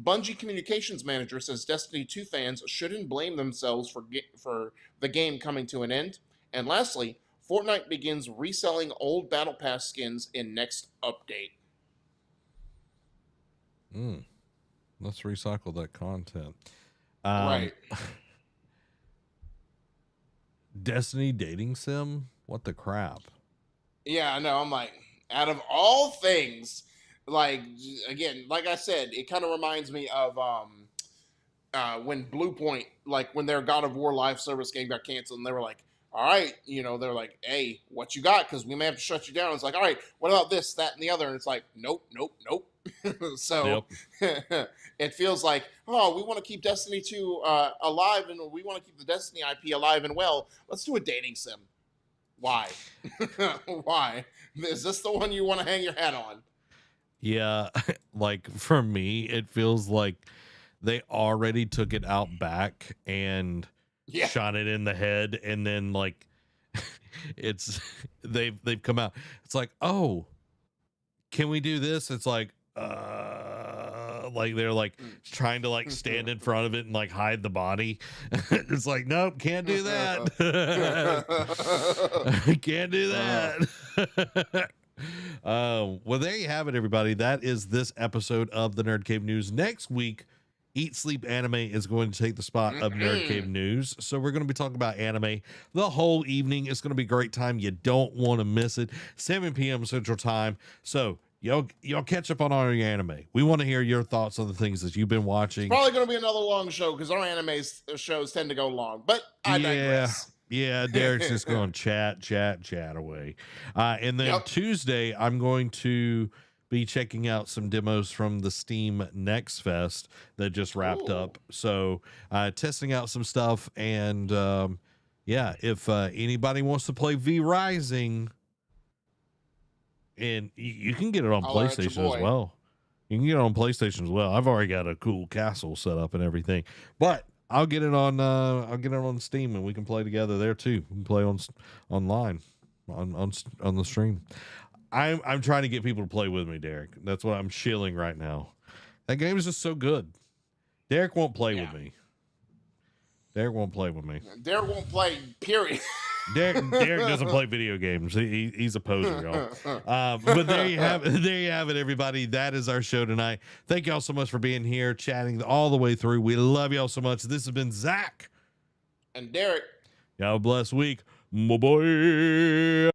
Bungie communications manager says Destiny 2 fans shouldn't blame themselves for the game coming to an end. And lastly, Fortnite begins reselling old Battle Pass skins in next update. Let's recycle that content. Right. Destiny dating sim? What the crap? Yeah, I know. I'm like, out of all things, like again, like I said, it kind of reminds me of when Blue Point, like when their God of War live service game got canceled, and they were like, all right, they're like, hey, what you got? Because we may have to shut you down. It's like, all right, what about this, that, and the other? And it's like, nope. So it feels like, oh, we want to keep Destiny 2 alive, and we want to keep the Destiny IP alive and well. Let's do a dating sim. Why? Why? Is this the one you want to hang your hat on? Yeah, like for me, it feels like they already took it out back and shot it in the head, and then like they've come out. It's like, oh, can we do this? It's like they're like trying to like stand in front of it and like hide the body. It's like, nope, can't do that. Can't do that. Well, there you have it, everybody. That is this episode of the Nerd Cave News. Next week, Eat Sleep Anime is going to take the spot of Nerd Cave News. So we're going to be talking about anime the whole evening. It's going to be a great time. You don't want to miss it. 7 p.m. Central Time. So y'all catch up on all your anime. We want to hear your thoughts on the things that you've been watching. It's probably going to be another long show because our anime shows tend to go long. But I digress. Yeah, Derek's just going chat away. And then Tuesday, I'm going to be checking out some demos from the Steam Next Fest that just wrapped up. So testing out some stuff. And if anybody wants to play V Rising, and you can get it on PlayStation as well. You can get it on PlayStation as well. I've already got a cool castle set up and everything, but I'll get it on Steam, and we can play together there too. We can play online on the stream. I'm trying to get people to play with me, Derek. That's what I'm shilling right now. That game is just so good. Derek won't play with me. Derek won't play with me. Derek won't play, period. Derek doesn't play video games. He's a poser, y'all. But there you have it, everybody. That is our show tonight. Thank y'all so much for being here, chatting all the way through. We love y'all so much. This has been Zach and Derek. Y'all have a blessed week. Bye-bye.